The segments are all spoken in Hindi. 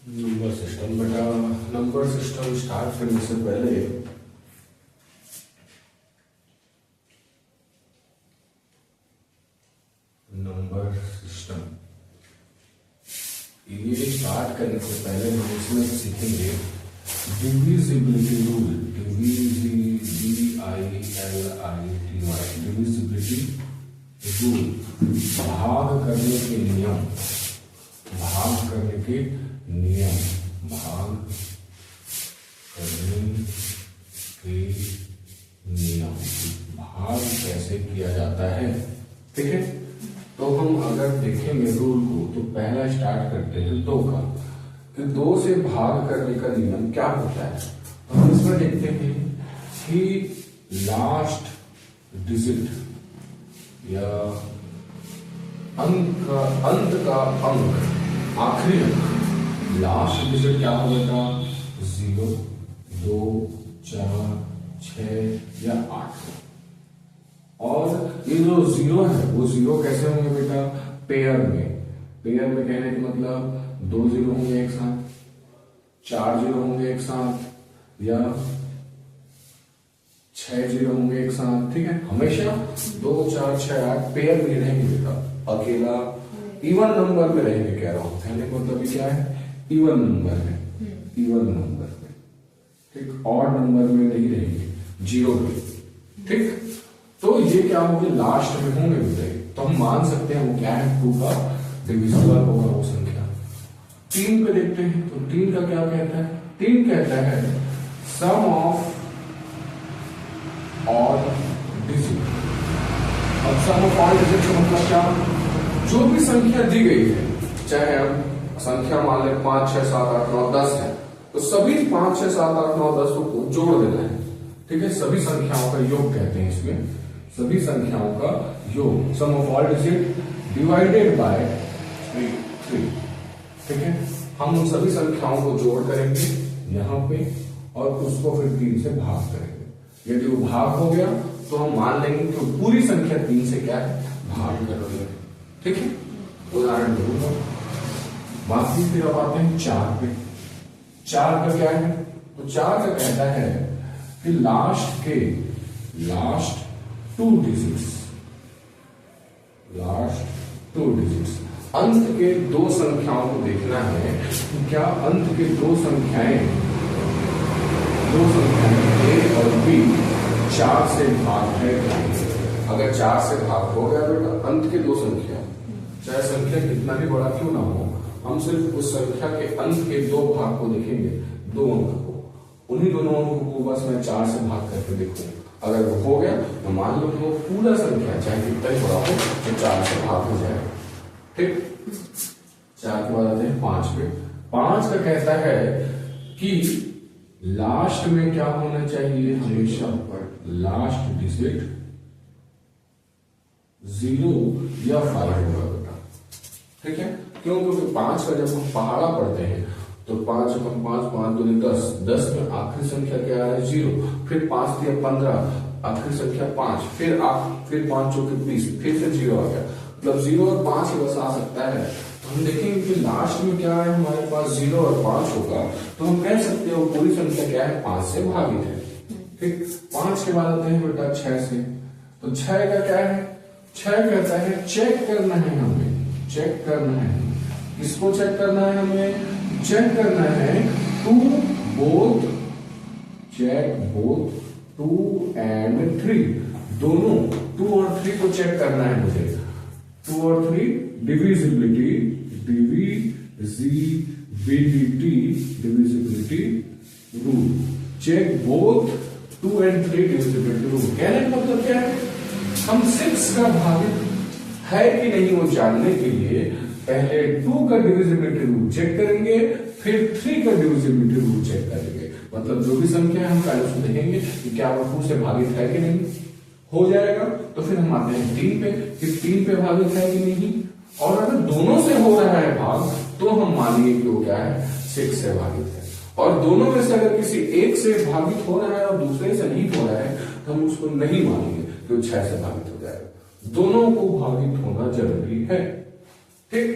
नंबर सिस्टम बेटा, नंबर सिस्टम स्टार्ट करने से पहले नंबर सिस्टम ये स्टार्ट करने से पहले हम इसमें सीखेंगे डिविजिबिलिटी रूल। डिविजिबिलिटी रूल, भाग करने के नियम। भाग करने के नियम, भाग करने के नियम, भाग कैसे किया जाता है। ठीक है, तो हम अगर देखेंगे रूल को तो पहला स्टार्ट करते हैं 2 का, कि 2 से भाग करने का नियम क्या होता है। तो हम इसमें देखते हैं कि लास्ट डिजिट या अंत का अंक, आखिरी अंक, लास्ट डिजिट क्या होगा, 0, 2, 4, 6 या 8। और ये जो 0 है वो 0 कैसे होंगे बेटा, पेयर में। पेयर में कहने का मतलब 2 0 होंगे एक साथ, 4 0 होंगे एक साथ, या 6 0 होंगे एक साथ। ठीक है, हमेशा 2, 4, 6, 8 पेयर में रहेंगे बेटा, अकेला इवन नंबर में रहेंगे। कह रहा हूं कहने का मतलब क्या है, इवन नंबर में, इवन नंबर में। ठीक, ऑड नंबर में नहीं रहेंगे, 0 पे। ठीक, तो ये क्या होंगे, लास्ट में होंगे बेटा। तो हम मान सकते हैं वो क्या है, 2 का डिविजिबल होगा वो संख्या। 3 पे देखते हैं तो 3 का क्या कहता है, 3 कहता है सम ऑफ ऑड डिजिट। अब सम ऑफ ऑड डिजिट का मतलब क्या, जो भी संख्या दी गई है, चाहे हम संख्या मान लें 5 6 7 8 9 10 है, तो सभी 5 6 7 8 9 10 को जोड़ देना है। ठीक है, सभी संख्याओं का योग कहते हैं इसमें, सभी संख्याओं का योग। Sum of all digit divided by 3। ठीक है, हम उन सभी संख्याओं को जोड़ करेंगे यहां पे और उसको फिर 3 से भाग करेंगे। यदि वो भाग हो गया तो हम मान लेंगे कि पूरी संख्या 3 से क्या है, भाग कर रही है। ठीक है, उदाहरण दूंगा। बाकी फिर अब आते हैं 4 पे। 4 का क्या है, तो 4 का कहता है कि लास्ट 2 डिजिट्स, अंत के 2 संख्याओं को देखना है कि क्या अंत के 2 संख्याएं A और B 4 से भाग है। अगर 4 से भाग हो गया बेटा, अंत के 2 संख्या, चाहे संख्या कितना भी बड़ा क्यों ना हो, हम सिर्फ उस संख्या के अंत के 2 भाग को देखेंगे, 2 अंक को। उन्हीं दोनों अंकों को बस मैं 4 से भाग करके देखूंगा। अगर वो हो गया तो मान लो कि वो पूरा संख्या चाहे कितना ही बड़ा हो तो 4 से भाग हो जाएगा। ठीक, 4 के बाद आते हैं 5 पे। 5 का कहता है कि लास्ट में क्या होना चाहिए, हमेशा लास्ट डिजिट 0 या 5 होगा बेटा। ठीक है, क्यों, क्योंकि 5 का जब हम पहाड़ा पढ़ते हैं तो 5 5 5 2 10, 10 में आखिरी संख्या क्या है, 0, फिर 5 दिया 15, आखिरी संख्या 5, फिर 5 चौके 20, फिर से 0 आ गया। मतलब 0 और 5 ही बस आ सकता है। तो हम देखेंगे कि लास्ट में क्या है, हमारे पास 0 और 5 होगा, तो हम कह सकते हैं वो पूरी संख्या क्या है, 5 से भागित है। ठीक, 5 के बाद आते हैं बेटा 6 से। तो 6 का क्या है, 6 कहता है चेक करना है हमें, चेक करना है। किसको चेक करना है हमें, चेक करना है चेक बोथ 2 and 3, दोनों 2 और 3 को चेक करना है मुझे। 2 और 3 divisibility rule, check both 2 and 3 divisibility rule. कहने का मतलब क्या है, हम 6 का भागित है कि नहीं वो जानने के लिए पहले 2 का डिविजिबिलिटी रूल चेक करेंगे, फिर 3 का डिविजिबिलिटी रूल चेक करेंगे। मतलब जो भी संख्या है हम पहले उसको देखेंगे कि क्या वो 2 से भागित है कि नहीं, हो जाएगा तो फिर हम आते हैं 3 पे कि 3 पे भागित है कि नहीं। और अगर दोनों से हो रहा है भाग तो हम मानिए कि वो क्या है, 6 से भागित है। और दोनों में से अगर किसी एक से भागित हो रहा है और दूसरे से नहीं हो रहा है तो हम उसको नहीं मानेंगे कि वो 6 से भागित हो जाएगा। दोनों को भागित होना जरूरी है। ठीक,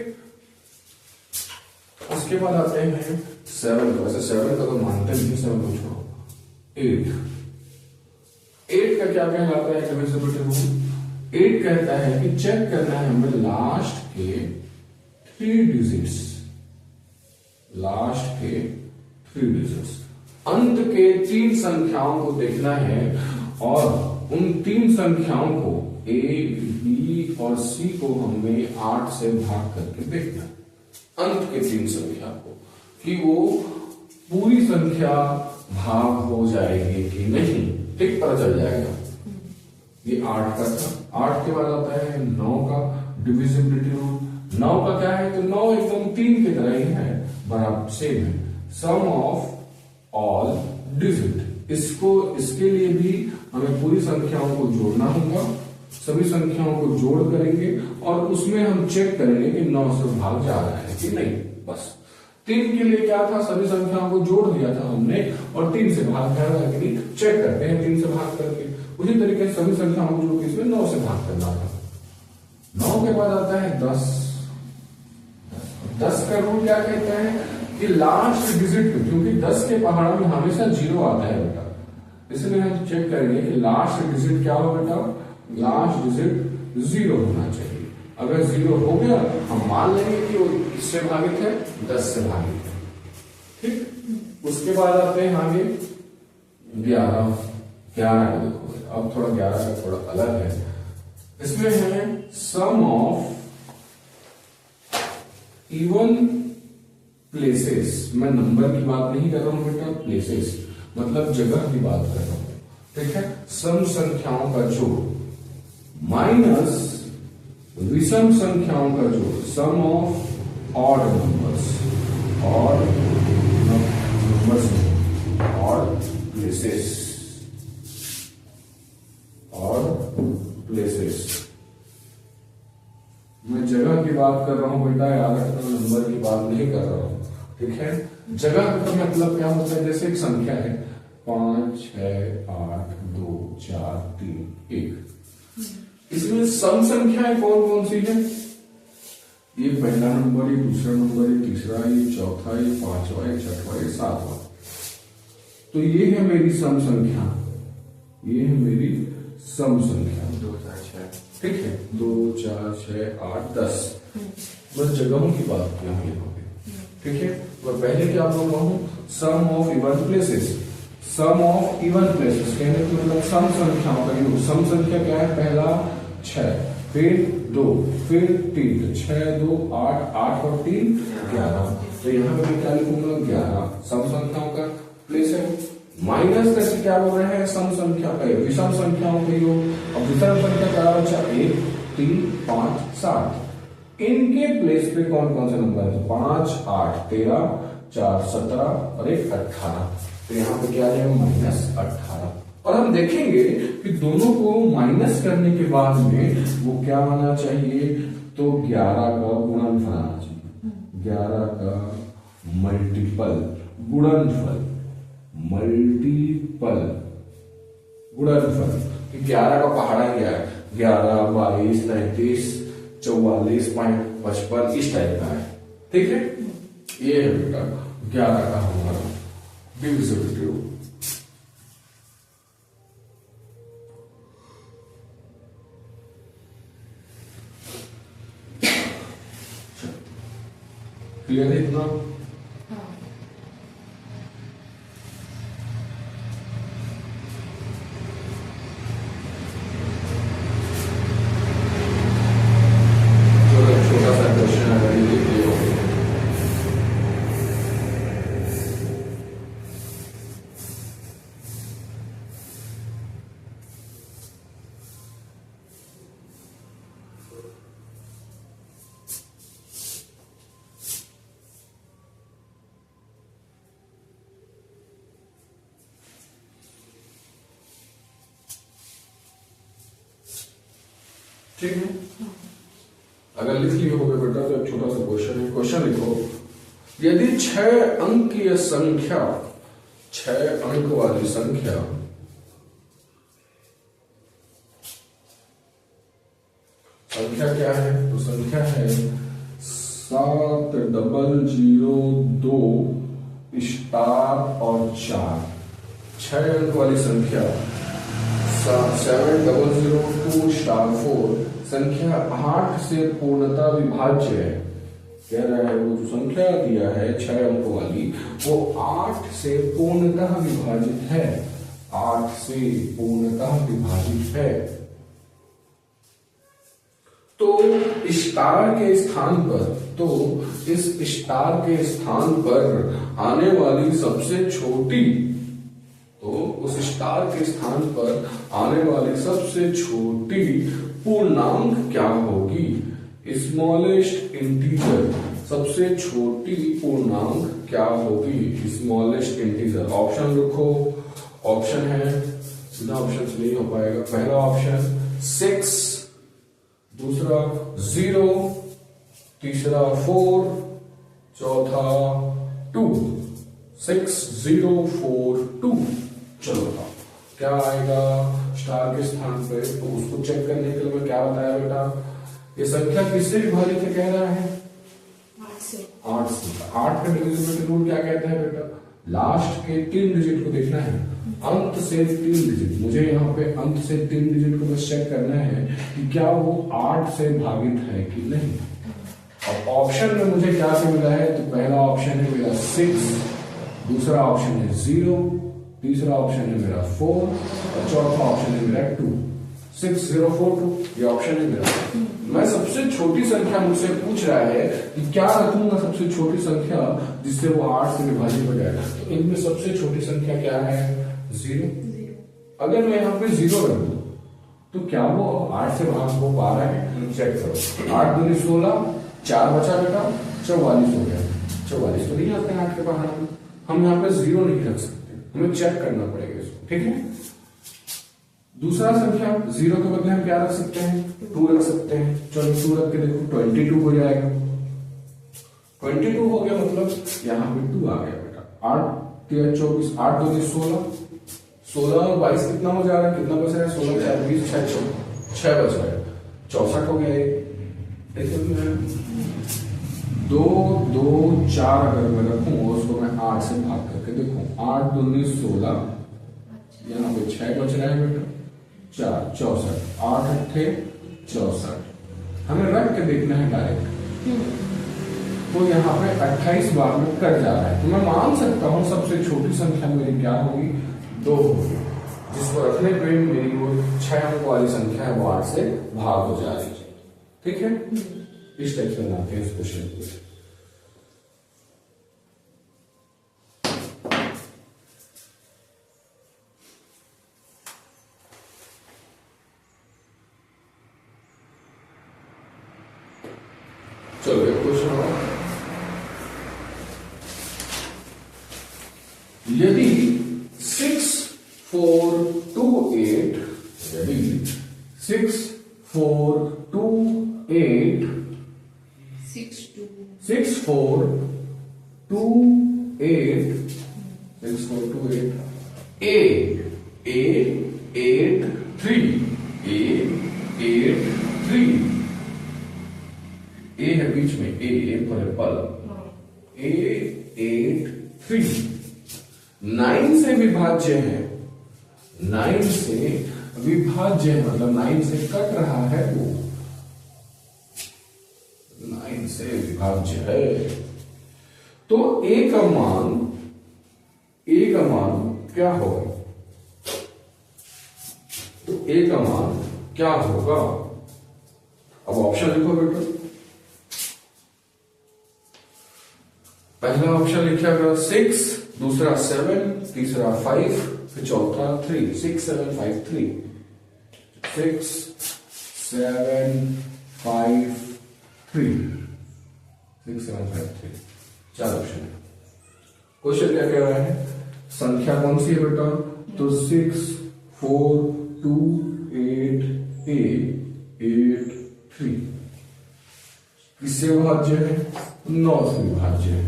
उसके बाद आते हैं 7 का। वैसे 7 का तो मानते नहीं, 7 को छोड़ो। 8 का क्या कहलाता है डिविजिबिलिटी रूल? 8 कहता है कि चेक करना है हमें लास्ट के 3 डिजिट्स, लास्ट के 3 डिजिट्स, अंत के 3 संख्याओं को देखना है और उन 3 संख्याओं को A, B और C को हमें 8 से भाग करके देखना है। अंत के 3 संख्या को कि वो पूरी संख्या भाग हो जाएगी कि नहीं, ठीक पता चल जाएगा। ये 8 का था। 8 के बाद आता है 9 का डिविजिबिलिटी रूल। 9 का क्या है? तो 9 एकदम 3 की तरह ही है, बराबर सेम है, सम ऑफ ऑल डिजिट। इसके लिए भी हमें पूरी संख्याओं को जोड़ना होगा, सभी संख्याओं को जोड़ करेंगे और उसमें हम चेक करेंगे कि 9 से भाग जा रहा है कि नहीं। बस 3 के लिए क्या था, सभी संख्याओं को जोड़ दिया था हमने और 3 से भाग जा रहा है कि नहीं चेक करते हैं 3 से भाग करके। उसी तरीके से सभी संख्याओं को जोड़ के इसमें 9 से भाग करना था। 9 के बाद आता है 10। 10 का रूल क्या कहता है कि लास्ट डिजिट, क्योंकि 10 के पहाड़ में हमेशा 0 आता है बेटा, इसलिए हम चेक करेंगे कि लास्ट डिजिट क्या हो बेटा, लास्ट डिजिट 0 होना चाहिए। अगर 0 हो गया हम मान लेंगे कि वो किससे भागित है, 10 से भागित है, ठीक। उसके बाद आते हैं आगे 11 को देखो, अब थोड़ा 11 का थोड़ा अलग है। इसमें है सम ऑफ इवन प्लेसेस। मैं नंबर की बात नहीं कर रहा हूं बेटा, प्लेसेस मतलब जगह की बात कर रहा हूं, ठीक है। सम संख्याओं का जोड़ माइनस विषम संख्याओं का जोड़, sum of odd numbers, odd numbers, odd places, odd places. मैं जगह की बात कर रहा हूं बेटा, याद रखना, नंबर की बात नहीं कर रहा हूं, ठीक है। जगह का मतलब क्या होता है, जैसे एक संख्या है 5, 6, 8, 2, 4, 3, 1। इसमें सम संख्याएं कौन कौन सी है? ये पहला नंबर, ये दूसरा नंबर, ये तीसरा, ये चौथा, ये 5वां, ये 6वां, ये 7वां। तो ये है मेरी सम संख्या, ये है मेरी सम संख्या 2, 4, 6, ठीक है। 2, 4, 6, 8, 10। बस जगहों की बात की हम यहाँ पे, ठीक है। मैं पहले क्या बोल रहा हूँ, sum of even places. Sum of even places कहने का मतलब सम संख्याओं का योग। सम संख्या क्या है, पहला 6, फिर 2, फिर 3, 6, 2, 8, 8 और 3 11। तो यहाँ पे मैं क्या लिखूंगा, 11 सम संख्याओं का प्लेस है। माइनस कैसे क्या बोल रहे हैं, सम संख्या का विषम संख्याओं का योग। अब विषम संख्या क्या बचा, 1, 3, 5, 7। इनके प्लेस पे कौन कौन से नंबर है, 5, 8, 13, 4, 17 और 1, 18। तो यहाँ पे क्या है, -18। और हम देखेंगे कि दोनों को माइनस करने के बाद में वो क्या आना चाहिए, तो 11 का गुणनफल आना चाहिए, 11 का मल्टीपल गुणनफल, मल्टीपल गुणनफल। 11 का पहाड़ा क्या है, 11, 22, 33, 44, 55 इस टाइप का है, ठीक है। ये है बेटा 11 का हमारा डिविजिबिलिटी रूल। क्लियर है इतना? छोटा सा क्वेश्चन अगर ये देख लिया हो, ठीक है। अगर लिख लिए होगे बेटा तो एक छोटा सा क्वेश्चन है। क्वेश्चन लिखो, यदि 6 अंकीय संख्या, 6 अंक वाली संख्या संख्या क्या है, तो संख्या है 7002 स्टार और 4, 6 अंक वाली संख्या 7002 स्टार 4 संख्या 8 से पूर्णतः विभाज्य है। कह रहा है वो जो संख्या दिया है 6 अंक वाली वो 8 से पूर्णतः विभाजित है, 8 से पूर्णतः विभाजित है। तो स्टार के स्थान पर, तो इस स्टार के स्थान पर आने वाली सबसे छोटी, तो उस स्टार के स्थान पर आने वाली सबसे छोटी पूर्णांक क्या होगी? स्मॉलेस्ट इंटीजर, सबसे छोटी पूर्णांक क्या होगी? Smallest integer. ऑप्शन लिखो, ऑप्शन है, सीधा ऑप्शन से नहीं हो पाएगा। पहला ऑप्शन 6, दूसरा 0, तीसरा 4, चौथा 2। 6 0 4 2। चलो क्या आएगा स्टार के स्थान पे? तो उसको चेक करने के लिए मैं क्या बताया बेटा, ये संख्या किससे विभाजित है कह रहा है? 8 से। 8 का डिविजिबिलिटी रूल क्या कहता है बेटा? लास्ट के 3 डिजिट को देखना है, अंत से 3 डिजिट। मुझे यहाँ पे अंत से 3 डिजिट को बस चेक करना है कि क्या वो 8 से भागित है कि नहीं। अब ऑप्शन में मुझे क्या से मिला है? तो पहला ऑप्शन है मेरा 6, दूसरा ऑप्शन है 0, तीसरा ऑप्शन है मेरा 4 और चौथा ऑप्शन है मेरा 2। 6 0 4 2 ये ऑप्शन है मेरा। मैं सबसे छोटी संख्या मुझसे पूछ रहा है कि क्या रखूंगा सबसे छोटी संख्या जिससे वो 8 से विभाजित हो जाएगा। तो इनमें सबसे छोटी संख्या क्या है? 0। अगर मैं यहाँ पे 0 रख दूं तो क्या वो 8 से भाग हो पा रहा है? चेक करो। 8 दूनी 16, 4 बचा बेटा 44 हो गया। 44 तो नहीं आते हैं 8 के बाहर। हम यहाँ पे 0 नहीं रख सकते, हमें चेक करना पड़ेगा इसको, ठीक है। दूसरा संख्या 0 के बदले हम क्या रख सकते हैं? 2 रख सकते हैं। चलो 2 रख के देखो 22 हो जाएगा। 22 हो गया मतलब यहाँ पे 2 आ गया बेटा। 8 3 24, 8 2 16, 16 और 22 कितना हो जा रहा है? कितना बच रहा है? 16 4 20 6 बच रहा है। 64 हो गया। देखो 2 2 4 अगर मैं रखूं उसको मैं 8 से भाग करके देखो, 8 2 16, यहाँ पे 6 बच रहा है बेटा, 4 64, 8 8 64। हमें रख के देखना है डायरेक्ट। तो यहाँ पे 28 बार में कट जा रहा है, तो मैं मान सकता हूँ सबसे छोटी संख्या मेरी क्या होगी? 2 होगी, जिसको रखने पे मेरी वो 6 अंक वाली संख्या है वो 8 से भाग हो जा रही है। ठीक है, इस टाइप से बनाते हैं इस क्वेश्चन को। चलो एक क्वेश्चन और। यदि 6 4 2 8, यदि 6 4 2 8 6 4 2 8 6 4 2 8 A 8 3 A 8 3 ए है बीच में, ए पर एप्पल, A 8 3 9 से विभाज्य है, 9 से विभाज्य है मतलब 9 से कट रहा है वो, 9 से विभाज्य है। तो A का मान क्या होगा? तो A का मान क्या होगा? अब ऑप्शन लिखो बेटा। पहला ऑप्शन लिखिएगा 6, दूसरा 7, तीसरा 5, फिर चौथा 3। 6 7 5 3, 6 7 5 3, 6 7 5 3, 4 ऑप्शन है। क्वेश्चन क्या कह रहा है? संख्या कौन सी है बेटा? तो 6 4 2 8 8 3 किससे विभाज्य है? 9 से विभाज्य है।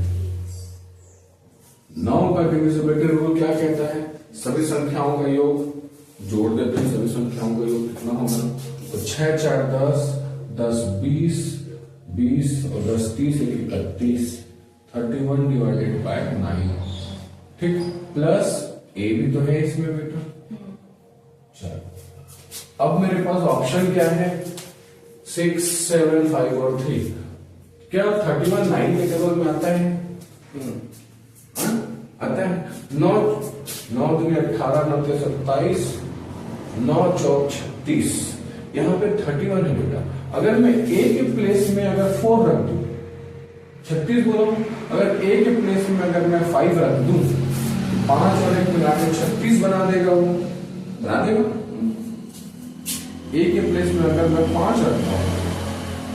9 का डिविजिबिलिटी रूल क्या कहता है? सभी संख्याओं का योग जोड़ देते हैं, सभी संख्याओं का योग कितना होगा? तो 6 4 10, 10 20, 20 और 10 30 31, 31 डिवाइडेड बाय 9, ठीक, प्लस ए भी तो है इसमें बेटा। चलो अब मेरे पास ऑप्शन क्या है, 6 7 5 और 3। क्या 31 9 के टेबल में आता है? आता है। 9 9 दूनी 18, 9 के 27, 9 चौक 36, यहाँ पे 31 है बेटा। अगर मैं ए के प्लेस में अगर 4 रख दूं, 36 बोला हूं, अगर ए के प्लेस में अगर मैं 5 रख दूं, 5 और 1 मिला के 36 बना देगा, वो बना देगा। ए के प्लेस में अगर मैं 5 रखता हूं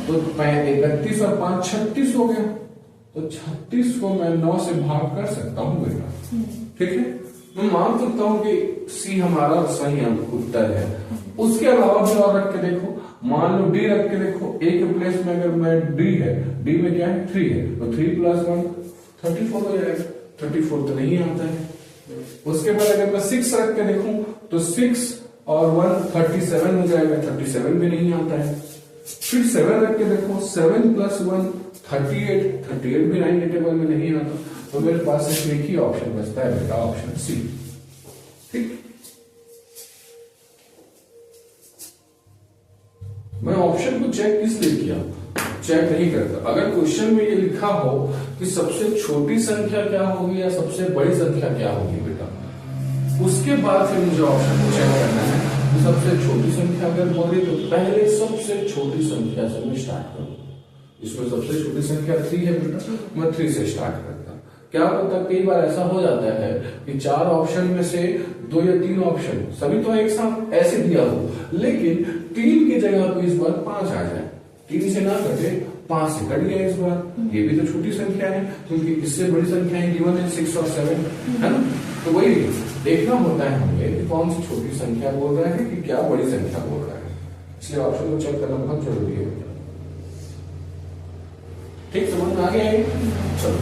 तो 31 और 5 36 हो गया, तो 36 को मैं 9 से भाग कर सकता हूं बेटा, ठीक है। मैं मान सकता हूं कि सी हमारा सही उत्तर है। उसके अलावा भी और रख के देखो, मान लो डी रख के देखो, ए के प्लेस में अगर मैं डी है, डी में क्या है 3 है, तो 3 + 1 34 हो जाएगा। 34 तो नहीं आता है। उसके बाद अगर मैं 6 रख के देखूं तो 6 और 1 37 हो जाएगा, 37 भी नहीं आता है। फिर 7 रख के देखो, 7 + 1 38, 38 भी 9 के टेबल में नहीं आता। तो मेरे पास सिर्फ एक ही ऑप्शन बचता है बेटा, ऑप्शन सी, ठीक। मैं ऑप्शन को चेक इसलिए किया, चेक नहीं करता। अगर क्वेश्चन में ये लिखा हो कि सबसे छोटी संख्या क्या होगी या सबसे बड़ी संख्या क्या होगी बेटा, उसके बाद फिर मुझे ऑप्शन को चेक करना है कि सबसे छोटी संख्या अगर बोले तो पहले सबसे छोटी संख्या से मैं स्टार्ट करूं। इसमें सबसे छोटी संख्या 3 है बेटा, मैं 3 से स्टार्ट करता। क्या होता है, कई बार ऐसा हो जाता है कि 4 ऑप्शन में से 2 या 3 ऑप्शन सभी तो एक साथ ऐसे दिया हो, लेकिन 3 की जगह पे इस बार 5 आ जाए, 3 से ना कटे 5 से कट गया इस बार। ये भी तो छोटी संख्या है, क्योंकि इससे बड़ी संख्याएं गिवन है 6 और 7, है ना। तो वही देखना होता है हमें कि कौन सी छोटी संख्या बोल रहा है कि क्या बड़ी संख्या बोल रहा है। इसलिए ऑप्शन को चेक करना बहुत जरूरी है, ठीक। समझ में आ गया है। चलो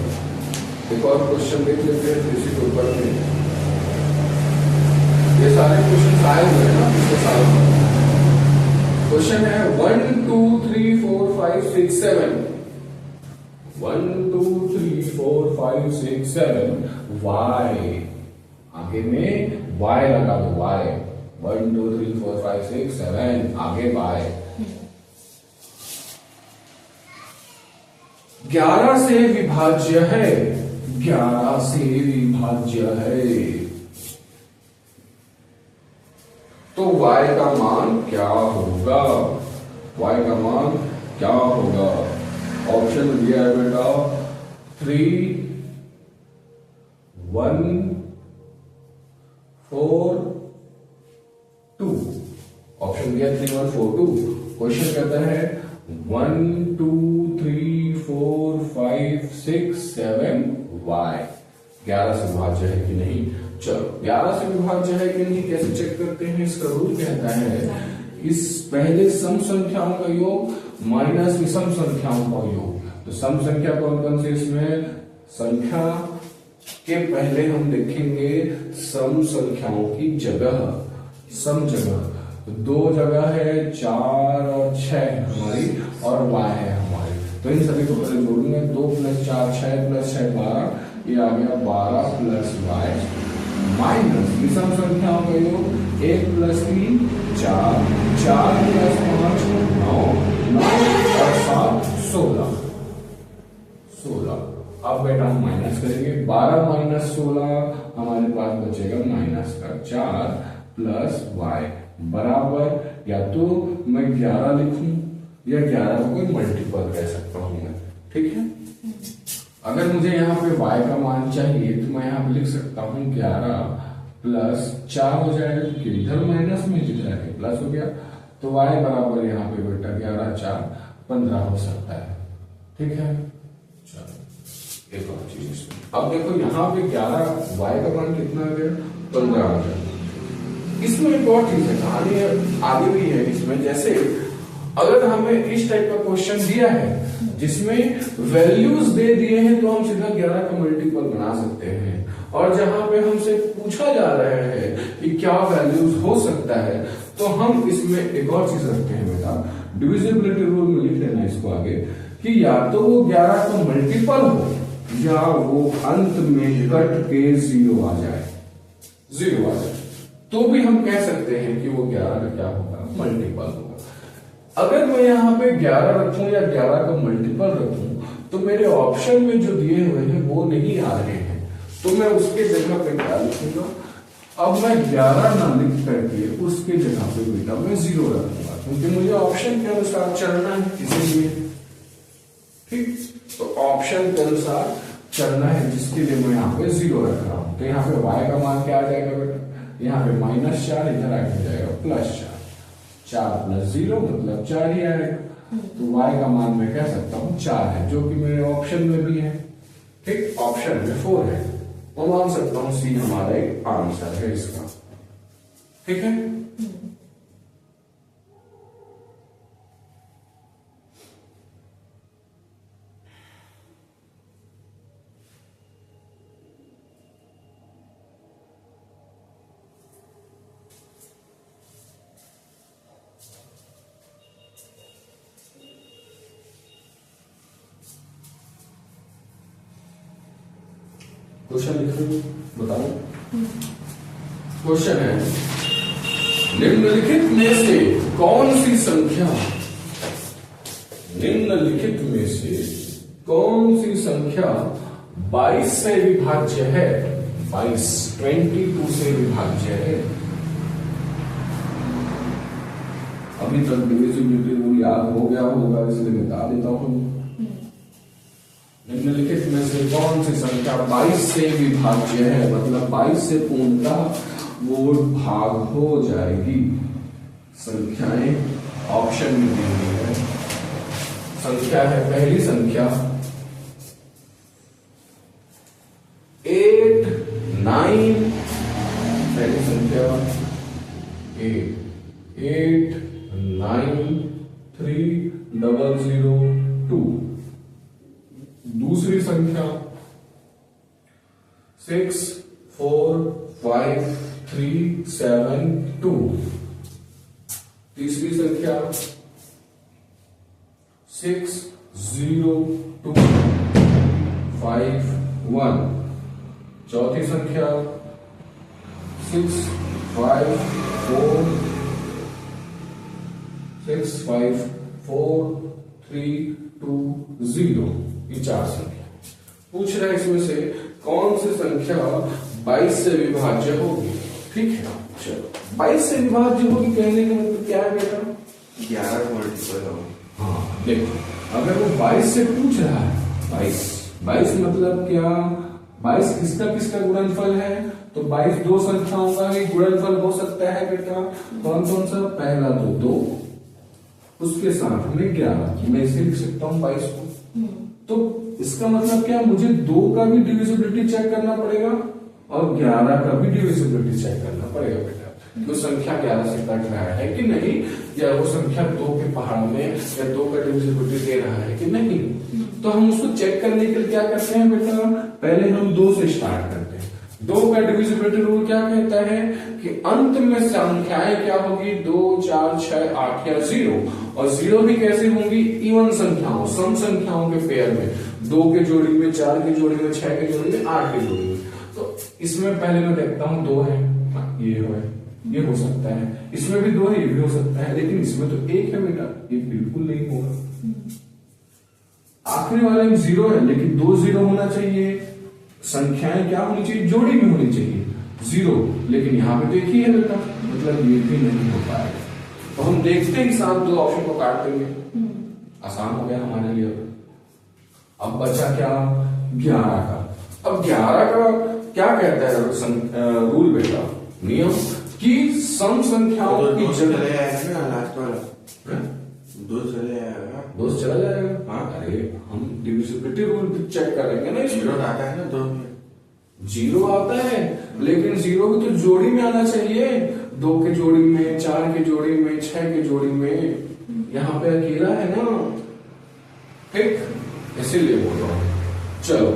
एक और क्वेश्चन देख लेते हैं इसी के ऊपर में। ये सारे क्वेश्चन आए हुए हैं ना पिछले साल में। क्वेश्चन है 1 2 3 4 5 6 7, 1 2 3 4 5 6 7, y आगे में y लगा दो, y 1 2 3 4 5 6 7, आगे y 11 से विभाज्य है, 11 से विभाज्य है, तो y का मान क्या होगा? y का मान क्या होगा? ऑप्शन दिया है बेटा 3 1 4 2, ऑप्शन दिया 3 1 4 2। क्वेश्चन कहता है 1 2 3 4 5 6 7 y 11 से विभाज्य है कि नहीं। चलो 11 से विभाज्य है कि नहीं कैसे चेक करते हैं? इसका रूल कहता है इस पहले सम संख्याओं का योग माइनस विषम संख्याओं का योग। तो सम संख्या कौन कौन से इसमें? संख्या के पहले हम देखेंगे सम संख्याओं की जगह, सम जगह। तो 2 जगह है 4 और 6 हमारी, और y है हमारी। तो इन सभी को पहले जोड़ेंगे, 2 + 4 6 + 6 12, ये आ गया 12 + y माइनस विषम संख्याओं का योग 1 + 3 4, 4 + 5 9, 9 और 7 16, 16। अब बेटा हम माइनस करेंगे, 12 - 16 हमारे पास बचेगा -4 + y बराबर, या तो मैं 11 लिखूं या 11 को कोई मल्टीपल कह सकता हूं मैं, ठीक है। अगर मुझे यहाँ पे y का मान चाहिए तो मैं यहाँ पे लिख सकता हूँ 11 + 4 हो जाएगा, क्योंकि इधर माइनस में जिधर है प्लस हो गया। तो y बराबर यहाँ पे बेटा 11 4 15 हो सकता है, ठीक है। चलो एक और चीज इसमें, अब देखो यहाँ पे 11 y का मान कितना आ गया? 15 आ गया। इसमें एक और चीज है, कहानी आगे भी है इसमें। जैसे अगर हमें इस टाइप का क्वेश्चन दिया है जिसमें वैल्यूज दे दिए हैं तो हम सीधा 11 का मल्टीपल बना सकते हैं, और जहां पे हमसे पूछा जा रहा है कि क्या वैल्यूज हो सकता है तो हम इसमें एक और चीज रखते हैं बेटा, डिविजिबिलिटी रूल में लिख लेना इसको आगे, कि या तो वो 11 का मल्टीपल हो या वो अंत में कट के 0 आ जाए, 0 आ जाए, तो भी हम कह सकते हैं कि वो 11 का क्या होगा, मल्टीपल होगा। अगर मैं यहाँ पे 11 रखूं या 11 का मल्टीपल रखूं तो मेरे ऑप्शन में जो दिए हुए हैं वो नहीं आ रहे हैं, तो मैं उसके जगह पे क्या लिखूंगा, अब मैं 11 ना लिख करके उसके जगह पे बेटा मैं 0 रखूंगा, क्योंकि मुझे ऑप्शन के अनुसार चलना है, इसीलिए। ठीक, तो ऑप्शन के अनुसार चलना है, जिसके लिए मैं यहाँ पे 0 रख रहा हूं। तो यहाँ पे y का मान क्या आ जाएगा बेटा, यहाँ पे -4, इधर आके जाएगा +4, 4 + 0 मतलब 4 ही आएगा। तो y का मान मैं कह सकता हूँ 4 है, जो कि मेरे ऑप्शन में भी है। ठीक, ऑप्शन में 4 है, तो मान सकता हूँ सी हमारा एक आंसर है इसका। ठीक है, क्वेश्चन लिख रही बताओ। क्वेश्चन है, निम्नलिखित में से कौन सी संख्या, निम्नलिखित में से कौन सी संख्या 22 से विभाज्य है, 22 से विभाज्य है। अभी तक डिविजिबिलिटी रूल याद हो गया होगा, इसलिए बता देता हूं। निम्नलिखित में से कौन सी संख्या 22 से विभाज्य है, मतलब 22 से पूर्णतः वो भाग हो जाएगी। संख्याएं ऑप्शन में दी हुई है। संख्या है, पहली संख्या 8 9, पहली संख्या 8 9 3 0 0 2, दूसरी संख्या 6 4 5 3 7 2, तीसरी संख्या 6 0 2 5 1, चौथी संख्या 6 5 4 6 5 4 3 2 0, ये 4 संख्या पूछ रहा है। इसमें से कौन सी संख्या 22 से विभाज्य होगी। ठीक है, चलो 22 से विभाज्य होगी कहने का मतलब क्या है बेटा, 11 का मल्टीपल होगा। हाँ देखो, अगर वो 22 से पूछ रहा है, 22 मतलब क्या, 22 किसका किसका गुणनफल है, तो 22 दो संख्याओं का ही गुणनफल हो सकता है बेटा। कौन कौन सा, पहला तो 2, उसके साथ में 11, मैं इसे लिख सकता हूँ 22 को। तो इसका मतलब क्या, मुझे 2 का भी डिविजिबिलिटी चेक करना पड़ेगा और 11 का भी डिविजिबिलिटी चेक करना पड़ेगा बेटा। तो संख्या 11 से कट रहा है कि नहीं, या वो संख्या 2 के पहाड़ में या 2 का डिविजिबिलिटी दे रहा है कि नहीं। तो हम उसको चेक करने के लिए क्या करते हैं बेटा, पहले हम 2 से स्टार्ट करते हैं। 2 का डिविजिबिलिटी रूल क्या कहता है कि अंत में संख्याएं क्या होगी, 2 4 6 8 या 0, और 0 भी कैसे होंगी, इवन संख्याओं, सम संख्याओं के पेयर में, 2 के जोड़ी में, 4 के जोड़ी में, 6 के जोड़ी में, 8 के जोड़ी में। तो इसमें पहले मैं देखता हूं 2 है, ये हो सकता है, इसमें भी 2 है, ये भी हो सकता है, लेकिन इसमें तो 1 है बेटा, ये बिल्कुल नहीं होगा। आखिरी वाले में 0 है, लेकिन 2 0 होना चाहिए। संख्याएं क्या होनी चाहिए, जोड़ी में होनी चाहिए 0, लेकिन यहां पे तो 1 ही है बेटा, मतलब ये भी नहीं हो पाएगा। तो हम देखते ही साथ 2 ऑप्शन को काट देंगे, आसान हो गया हमारे लिए। अब बचा क्या, 11 का। अब 11 का क्या कहता है रूल बेटा, नियम, कि सम संख्याओं की जगह लास्ट वाला 2 चले आएगा, 2 चला जाएगा। हाँ, अरे हम डिविजिबिलिटी रूल चेक करेंगे ना, 0 आता है ना, 2 0 आता है, लेकिन 0 भी तो जोड़ी में आना चाहिए, 2 के जोड़ी में, 4 के जोड़ी में, 6 के जोड़ी में, यहाँ पे अकेला है ना। ठीक, इसीलिए बोल रहा हूं। चलो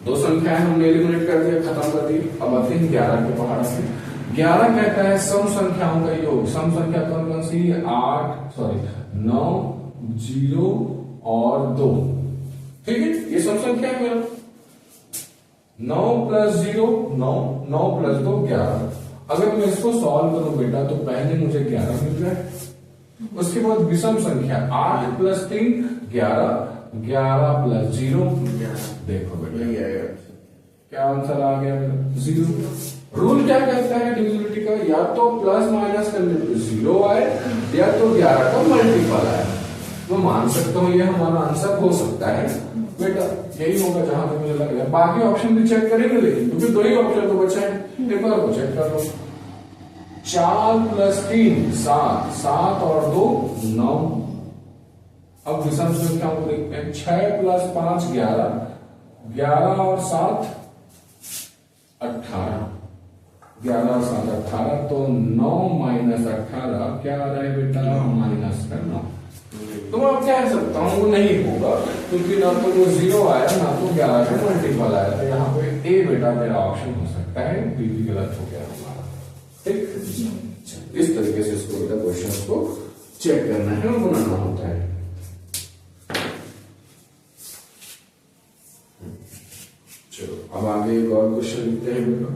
2 संख्याएं हमने एलिमिनेट कर दिया, खत्म कर दी। अब आते हैं 11 के पहाड़ से। 11 कहता है सम संख्याओं का योग। सम संख्या कौन कौन सी, 9 0 और 2। ठीक है, ये सब संख्या है मेरा। 9 + 0 9, 9 + 2 11। अगर मैं इसको सॉल्व करूं बेटा तो पहले मुझे 11 मिल जाए, उसके बाद विषम संख्या 8 + 3 11, 11 + 0 देखो बेटा यही आएगा। क्या आंसर आ गया मेरा 0। रूल क्या कहता है डिविजिबिलिटी का, या तो प्लस माइनस करने पे 0 आए या तो 11 का मल्टीपल आए। मैं मान सकता हूं ये हमारा आंसर हो सकता है बेटा, यही होगा जहां पे मुझे लग रहा है। बाकी ऑप्शन भी चेक करेंगे लेकिन क्योंकि 2 ही ऑप्शन तो बचे हैं, एक बार को चेक कर लो। 4 + 3 7, 7 और 2 9। अब विषम संख्याओं को देखते हैं। 6 + 5 11, 11 और 7 18, 11 और 7 18, तो 9 - 18 क्या आ रहा है बेटा, -9। तो मैं कह सकता हूं वो नहीं होगा क्योंकि ना तो वो 0 आया ना तो 11 का मल्टीपल आया, तो यहाँ पे ए बेटा मेरा ऑप्शन हो सकता है, बी भी गलत हो गया हमारा। ठीक, इस तरीके से इसको बेटा क्वेश्चन को चेक करना है और बनाना होता है। चलो अब आगे एक और क्वेश्चन लिखते हैं बेटा।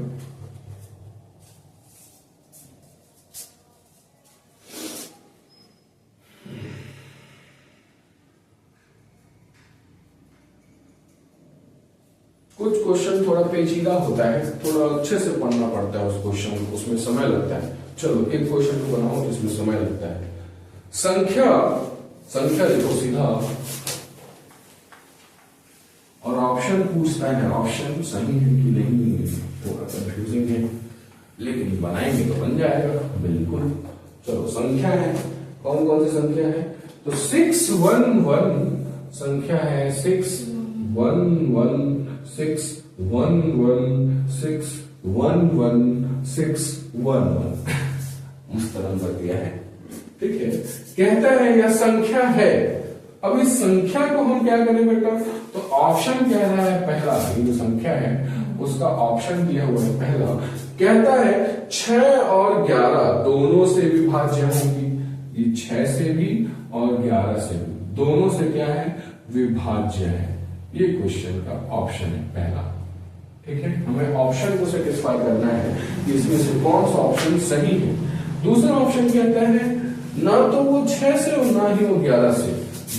कुछ क्वेश्चन थोड़ा पेचीदा होता है, थोड़ा अच्छे से पढ़ना पड़ता है उस क्वेश्चन को, उसमें समय लगता है। चलो एक क्वेश्चन को बनाओ जिसमें समय लगता है। संख्या देखो सीधा और ऑप्शन पूछता है, ऑप्शन सही है कि नहीं, थोड़ा कंफ्यूजिंग है लेकिन बनाएंगे तो बन जाएगा बिल्कुल। चलो संख्या है, कौन कौन सी संख्या है, तो 611 संख्या है, 611 6 1 1 6 1 1 6 1 1 मस्त नंबर दिया है। ठीक है, कहता है यह संख्या है। अब इस संख्या को हम क्या करें बेटा, तो ऑप्शन कह रहा है पहला, ये जो संख्या है उसका ऑप्शन दिया हुआ है पहला, कहता है 6 और 11 दोनों से विभाज्य होंगी। ये 6 से भी और 11 से भी दोनों से क्या है, विभाज्य है। ये क्वेश्चन का ऑप्शन है पहला। ठीक है, हमें ऑप्शन को सेटिस्फाई करना है कि इसमें से कौन सा ऑप्शन सही है। दूसरा ऑप्शन कहता है ना तो वो 6 से और ना ही वो 11 से,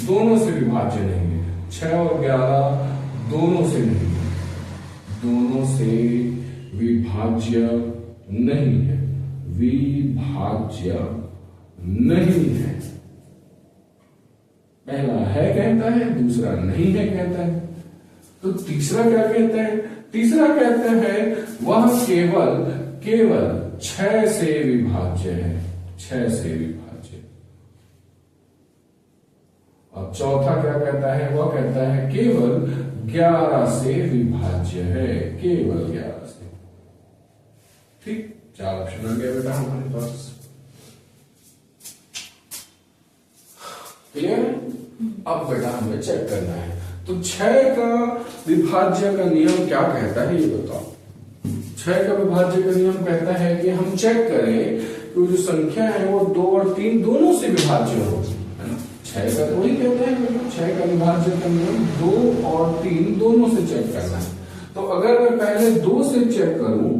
दोनों से विभाज्य नहीं है। 6 और 11 दोनों से नहीं है, दोनों से विभाज्य नहीं है, विभाज्य नहीं है। पहला है कहता है, दूसरा नहीं है कहता है। तो तीसरा क्या कहता है, तीसरा कहता है वह केवल 6 से विभाज्य है, 6 से विभाज्य। और चौथा क्या कहता है, वह कहता है केवल 11 से विभाज्य है, केवल 11 से। ठीक, 4 ऑप्शन आ गया बेटा हमारे पास। क्लियर है? अब बेटा हमें चेक करना है, तो 6 का विभाज्य का नियम क्या कहता है ये बताओ। 6 का विभाज्य का नियम कहता है कि हम चेक करें कि जो संख्या है वो 2 और 3 दोनों से विभाज्य हो, है ना। 6 का तो वही कहता है, 6 का विभाज्य का नियम 2 और 3 दोनों से चेक करना है। तो अगर मैं पहले 2 से चेक करूं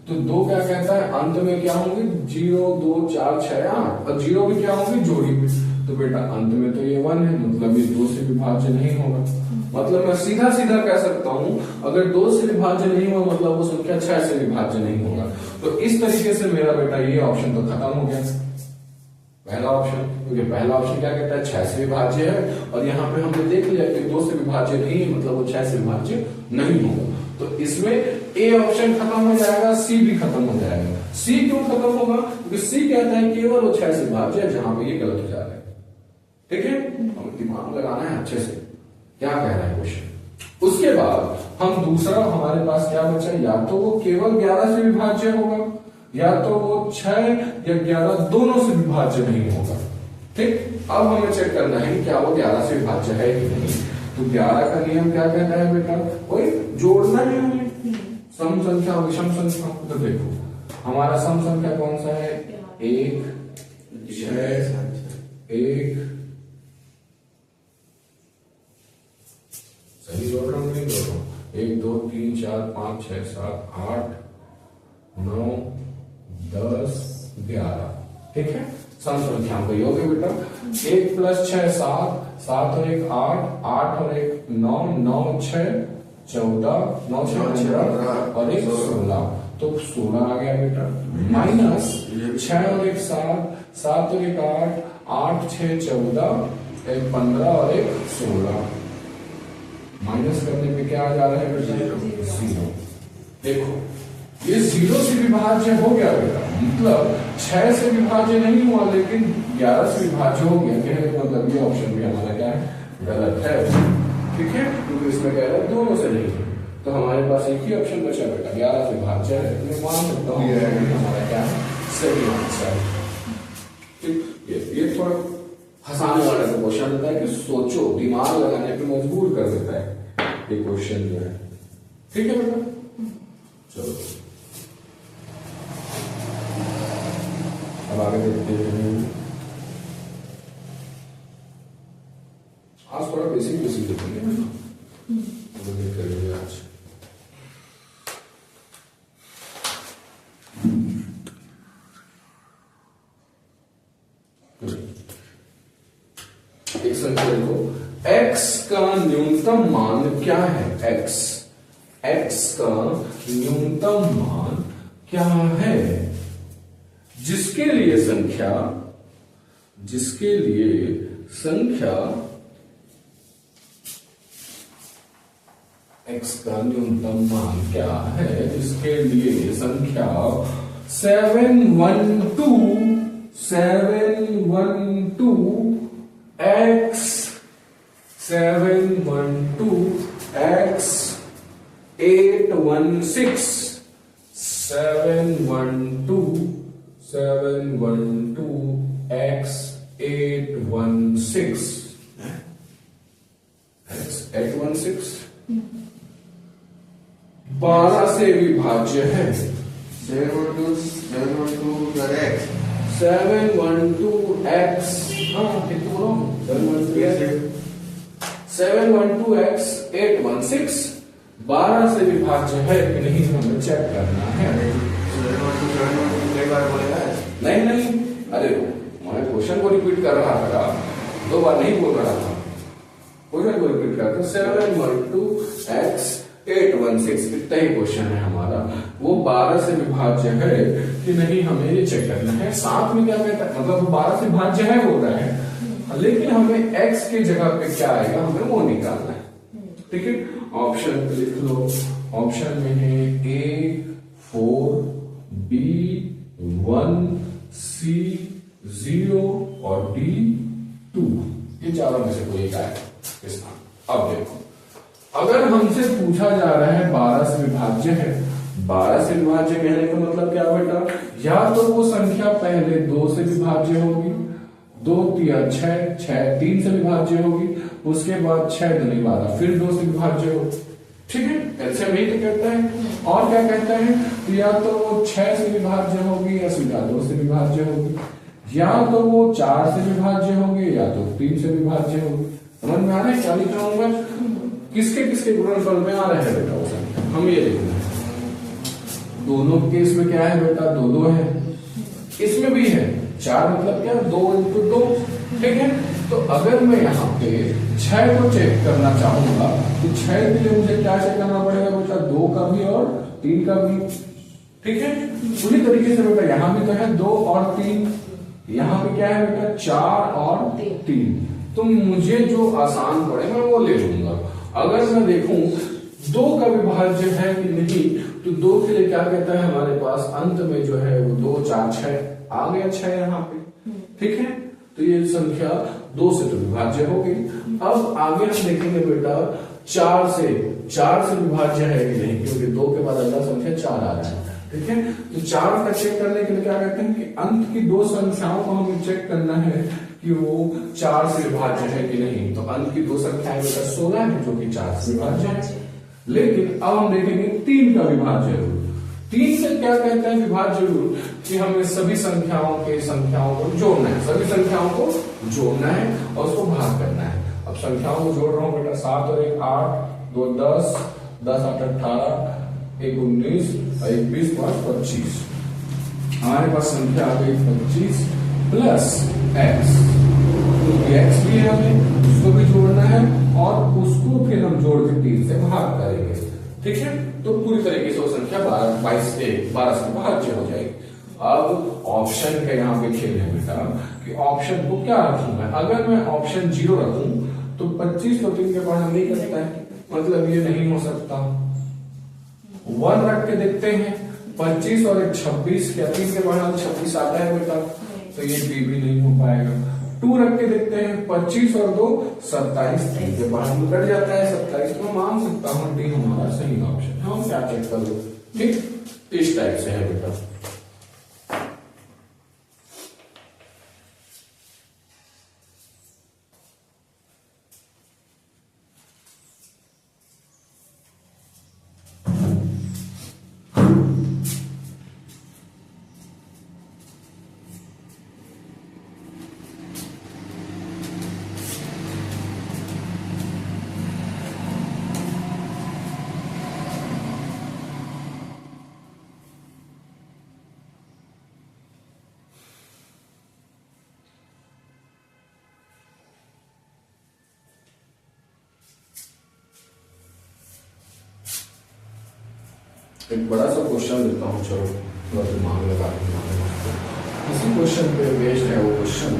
तो 2 क्या कहता है, अंत में क्या होंगे, 0 2 4 6 8, और 0 भी क्या होंगे, जोड़ी में। तो बेटा अंत में तो ये 1 है, मतलब ये 2 से विभाज्य नहीं होगा। मतलब मैं सीधा सीधा कह सकता हूं अगर 2 से विभाज्य नहीं हुआ मतलब वो संख्या 6 से विभाज्य नहीं होगा। तो इस तरीके से मेरा बेटा ये ऑप्शन तो खत्म हो गया, पहला ऑप्शन। क्योंकि पहला ऑप्शन क्या कहता है, 6 से विभाज्य है, और यहाँ पे हमने देख लिया कि 2 से विभाज्य नहीं है, मतलब वो 6 से विभाज्य नहीं होगा। तो इसमें ए ऑप्शन खत्म हो जाएगा, सी भी खत्म हो जाएगा। सी क्यों खत्म होगा, क्योंकि सी कहता है केवल वो 6 से विभाज्य है, जहां पे ये गलत हो जा रहा है। ठीक है, हमें दिमाग लगाना है अच्छे से क्या कह रहा है क्वेश्चन। उसके बाद हम दूसरा, हमारे पास क्या बचा, या तो वो केवल 11 से विभाज्य होगा, या तो वो 6 या 11 दोनों से विभाज्य नहीं होगा। ठीक, अब हमें चेक करना है क्या वो 11 से विभाज्य है कि नहीं। तो 11 का नियम क्या कहता है बेटा, वही जोड़ना है हमें सम संख्या विषम संख्या। तो देखो हमारा सम संख्या कौन सा है, 1 6 1 सही जोड़ रहा हूँ नहीं जोड़ रहा हूँ? 1 2 3 4 5 6 7 8 9 10 11। ठीक है, सम संख्याओं का योग है बेटा। 1 + 6 7, 7 और 1 8, 8 और 1 9, 9 6 14, 9 6 15 और 1 16, तो 16 आ गया बेटा। माइनस 6 और 1 7, 7 और 1 8, 8 6 14, 1 15 और 1 16। माइनस करने पे क्या आ जा रहा है बेटा? 0। देखो ये 0 से विभाज्य हो गया बेटा, मतलब 6 से विभाज्य नहीं हुआ लेकिन 11 से विभाज्य हो गया। कहने का मतलब ये ऑप्शन भी हमारा क्या है? गलत है। ठीक है, क्योंकि इसमें कह रहा है दोनों से नहीं है, तो हमारे पास एक ही ऑप्शन बचा बेटा, 11 से विभाज्य है। मैं मान सकता हूँ हमारा क्या है? सही आंसर। ठीक, ये थोड़ा हंसाने वाला क्वेश्चन होता है कि सोचो, दिमाग लगाने पे मजबूर कर देता है ये क्वेश्चन जो है। ठीक है बेटा, चलो अब आगे देखते हैं। आज थोड़ा बेसिक देखेंगे ना, करेंगे आज। एक संख्या को x का न्यूनतम मान क्या है? x का न्यूनतम मान क्या है? जिसके लिए संख्या x का न्यूनतम मान क्या है? जिसके लिए संख्या 712 x 712 x 816 712 x 816 12 से विभाज्य है। 712x, हाँ कितने बोलो? 712x 816 12 से विभाज्य है कि नहीं हमें चेक करना है। नहीं, अरे मैं क्वेश्चन को रिपीट कर रहा था, 2 बार नहीं बोल रहा था, क्वेश्चन को रिपीट करता। 712x 816 इतना ही क्वेश्चन है हमारा, वो 12 से विभाज्य है कि नहीं हमें ये चेक करना है। साथ में क्या कहता है, मतलब वो 12 से विभाज्य है बोल रहा है, लेकिन हमें x की जगह पे क्या आएगा हमें वो निकालना है। ठीक है, ऑप्शन लिख लो। ऑप्शन में है A 4, B 1, C 0 और D 2। ये चारों में से कोई एक आएगा इसका। अब देखो, अगर हमसे पूछा जा रहा है 12 से विभाज्य है, 12 से विभाज्य कहने का मतलब क्या बेटा? या तो वो संख्या पहले 2 से विभाज्य होगी, 2 3 6 3 से विभाज्य होगी, उसके बाद 6 दूनी 12 फिर 2 से विभाज्य हो। ठीक है, ऐसे में तो कहता है। और क्या कहता है? या तो वो 6 से विभाज्य होगी या सीधा 2 से विभाज्य होगी, या तो वो 4 से विभाज्य होगी या तो 3 से विभाज्य होगी। समझ में आ रहा है क्या लिखा होगा? किसके गुणनफल में आ रहा है बेटा वो संख्या, हम ये देखना है। दोनों केस में क्या है बेटा? 2 है, इसमें भी है 4, मतलब क्या? 2 × 2। ठीक है, तो अगर मैं यहाँ पे 6 को चेक करना चाहूंगा तो 6 के लिए मुझे क्या चेक करना पड़ेगा बेटा? 2 का भी और 3 का भी। ठीक है, उसी तरीके से बेटा यहाँ भी तो है 2 और 3, यहाँ पे क्या है बेटा? 4 और 3। तो मुझे जो आसान पड़े मैं वो ले लूंगा। अगर मैं देखूं 2 का विभाज्य है कि नहीं, तो 2 के लिए क्या कहता है हमारे पास? अंत में जो है वो 2 4 6 आ गया, 6 यहाँ पे। ठीक है, तो ये संख्या 2 से तो विभाज्य हो गई। अब आगे हम देखेंगे बेटा 4 से विभाज्य है कि नहीं, क्योंकि 2 के बाद अगला संख्या 4 आ रहा है। ठीक है, तो 4 का चेक करने के लिए क्या कहते हैं कि अंत की 2 संख्याओं को हमें चेक करना है कि वो 4 से विभाज्य है कि नहीं। तो अंत की 2 संख्याएं बेटा 16 है जो कि 4 से विभाज्य है। लेकिन अब हम देखेंगे 3 का विभाज्य रूल। 3 से क्या कहता है विभाज्य रूल? कि हमें सभी संख्याओं को जोड़ना है, सभी संख्याओं को जोड़ना है और उसको भाग करना है। अब संख्याओं को जोड़ रहा हूं बेटा, 7 और 1 8, 2 10, 10 8 18, 1 19, 1 20, 5 25। हमारे पास संख्या आ गई 25 प्लस एक्स, एक्स भी है हमें, उसको भी जोड़ना है और उसको फिर हम जोड़ के 3 से भाग करेंगे। ठीक है, तो पूरी तरीके से वो संख्या 12 से भाज्य हो जाएगी। अब ऑप्शन के यहाँ पे खेल है बेटा कि ऑप्शन को क्या रखूं मैं। अगर मैं ऑप्शन 0 रखूं तो 25 तो 3 के पढ़ना नहीं करता है, मतलब ये नहीं हो सकता। 1 रख के देखते हैं, 25 और 26, क्या 3 के पढ़ना 26 आता है बेटा, तो ये भी नहीं हो पाएगा। 2 रख के देखते हैं, 25 और 2 27, 3 के पढ़ना कट जाता है 27, तो मैं मान सकता हूँ डी हमारा सही ऑप्शन है। हम क्या चेक कर लो, ठीक, इस टाइप से है बेटा। एक बड़ा सा क्वेश्चन देता हूं, चलो थोड़ा दिमाग लगा के। इसी क्वेश्चन पे बेस्ड है वो क्वेश्चन।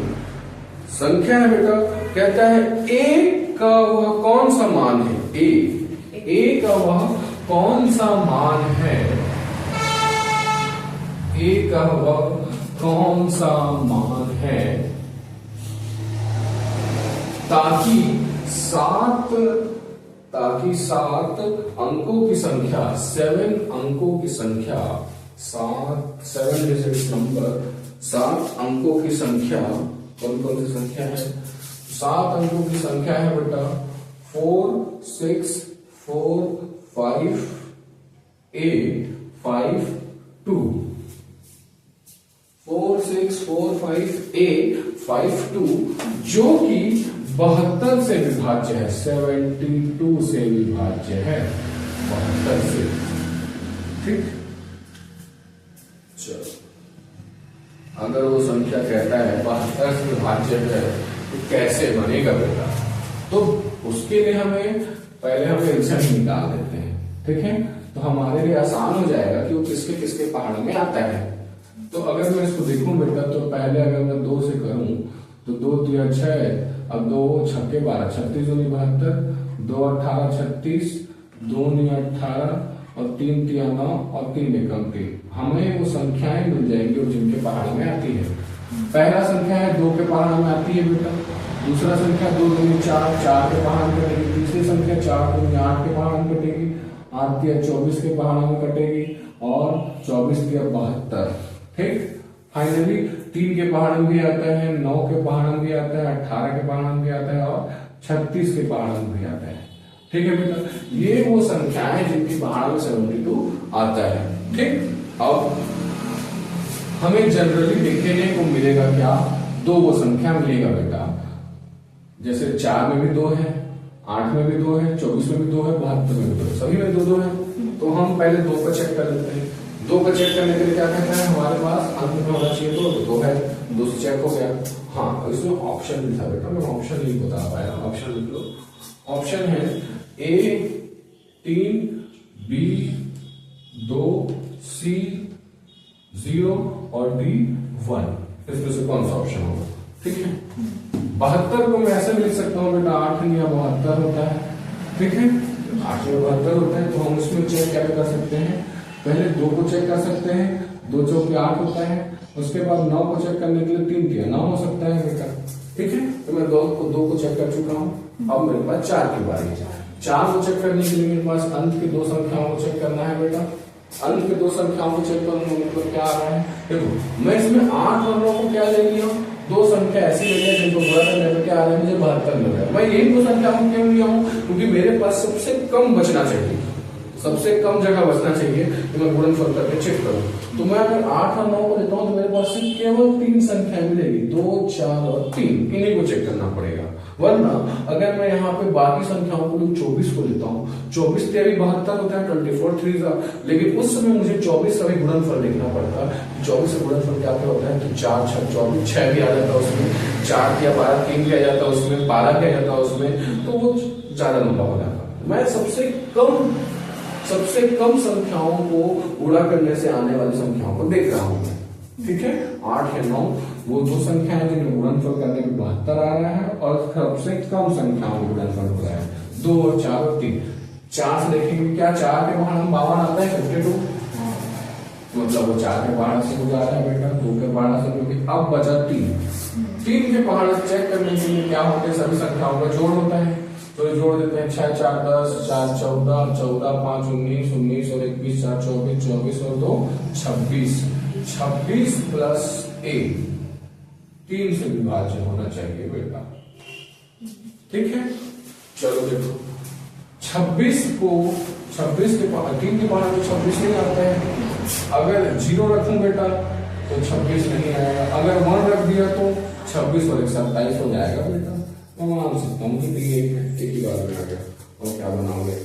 संख्या है बेटा, कहता है ए का वह कौन सा मान है, ए का वह कौन सा मान है, ए का वह कौन सा मान है ताकि 7 अंकों की संख्या, 7 अंकों की संख्या, 7 डिजिट नंबर, 7 अंकों की संख्या, कौन कौन सी संख्या है, 7 अंकों की संख्या है बेटा 4 6 4 5 8 5 2, 4 6 4 5 8 5 2, जो कि 72 से विभाज्य है, 72 से विभाज्य है, 72 से। ठीक, चलो अगर वो संख्या कहता है 72 से विभाज्य है तो कैसे बनेगा बेटा, तो उसके लिए हमें पहले हम एल्सियम निकाल देते हैं। ठीक है, तो हमारे लिए आसान हो जाएगा कि वो किसके किसके पहाड़ में आता है। तो अगर मैं इसको देखूं बेटा, तो पहले अगर मैं 2 से करूं तो 2 3 6, अब 2 छक्के 12, 36 दूनी 72, 2 18 36, 2 9 18 और 3 3 9 और 3 एकम 3। हमें वो संख्याएं मिल जाएंगी और जिनके पहाड़ में आती है। पहला संख्या है 2 के पहाड़ में आती है बेटा, दूसरा संख्या 2 दूनी 4, 4 के पहाड़ में कटेगी, तीसरी संख्या 4 दूनी 8 के पहाड़ में कटेगी, 8 3 24 के पहाड़ में कटेगी और 24 3 72। ठीक, फाइनली 3 के पहाड़ में भी आता है, 9 के पहाड़ में भी आता है, 18 के पहाड़ में भी आता है और 36 के पहाड़ में भी आता है। ठीक है बेटा, ये वो संख्याएं जिनकी पहाड़ में 72 आता है। ठीक, अब हमें जनरली देखने को मिलेगा क्या, 2 वो संख्या मिलेगा बेटा, जैसे 4 में भी 2 है, 8 में भी 2 है, 24 में भी 2 है, 72 में भी 2 है, सभी में 2 है। तो हम पहले 2 को चेक कर लेते हैं। 2 को चेक करने के लिए क्या कहता है, हमारे पास अंत में होना चाहिए 2 है, 2 से चेक हो गया। हाँ, इसमें ऑप्शन भी था बेटा, मैं ऑप्शन नहीं बता पाया, ऑप्शन लिख लो। ऑप्शन है A 3, B 2, C 0 और D 1। इसमें से कौन सा ऑप्शन होगा? ठीक है, 72 को मैं ऐसे भी लिख सकता हूँ बेटा, 8 या 72 होता है। ठीक है, 8 या 72 होता है, तो हम इसमें चेक क्या कर सकते हैं, पहले 2 को चेक कर सकते हैं, 2 चौके 8 होता है, उसके बाद 9 को चेक करने के लिए 3 दिया 9 हो सकता है बेटा। ठीक है, तो मैं 2 को चेक कर चुका हूँ। अब मेरे पास 4 की बारी है। 4 को चेक करने के लिए मेरे पास अंत की 2 संख्याओं को चेक करना है बेटा। अंत की 2 संख्याओं को चेक करूंगा, मतलब क्या आ रहा है, देखो मैं इसमें 8 और 9 को क्या ले लिया, 2 संख्या ऐसी ले लिया जिनको गुणा करने में क्या आ रहा है, मुझे 72 मिल रहा है। मैं यही 2 संख्याओं क्यों लिया हूँ, क्योंकि मेरे पास सबसे कम बचना चाहिए, सबसे कम जगह बचना चाहिए, तो मैं गुणनफल करके चेक करूं। तो मैं अगर 8 और 9 को लेता हूं तो मेरे पास केवल 3 संख्या मिलेगी, 2 4 और 3, इन्हीं को चेक करना पड़ेगा। वरना अगर मैं यहाँ पे बाकी संख्याओं को 24 को लेता हूँ, 24 से भी 72 होता है, 24 3 का, लेकिन उस समय मुझे 24 का भी गुणनफल लिखना पड़ता है। 24 का गुणनफल क्या क्या होता है, तो 4 6 24, 6 भी आ जाता है उसमें, 4 किया 12, 3 भी आ जाता है उसमें, 12 भी आ जाता है उसमें, तो वो ज्यादा लंबा हो जाता। मैं सबसे कम संख्याओं को गुणा करने से आने वाली संख्याओं को देख रहा हूं। ठीक है, 8 या 9 वो दो संख्याएं जिनमें गुणनफल करने में 72 आ रहा है, और सबसे कम संख्याओं में गुणनफल हो रहा है 2 और 4 और 3। 4 से देखेंगे क्या, 4 के बाहर हम 52 आता है 52, मतलब वो 4 के बाहर से हो जा रहा है बेटा, 2 के बाहर से, क्योंकि अब बचा 3 के बाहर चेक करने के लिए क्या होते हैं, सभी संख्याओं का जोड़ होता है, तो जोड़ देते हैं 6 4 10, 4 14, 14 5 19, 19 और 21 4 24, 24 और 2 26, 26 प्लस 1 3 से विभाज्य होना चाहिए बेटा। ठीक है, चलो देखो 26 को 26 के बाहर 3 के बाहर 26 नहीं आता है, अगर 0 रखूं बेटा तो 26 नहीं आएगा, अगर 1 रख दिया तो 26 और 27 हो जाएगा बेटा। मैं मान सकता हूँ कि एक ही बार में आ गया, और क्या बनाओगे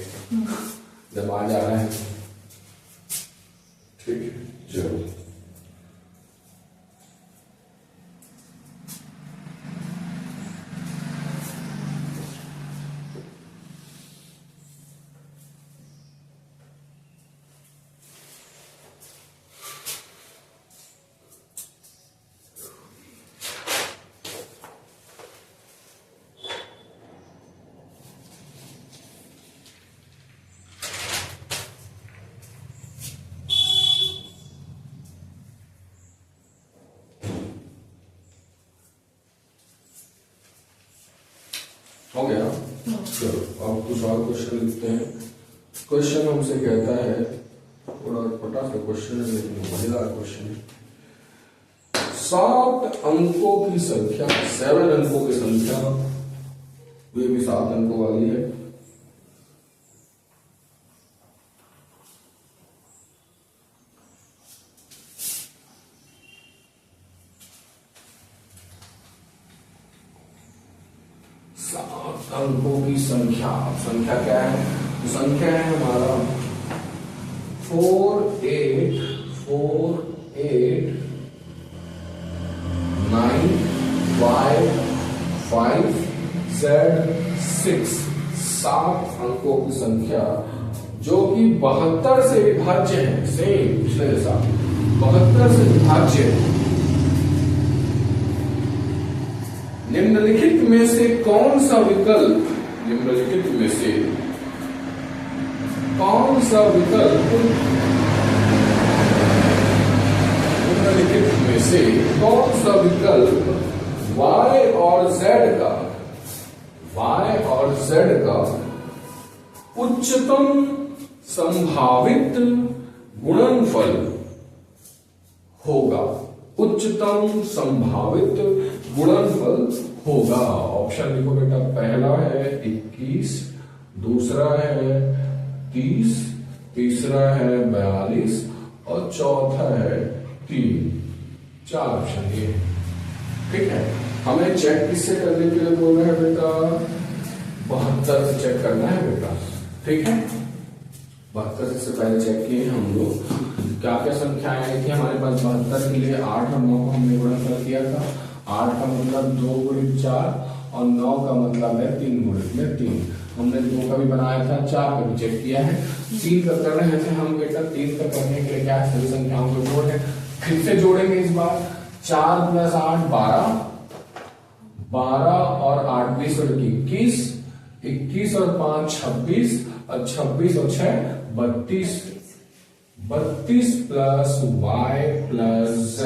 जब आ जा रहा है। ठीक है, चलो हो गया। चलो अब कुछ और क्वेश्चन लिखते हैं। क्वेश्चन हमसे कहता है, थोड़ा छोटा सा क्वेश्चन है लेकिन मजेदार क्वेश्चन है। 7 अंकों की संख्या, 7 अंकों की संख्या, वे भी 7 अंकों वाली है। अंकों की संख्या, संख्या क्या है, संख्या है हमारा 4 8 4 8 9 5 5 Z 6, 7 अंकों की संख्या जो कि 72 से विभाज्य है। सेम पिछले जैसा 72 से विभाज्य है। निम्नलिखित में से कौन सा विकल्प, निम्नलिखित में से कौन सा विकल्प, निम्नलिखित में से कौन सा विकल्प y और z का, y और z का उच्चतम संभावित गुणनफल होगा, उच्चतम संभावित गुणनफल होगा। ऑप्शन लिखो बेटा, पहला है 21, दूसरा है 30, तीसरा है 42 और चौथा है 3। 4 ऑप्शन ये। ठीक है, हमें चेक किससे करने के लिए बोल रहे हैं बेटा, 72 से चेक करना है बेटा। ठीक है, 72 से पहले चेक किए हम लोग क्या क्या संख्याएं आई थी हमारे पास। 72 के लिए 8 और 9 को हमने गुणनफल किया था। 8 का मतलब 2 गुणित 4 और 9 का मतलब है 3 गुणित में 3। हमने 2 का भी बनाया था, 4 का भी चेक किया है। 3 का कर रहे थे हम बेटा, 3 का करने के लिए क्या सभी संख्याओं को जोड़ है, फिर से जोड़ेंगे इस बार। 4 + 8 12, 12 और 8 20 और 21, 21 और 5 26 और 26 और 6 32, 32 प्लस y प्लस z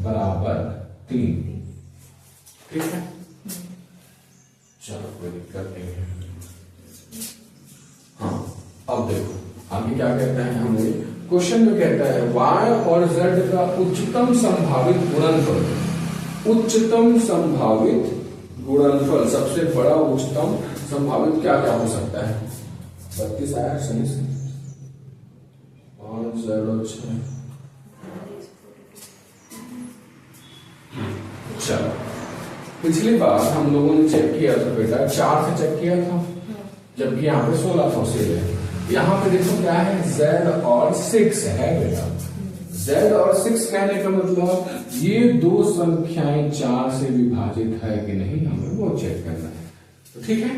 बराबर 3। ठीक है, चलो कोई दिक्कत नहीं है। हाँ, अब देखो आगे क्या कहता है, हमें क्वेश्चन में कहता है y और z का उच्चतम संभावित गुणनफल, उच्चतम संभावित गुणनफल, सबसे बड़ा उच्चतम संभावित क्या क्या हो सकता है। 32 आया सही से, 5 0 6। चलो पिछली बार हम लोगों ने चेक किया था बेटा 4 से चेक किया था, जबकि यहाँ पे 16 था उसी लिए। यहाँ पे देखो क्या है, z और 6 है बेटा। z और 6 कहने का मतलब ये दो संख्याएं 4 से विभाजित है कि नहीं, हमें वो चेक करना है। तो ठीक है,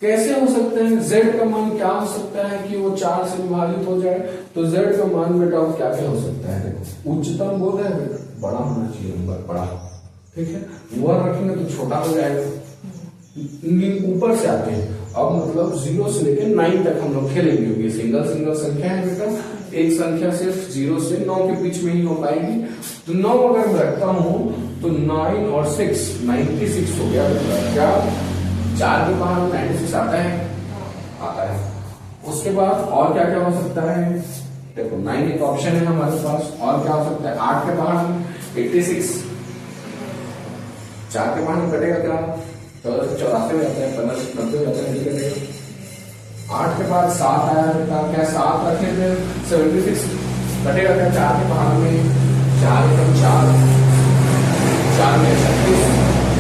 कैसे हो सकते हैं, z का मान क्या हो सकता है कि वो 4 से विभाजित हो जाए। तो z का मान बेटा क्या क्या हो सकता है, देखो उच्चतम बोध है बेटा, बड़ा होना चाहिए नंबर, बड़ा, ठीक है। वर रखेंगे तो छोटा हो जाएगा। ऊपर से आते हैं, अब मतलब 0 से लेकर 9 तक हम लोग खेलेंगे, क्योंकि सिंगल संख्या है बेटा। एक संख्या सिर्फ 0 से 9 के बीच में ही हो पाएगी। तो 9 अगर मैं रखता हूं तो 9 और 6 96 हो गया बेटा। क्या 4 के बाहर 96 आता है? आता है। उसके बाद और क्या क्या हो सकता है, देखो 9 एक ऑप्शन है हमारे पास, और क्या हो सकता है, 8 के बाहर 86, 4 के बाहर कटेगा क्या, 14 से 84 हो जाता है, 15 से 90 हो जाता है, नहीं कटेगा। 8 के बाद 7 आया बेटा, क्या 7 रखने पे 76 कटेगा क्या, 4 के बाहर में 4 एकम 4, 4 में 36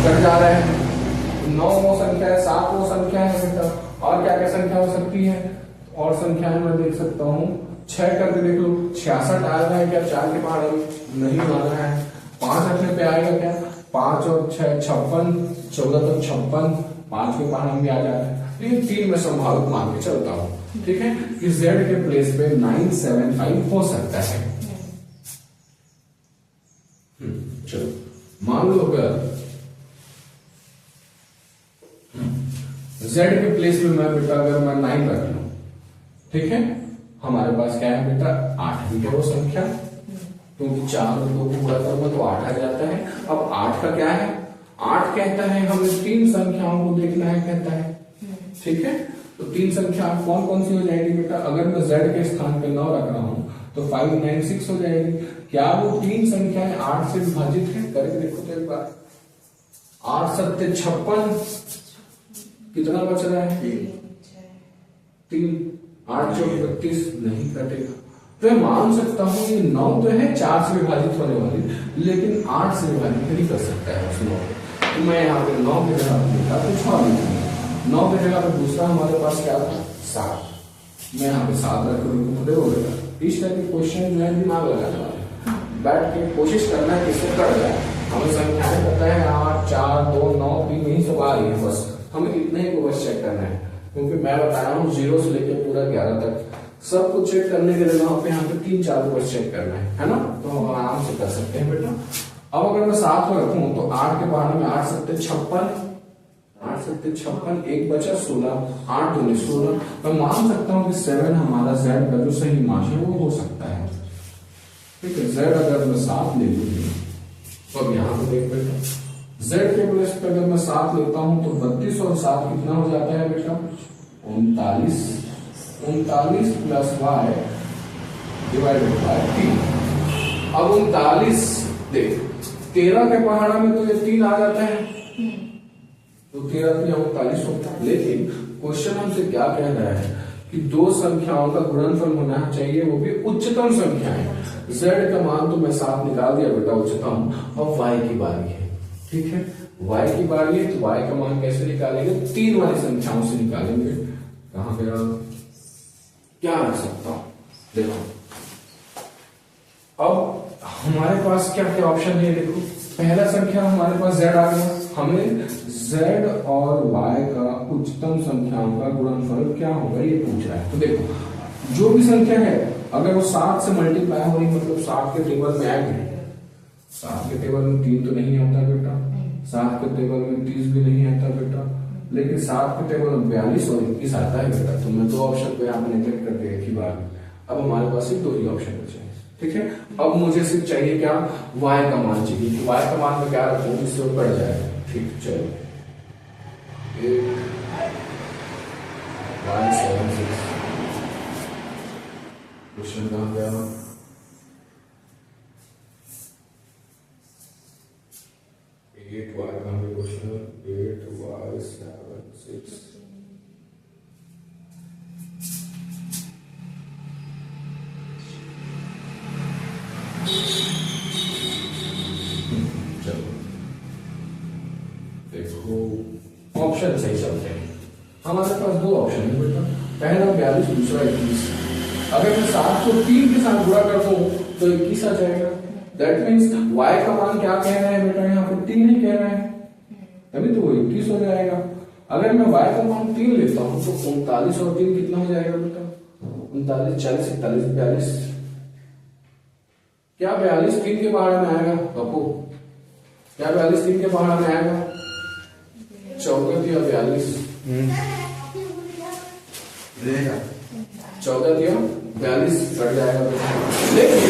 कट जा रहा है। 9 वो संख्या है, 7 वो संख्या है बेटा। और क्या क्या संख्या हो सकती है, और संख्याएं मैं देख सकता हूँ, 6 करके देख लो, 66 आ रहा है क्या, 4 के बाहर नहीं आ रहा है। 5 रखने पे आएगा क्या, 5 और 6 56, 14 तक 56, 5 के बाहर हम भी आ जाते हैं। तो ये 3 में संभावित मान के चलता हूँ, ठीक है, कि z के प्लेस पे 975 हो सकता है। चलो मान लो अगर z के प्लेस में मैं बेटा अगर मैं 9 रख लूं, ठीक है, हमारे पास क्या है बेटा 8 भी है वो संख्या, क्योंकि 4 और 2 को गुणा करूंगा तो 8 आ जाता है। अब 8 का क्या है, 8 कहता है हमें 3 संख्याओं को देखना है, कहता है, ठीक है। तो 3 संख्या कौन कौन सी हो जाएगी बेटा, अगर मैं z के स्थान पे 9 रख रहा हूं तो 596 हो जाएगी। क्या वो 3 संख्याएं 8 से विभाजित है, करके देखो तो एक बार। 8 सत्ते 56, कितना बच रहा है, 3, 8 चौक 32, नहीं कटेगा। तो मैं मान सकता हूं ये 9 तो है 4 से विभाजित होने वाली, लेकिन 8 से विभाजित नहीं कर सकता है उस 9 को। तो मैं यहाँ पे 9 की जगह लिखा कुछ और लिखूंगा। 9 की जगह पे दूसरा हमारे पास क्या था, 7, मैं यहाँ पे 7 रख खुदे हो गया। इस टाइप के क्वेश्चन जो है दिमाग लगाने वाले, बैठ के कोशिश करना है किसको कर जाए। हमें संख्याएं पता है 8, 4, 2, 9, 3 नहीं सब आ रही है, बस हमें इतने ही को बस चेक करना है। क्योंकि मैं बताया हूँ 0 से लेकर पूरा 11 तक सब कुछ चेक करने के लिए वहां पे यहाँ पे 3-4 को बस चेक करना है ना, तो हम आराम से कर सकते हैं बेटा। अब अगर मैं 7 को रखूं तो 8 के बाहर में 8 सत्ते 56, 8 सत्ते 56, एक बचा 16, 8 दूनी 16। मैं मान सकता हूँ कि 7 हमारा z का जो सही मान है वो हो सकता है, ठीक है। z अगर मैं 7 ले लूंगी तो अब यहाँ पे देख बेटा, z के प्लेस पे अगर मैं 7 लेता हूं तो 32 और 7 कितना हो जाता है बेटा, 39, 39 प्लस y डिवाइडेड बाय 3। अब 39 देख 13 के पहाड़ा में तो ये 3 आ जाता है, तो 13 39 होता है। लेकिन क्वेश्चन हमसे क्या कह रहा है कि दो संख्याओं का गुणनफल होना चाहिए, वो भी उच्चतम संख्याएं। z का मान तो मैं 7 निकाल दिया बेटा उच्चतम, अब y की बारी है, ठीक है। y की बारी है तो y का मान कैसे निकालेंगे, 3 वाली संख्याओं से निकालेंगे। कहां पे क्या रख सकता हूं, देखो अब हमारे पास क्या क्या ऑप्शन है, देखो पहला संख्या हमारे पास z आ गया, हमें z और y का उच्चतम संख्याओं का गुणनफल क्या होगा ये पूछ रहा है। तो देखो जो भी संख्या है अगर वो 7 से मल्टीप्लाई हो रही, मतलब 7 के टेबल में आएगी, 7 के टेबल में 3 तो नहीं आता बेटा, 7 के टेबल में 30 भी नहीं आता बेटा, लेकिन 7 के टेबल में 42 और 21 आता है बेटा। तो मैं 2 ऑप्शन को यहाँ पे नेगलेक्ट कर दिया एक ही बार। अब हमारे पास सिर्फ 2 ही ऑप्शन बचे हैं, ठीक है। अब मुझे सिर्फ चाहिए क्या, y का मान चाहिए, कि y का मान में क्या रखूं इससे वो बढ़ जाएगा, ठीक। चलो 176 क्वेश्चन कहां गया, 8y का हमें क्वेश्चन 8y76 चलो तो ऑप्शन सही चलते हैं। हमारे पास दो ऑप्शन है बेटा, पहला 42, दूसरा 21। अगर मैं 7 को 3 के साथ गुणा करता हूँ तो 21 आ जाएगा। दैट मीन्स y का मान क्या कह रहा है बेटा, यहाँ पे 3 ही कह रहा है, तभी तो वो 21 हो जाएगा। अगर मैं y का मान 3 लेता हूँ तो 39 और 3 कितना हो जाएगा बेटा, 39, 40, 41, 42। क्या 42 3 के बाहर में आएगा पप्पू? क्या 42 3 के बाहर में आएगा? 14 या 42? 14 या 42 कट जाएगा बेटा। लेकिन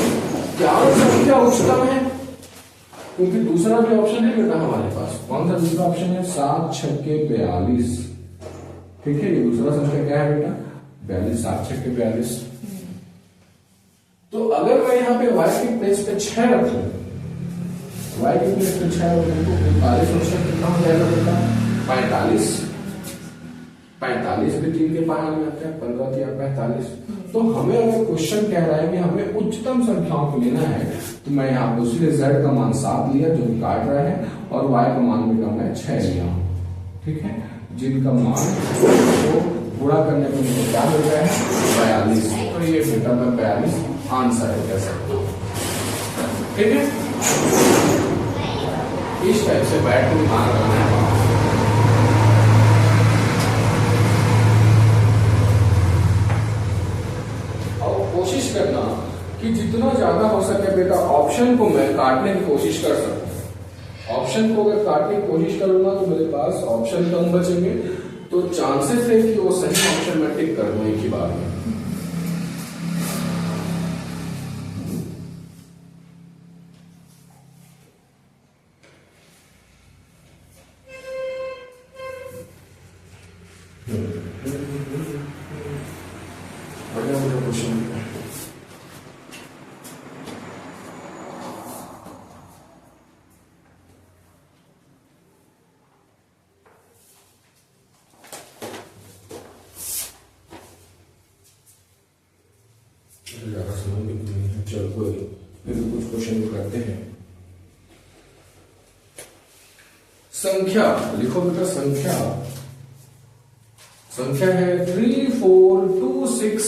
क्या संख्या उच्चतम है? क्योंकि दूसरा भी ऑप्शन है बेटा हमारे पास। कौन सा दूसरा ऑप्शन है? 7 छक्के 42। ठीक है, ये दूसरा संख्या क्या है बेटा? 42, 7 छक्के 42। तो अगर मैं यहाँ पे y की प्लेस पे 6 रख लूं, y की प्लेस पे 6 रख लूं तो 45 और 6 कितना हो जाएगा बेटा? 45। 45 भी 3 के बाहर में आते हैं, 15 या 45। तो हमें अगर क्वेश्चन कह रहा है कि हमें उच्चतम संख्याओं को लेना है, तो मैं यहाँ पे उसलिए z का मान 7 लिया जो काट रहा है, और y का मान बेटा मैं 6 लिया। ठीक है, जिनका मान को गुणा करने पर मुझे क्या मिल रहा है? 42। तो ये बेटा मैं 42 आंसर है कह सकता हूँ। ठीक है, इस टाइप से बैठ के मान करना है। कोशिश करना कि जितना ज्यादा हो सके बेटा ऑप्शन को मैं काटने की कोशिश कर सकूं। ऑप्शन को अगर काटने की कोशिश करूंगा तो मेरे पास ऑप्शन कम बचेंगे, तो चांसेस है कि वो सही ऑप्शन में टिक कर दूं एक ही बार में। चलो कोई फिर कुछ क्वेश्चन करते हैं। संख्या लिखो बेटा, संख्या है 3426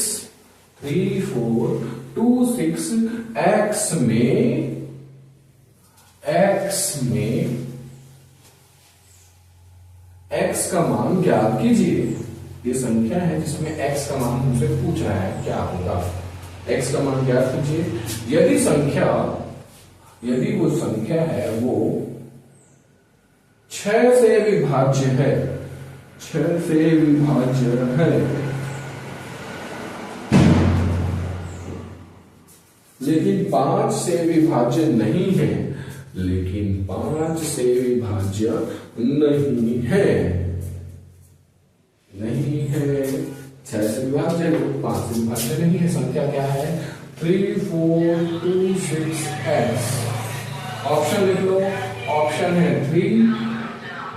x का मान ज्ञात कीजिए। ये संख्या है जिसमें x का मान मुझसे पूछ रहा है क्या होगा। x का मान ज्ञात कीजिए। यदि वो संख्या है वो 6 से विभाज्य है, 6 से विभाज्य है, लेकिन 5 से विभाज्य नहीं है, लेकिन 5 से विभाज्य नहीं है, नहीं है, 6 से विभाज्य है, 5 से विभाज्य नहीं है। संख्या क्या है? 3426x। ऑप्शन लिख लो। ऑप्शन है 3,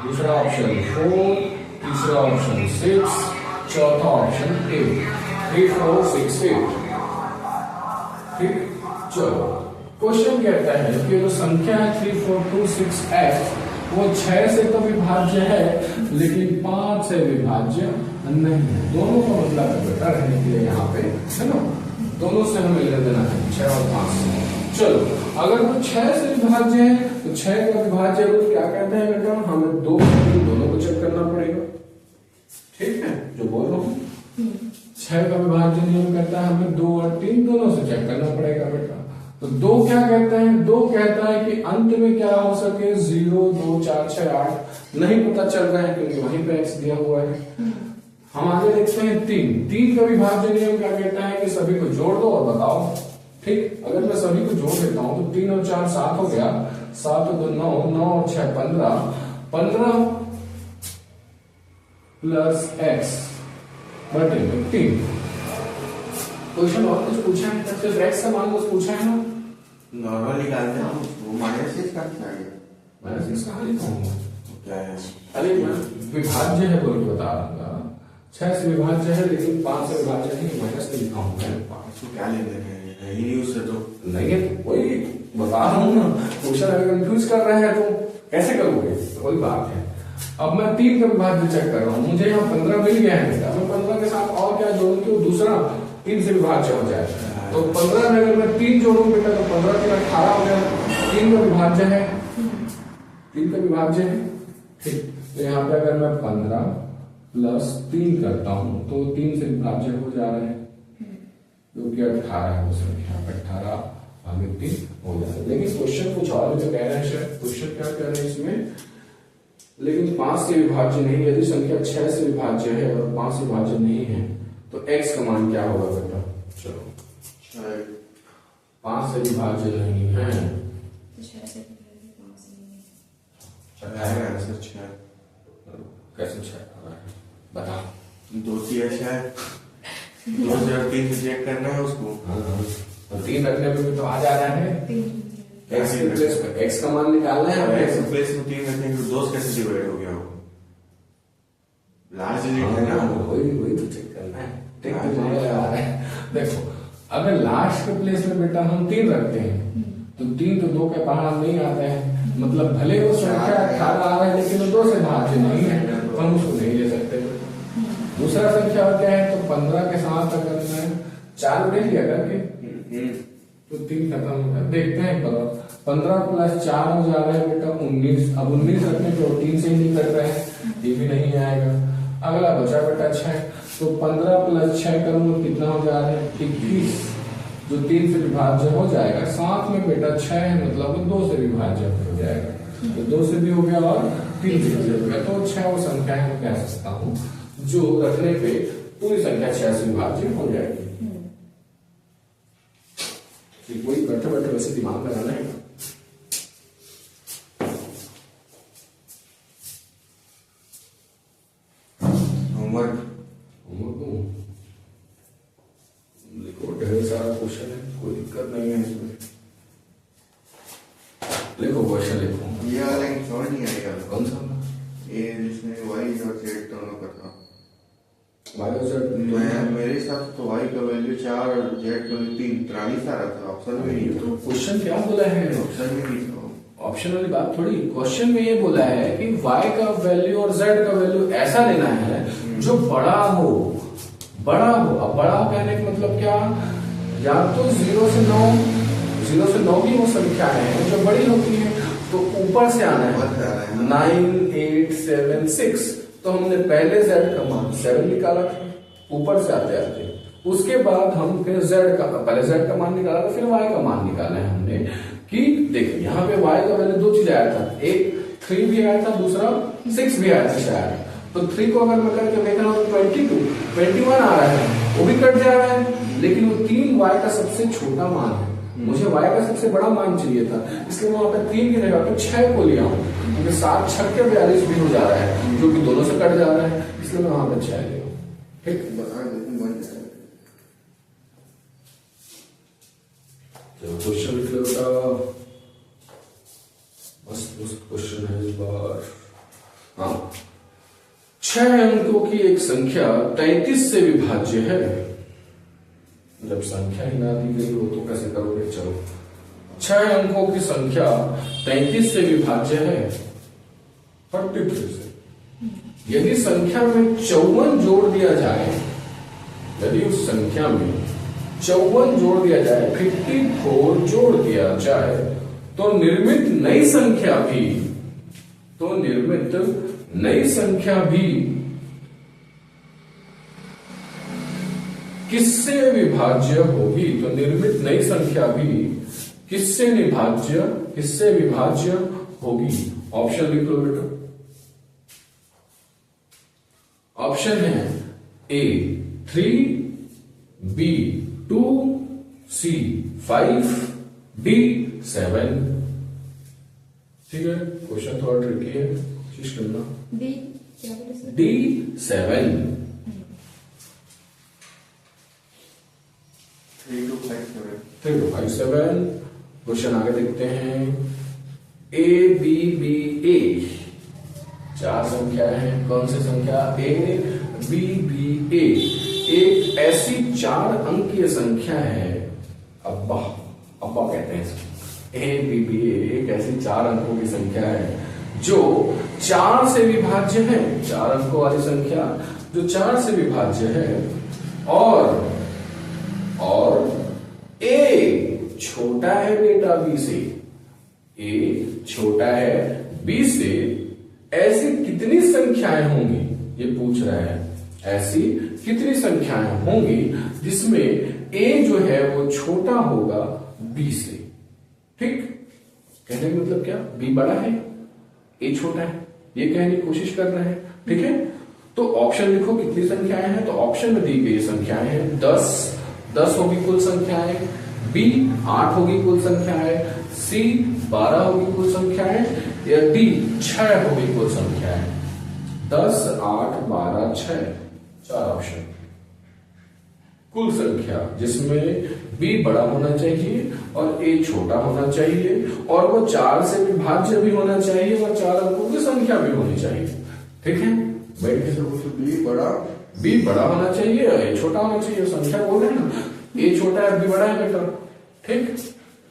दूसरा ऑप्शन 4, तीसरा ऑप्शन 6, चौथा ऑप्शन 8। 3468। ठीक, चलो क्वेश्चन कहता है कि जो संख्या है 3426x वो 6 से तो विभाज्य है लेकिन 5 से विभाज्य नहीं है। दोनों का मतलब है बेटा रहने के लिए यहाँ पे, है ना, दोनों से हमें लेना देना है 6 और 5 से। चलो अगर वो 6 से विभाज्य है तो 6 का विभाज्य रूप क्या कहते हैं बेटा? हमें 2 और 3 दोनों को चेक करना पड़ेगा। ठीक है, जो बोल रहा हूँ 6 का विभाज्य नियम कहता है हमें 2 और 3 दोनों से चेक करना पड़ेगा बेटा। तो 2 क्या कहता है? 2 कहता है कि अंत में क्या हो सके? 0, 2, 4, 6, 8 नहीं पता चल रहा है क्योंकि वहीं पे x दिया हुआ है। हम आगे देखते हैं 3 का विभाज्य नियम क्या कहता है कि सभी को जोड़ दो और बताओ। ठीक, अगर मैं सभी को जोड़ देता हूं तो 3 और 4 7 हो गया, 7 और 2 9, 9 और 6 15, 15 प्लस x बटे में 3। क्वेश्चन और कुछ पूछा है? सिर्फ x का मान कुछ पूछा है ना? नॉर्मल निकालते हैं वो -6 का क्या है? -6 कहाँ लिखा हूँ? क्या है? अरे विभाज्य है बोल के बता दूंगा। 6 से विभाज्य है लेकिन 5 से विभाज्य नहीं, माइनस से लिखा हूँ मैं। 5 को क्या लेते हैं? यही नहीं उससे तो नहीं है, वही बता रहा हूँ ना। क्वेश्चन अगर कंफ्यूज कर रहे हैं तो कैसे करोगे? कोई बात है। अब मैं 3 का विभाज्य चेक कर रहा हूँ, मुझे यहाँ 15 मिल गया है बेटा, मैं 15 के साथ और क्या जोड़ूं कि वो दूसरा 3 से विभाज्य हो जाए। तो 15 में अगर मैं 3 जोड़ूं बेटा तो 15 3 18 हो गया, 3 का विभाज्य है, 3 का विभाज्य है, ठीक। तो यहाँ पे अगर मैं 15 प्लस 3 करता हूँ तो 3 से विभाज्य हो जा रहा है, जो कि 18 है, वो संख्या 18 आगे 3 हो जा रहा है। लेकिन क्वेश्चन कुछ और जो कह रहे हैं, शायद क्वेश्चन क्या कह रहे हैं इसमें, लेकिन 5 से विभाज्य नहीं, यदि संख्या 6 से विभाज्य है और 5 से विभाज्य नहीं है तो x का मान क्या होगा बेटा? चलो 5 से विभाज्य नहीं है, आंसर 6। कैसे 6 बता? 2 6 है, 2 से और 3 से चेक करना है उसको। तो 3 रखने पे भी तो आ जा रहा है, x के प्लेस पे x का मान निकालना है, x के प्लेस में 3 रखेंगे तो 2 कैसे डिवाइड हो गया वो? लास्ट डिजिट है ना, वही तो चेक करना है, ठीक है। देखो अगर लास्ट के प्लेस में बेटा हम 3 रखते हैं तो 3 तो 2 के बाहर नहीं आता है, मतलब भले वो संख्या 18 आ रहा है लेकिन वो 2 से भाज्य नहीं है, तो हम उसको नहीं ले सकते। दूसरा संख्या क्या है, तो 15 के साथ अगर मैं 4 ले लिया करके तो 3 खत्म हो गया। देखते हैं 15 प्लस 4 हो जा रहा है बेटा 19। अब 19 रखने पे 3 से ही नहीं कट रहे हैं, ये भी नहीं आएगा। अगला बचा बेटा 6, तो 15 प्लस 6 करूंगा कितना हो जा रहा है? 21, जो 3 से विभाज्य हो जाएगा। साथ में बेटा 6 है, मतलब वो 2 से विभाज्य हो जाएगा, तो 2 से भी हो गया और 3 से भी हो गया। तो 6 वो संख्या है, मैं कह सकता हूँ जो रखने पे पूरी संख्या 6 से विभाज्य हो जाएगी। कोई बैठे बैठे वैसे दिमाग लगाना है। होमवर्क लिखो, ढेर सारा क्वेश्चन है, कोई दिक्कत नहीं है इसमें। लिखो क्वेश्चन लिखो। ये वाला समझ नहीं आएगा। कौन सा? ये जिसमें y और z दोनों का था। y और z मेरे हिसाब से तो y का वैल्यू 4 और z का वैल्यू 3 43 आ रहा था, ऑप्शन में नहीं था। क्वेश्चन क्या बोला है? ऑप्शन में नहीं था। ऑप्शन वाली बात थोड़ी, क्वेश्चन में ये बोला है कि y का वैल्यू और z का वैल्यू ऐसा लेना है जो बड़ा हो, बड़ा हो। अब बड़ा कहने का मतलब क्या, या तो 0 से 9 की वो संख्या है जो बड़ी होती है, तो ऊपर से आना है 9 8 7 6, तो हमने पहले z का मान 7 निकाला था ऊपर से आते आते, उसके बाद हम फिर पहले z का मान निकाला था, फिर y का मान निकाला है हमने। कि देखिए यहाँ पे y का पहले 2 चीज आया था, एक 3 भी आया था, दूसरा 6 भी आया था शायद। तो 3 को अगर मैं करके देख रहा हूँ तो 21 आ रहा है, वो भी कट जा रहा है, लेकिन वो 3 y का सबसे छोटा मान है, मुझे y का सबसे बड़ा मान चाहिए था, इसलिए मैं वहां पे 3 की जगह पे 6 को लिया हूँ, क्योंकि 7 6 के 42 भी हो जा रहा है, जो कि दोनों से कट जा रहा है, इसलिए मैं वहां पे 6 लिया हूँ। ठीक, चलो क्वेश्चन लिख लो बेटा, मस्त क्वेश्चन है इस बार। हाँ, 6 अंकों की एक संख्या 33 से विभाज्य है। जब संख्या ही ना दी गई हो तो कैसे करोगे? चलो, 6 अंकों की संख्या 33 से विभाज्य है, 33 से। यदि संख्या में 54 जोड़ दिया जाए, यदि उस संख्या में 54 जोड़ दिया जाए, 54 जोड़ दिया जाए, तो निर्मित नई संख्या भी किससे विभाज्य होगी? तो निर्मित नई संख्या भी किससे विभाज्य होगी? ऑप्शन लिख लो बेटा। ऑप्शन है A 3, B 2, C 5, D 7। ठीक है, क्वेश्चन थोड़ा ट्रिकी है, कोशिश करना। D 7। 3 2 5 7। क्वेश्चन आगे देखते हैं। A B B A 4 संख्या है, कौन सी संख्या? A B B A एक ऐसी 4 अंकीय संख्या है, अब्बा कहते हैं इसको। A B B A एक ऐसी 4 अंकों की संख्या है जो 4 से विभाज्य है, 4 अंकों वाली संख्या जो 4 से विभाज्य है, और a छोटा है बेटा b से, a छोटा है b से, ऐसी कितनी संख्याएं होंगी, ये पूछ रहा है, ऐसी कितनी संख्याएं होंगी जिसमें a जो है वो छोटा होगा b से। ठीक, कहने का मतलब क्या, b बड़ा है a छोटा है, ये कहने की कोशिश कर रहे हैं। ठीक है, तो ऑप्शन लिखो कितनी संख्याएं हैं, तो ऑप्शन में दी गई संख्याएं हैं 10 होगी कुल संख्याएं, b 8 होगी कुल संख्याएं, c 12 होगी कुल संख्याएं, या d 6 होगी कुल संख्याएं। 10, 8, 12, 6, 4 ऑप्शन। कुल संख्या जिसमें b बड़ा होना चाहिए और a छोटा होना चाहिए, और वो 4 से विभाज्य भी होना चाहिए, और 4 अंकों की संख्या भी होनी चाहिए। ठीक है, b बड़ा होना चाहिए, a छोटा होना चाहिए, संख्या बोल रहे हैं ना, a छोटा है b बड़ा है बेटा। ठीक,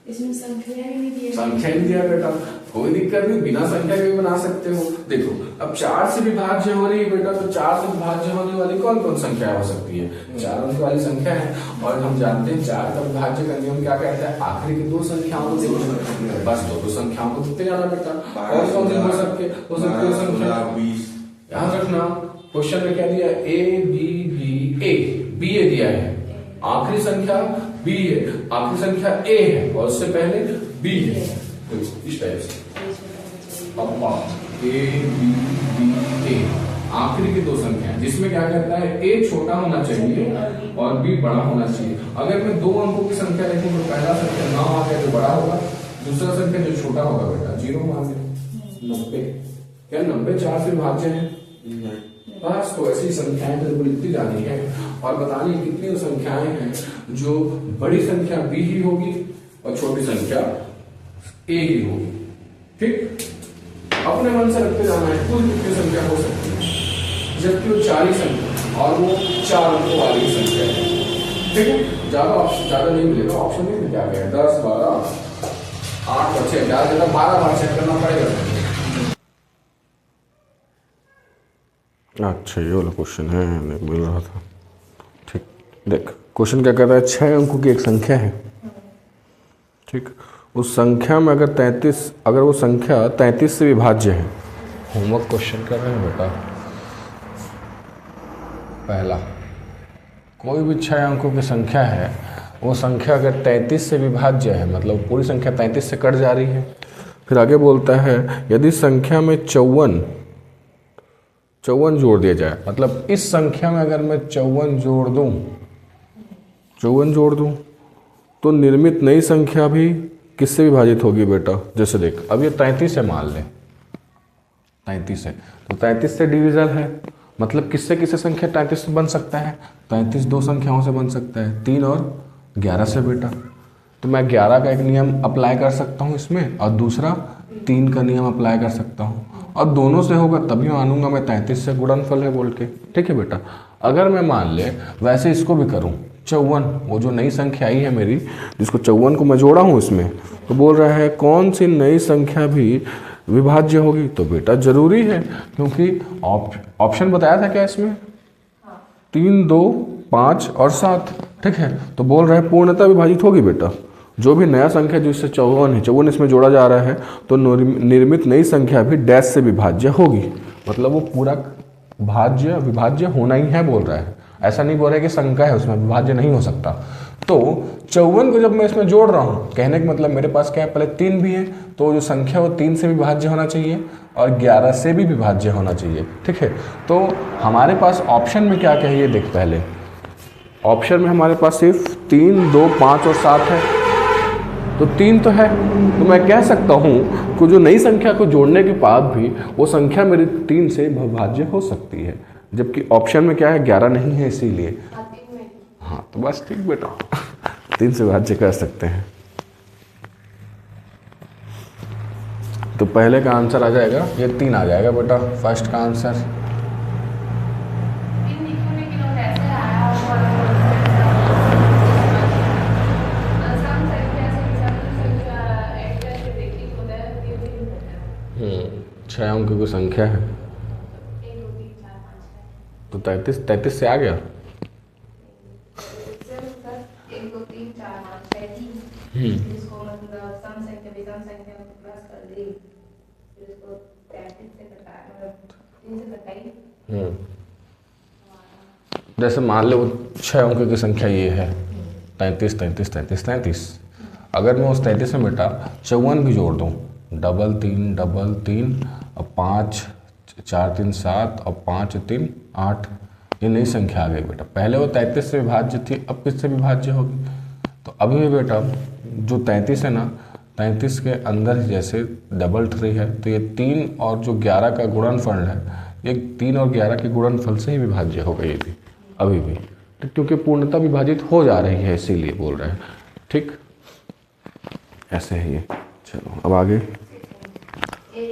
इसमें संख्या ही नहीं दी है, संख्या नहीं दिया बेटा, कोई दिक्कत नहीं, बिना संख्या के भी बना सकते हो। देखो अब 4 से विभाज्य हो रही है बेटा, तो 4 से विभाज्य होने वाली कौन कौन संख्या हो सकती है, 4 अंक वाली संख्या है, और हम जानते हैं 4 का विभाज्य का नियम क्या कहता है, आखिरी की 2 संख्याओं को देखो, बस 2 संख्याओं को देखते जाना बेटा, और कौन से हो सकते हो सकती है संख्या, ध्यान रखना। क्वेश्चन में क्या दिया, a b b a, b a दिया है, आखिरी संख्या b है, आखिरी संख्या a है, और उससे पहले b है, तो इस टाइप से अब a b b a, आखिरी की 2 संख्या जिसमें क्या कहता है a छोटा होना चाहिए और b बड़ा होना चाहिए। अगर मैं 2 अंकों की संख्या लिखूं तो पहला संख्या 9 आ गया जो बड़ा होगा, दूसरा संख्या जो छोटा होगा बेटा 0 मान ले, 90। क्या 90 4 से विभाज्य है, बस तो ऐसी संख्याएं तो लिखती जानी है, और बतानी कितनी संख्याएं हैं जो बड़ी संख्या b ही होगी और छोटी संख्या a ही होगी। ठीक, अपने मन से रखते जाना है कुल कितनी संख्या हो सकती है, जबकि वो 4 ही संख्या और वो 4 अंकों वाली संख्या है। ठीक है, ज्यादा नहीं मिलेगा, ऑप्शन में क्या गया 10, 12, 8 बचे, ज्यादा 12 बार चेक करना पड़ेगा। अच्छा, ये वाला क्वेश्चन है, मिल रहा था। ठीक, देख क्वेश्चन क्या कर रहा है, 6 अंकों की एक संख्या है। ठीक, उस संख्या में अगर वो संख्या 33 से विभाज्य है, होमवर्क क्वेश्चन कर रहे हैं बेटा। पहला, कोई भी 6 अंकों की संख्या है, वो संख्या अगर 33 से विभाज्य है, मतलब पूरी संख्या 33 से कट जा रही है। फिर आगे बोलता है यदि संख्या में 54 जोड़ दिया जाए, मतलब इस संख्या में अगर मैं 54 जोड़ दूं तो निर्मित नई संख्या भी किससे विभाजित होगी बेटा। जैसे देख, अब ये 33 है, मान ले 33 है, तो 33 से डिविजल है, मतलब किससे किससे संख्या 33 से बन सकता है, 33 2 संख्याओं से बन सकता है, 3 और 11 से बेटा। तो मैं 11 का एक नियम अप्लाई कर सकता हूँ इसमें, और दूसरा 3 का नियम अप्लाई कर सकता हूँ, और दोनों से होगा तभी मानूंगा मैं 33 से गुणनफल है बोल के। ठीक है बेटा, अगर मैं मान ले वैसे इसको भी करूं, 54 वो जो नई संख्या आई है मेरी, जिसको 54 को मैं जोड़ा हूं इसमें, तो बोल रहा है कौन सी नई संख्या भी विभाज्य होगी। तो बेटा जरूरी है, क्योंकि ऑप्शन बताया था क्या इसमें, 3, 2, 5 और 7। ठीक है, तो बोल रहा है पूर्णतः विभाजित होगी बेटा। जो भी नया संख्या जिससे 54 है, 54 इसमें जोड़ा जा रहा है, तो निर्मित नई संख्या भी डैश से विभाज्य होगी, मतलब वो पूरा विभाज्य होना ही है बोल रहा है। ऐसा नहीं बोल रहा है कि संख्या है उसमें विभाज्य नहीं हो सकता। तो 54 को जब मैं इसमें जोड़ रहा हूँ, कहने का मतलब मेरे पास क्या है, पहले 3 भी है, तो जो संख्या वो 3 से विभाज्य होना चाहिए और 11 से भी विभाज्य होना चाहिए। ठीक है, तो हमारे पास ऑप्शन में क्या है ये देख, पहले ऑप्शन में हमारे पास सिर्फ 3, 2, 5 और 7 है, तो 3 तो है, तो मैं कह सकता हूँ कि जो नई संख्या को जोड़ने के बाद भी वो संख्या मेरी 3 से विभाज्य हो सकती है, जबकि ऑप्शन में क्या है 11 नहीं है, इसीलिए हाँ, तो बस ठीक बेटा 3 से विभाज्य कर सकते हैं। तो पहले का आंसर आ जाएगा, ये 3 आ जाएगा बेटा, फर्स्ट का आंसर। 6 अंक की संख्या है 1 2 3 4 5 तो 33 से आ गया। 1 2 3 4 5 6 3 इसको मतलब सम संख्या विषम संख्या को प्लस कर दी, फिर इसको 33 से घटा मतलब 3 से घटाई। जैसे मान लो 6 अंक की संख्या ये है 33 33 33 33। अगर मैं उस 33 में बेटा 54 भी जोड़ दूँ, 3 3 3 3 और 5 4 3 7 और 5 3 8, ये नई संख्या आ गई बेटा। पहले वो 33 से विभाज्य थी, अब किससे विभाज्य होगी? तो अभी भी बेटा जो 33 है ना, 33 के अंदर जैसे 3 है तो ये 3 और जो 11 का गुणनफल है, ये 3 और 11 के गुणनफल से ही विभाज्य हो गई थी अभी भी, तो क्योंकि पूर्णता विभाजित हो जा रही है इसीलिए बोल रहे हैं। ठीक, ऐसे है ये। चलो अब आगे। ए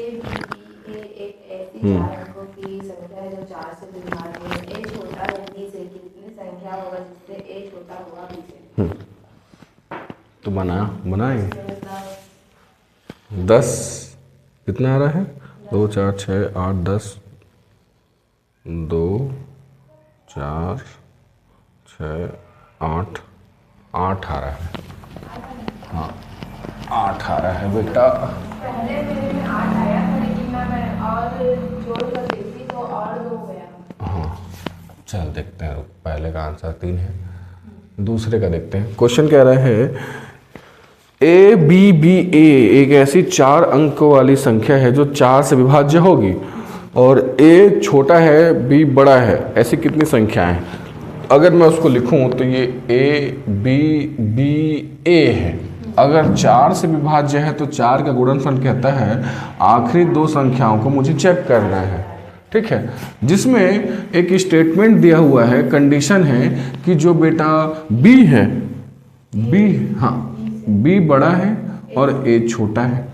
एक ऐसी 4 अंकों की संख्या है जो 4 से विभाज्य है। ए छोटा है बी से, कितनी संख्या होगा जिससे ए छोटा होगा बी से? तो बनाए मतलब 10 कितना आ रहा है? 2 4 6 8 10 2 4 6 8 8 आ रहा है। हाँ 8 आ रहा है बेटा। पहले मेरे में 8 आया था, लेकिन मैं और जोड़ कर देखी तो और 2 गया। हाँ चल देखते हैं, पहले का आंसर 3 है, दूसरे का देखते हैं। क्वेश्चन कह रहा है ए बी बी ए एक ऐसी 4 अंक वाली संख्या है जो 4 से विभाज्य होगी और ए छोटा है बी बड़ा है, ऐसी कितनी संख्याएं हैं? अगर मैं उसको लिखूं तो ये ए बी बी ए है। अगर 4 से विभाज्य है तो 4 का गुणनफल कहता है आखिरी 2 संख्याओं को मुझे चेक करना है। ठीक है, जिसमें एक स्टेटमेंट दिया हुआ है, कंडीशन है कि जो बेटा बी है, बी हाँ बी बड़ा है और ए छोटा है।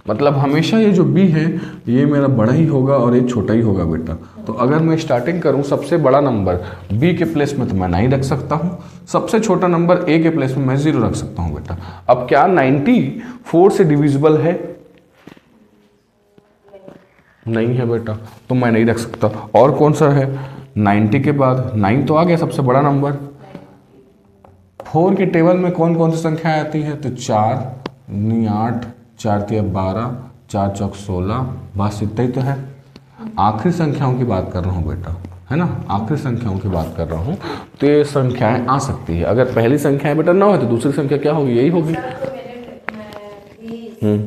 मतलब हमेशा ये जो बी है ये मेरा बड़ा ही होगा और ये छोटा ही होगा बेटा। तो अगर मैं स्टार्टिंग करूं सबसे बड़ा नंबर बी के प्लेस में तो मैं 9 रख सकता हूं, सबसे छोटा नंबर ए के प्लेस में मैं 0 रख सकता हूं बेटा। अब क्या 94 से डिविजिबल है? नहीं है बेटा, तो मैं नहीं रख सकता। और कौन सा है? 90 के बाद 9 तो आ गया सबसे बड़ा नंबर। 4 के टेबल में कौन कौन सी संख्या आती है? तो 4 9 8 4 3 12 4 चौक 16, बस इतना ही तो है। आखिरी संख्याओं की बात कर रहा हूँ बेटा, है ना, आखिरी संख्याओं की बात कर रहा हूँ। तो ये संख्याएं आ सकती है। अगर पहली संख्या बेटा 9 है तो दूसरी संख्या क्या होगी? यही होगी। 20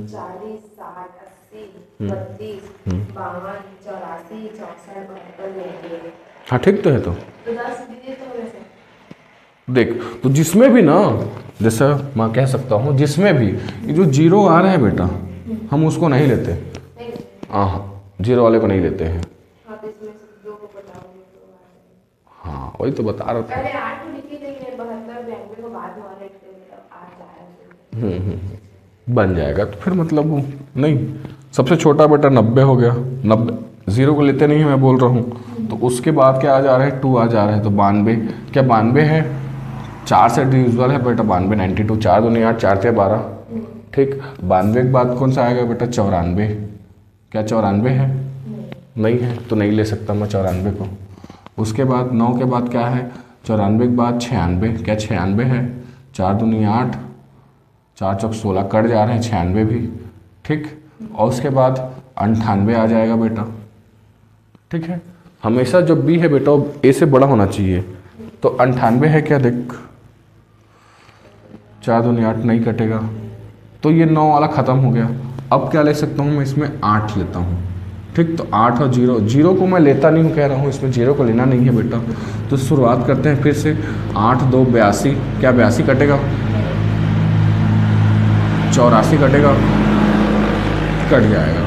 40 60 80 32 52 84 64 72 हाँ ठीक तो है। तो 10 दीजिए तो वैसे देख, तो जिसमें भी ना, जैसा मैं कह सकता हूँ, जिसमें भी ये जो 0 आ रहा है बेटा हम उसको नहीं लेते। नहीं। हाँ 0 वाले को नहीं लेते हैं। हाँ तो इसमें से 2 को बताओगे तो हाँ वही तो बता रहा था। पहले 8 को लिखी थी, 72 92 को बाद में और एक मतलब 8 आया। बन जाएगा तो फिर मतलब नहीं, सबसे छोटा बेटा 90 हो गया। 90 0 को लेते नहीं है मैं बोल रहा हूँ। तो उसके बाद क्या आ जा रहा है? 2 आ जा रहा है। तो 92, क्या 92 है? 4 से डिविजिबल है बेटा 92, 92 4 2 8 4 3 12। ठीक, 92 के बाद कौन सा आएगा बेटा? 94। क्या 94 है? नहीं है, तो नहीं ले सकता मैं 94 को। उसके बाद 9 के बाद क्या है? 94 के बाद 96। क्या 96 है? 4 2 8 4 चौक 16, कट जा रहे हैं 96 भी। ठीक, और उसके बाद 98 आ जाएगा बेटा। ठीक है, हमेशा जो बी है बेटा वो ए से बड़ा होना चाहिए। तो 98 है क्या? देख 4 2 8 नहीं कटेगा, तो ये 9 वाला ख़त्म हो गया। अब क्या ले सकता हूँ मैं? इसमें 8 लेता हूँ। ठीक, तो 8 और 0 को मैं लेता नहीं हूँ, कह रहा हूँ इसमें 0 को लेना नहीं है बेटा। तो शुरुआत करते हैं फिर से। 8 2 82, क्या 82 कटेगा? 84 कटेगा? कट जाएगा।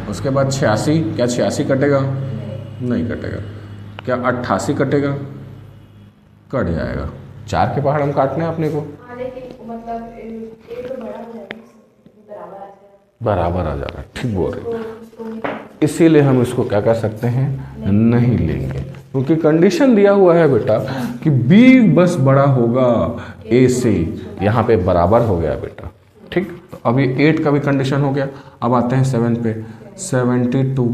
उसके बाद 86, क्या 86 कटेगा? नहीं कटेगा। क्या 88 कटेगा? कट जाएगा। 4 के पहाड़ हम काटने हैं अपने को। हाँ लेकिन मतलब एक तो बड़ा हो जाएगा, बराबर आ जाएगा। बराबर आ जा रहा है, ठीक बोल रहे। इसीलिए हम इसको क्या कर सकते हैं? नहीं लेंगे, क्योंकि कंडीशन दिया हुआ है बेटा कि बी बस बड़ा होगा ए से। यहाँ पे बराबर हो गया बेटा। ठीक, तो अभी 8 का भी कंडीशन हो गया। अब आते हैं 7 पे। 72,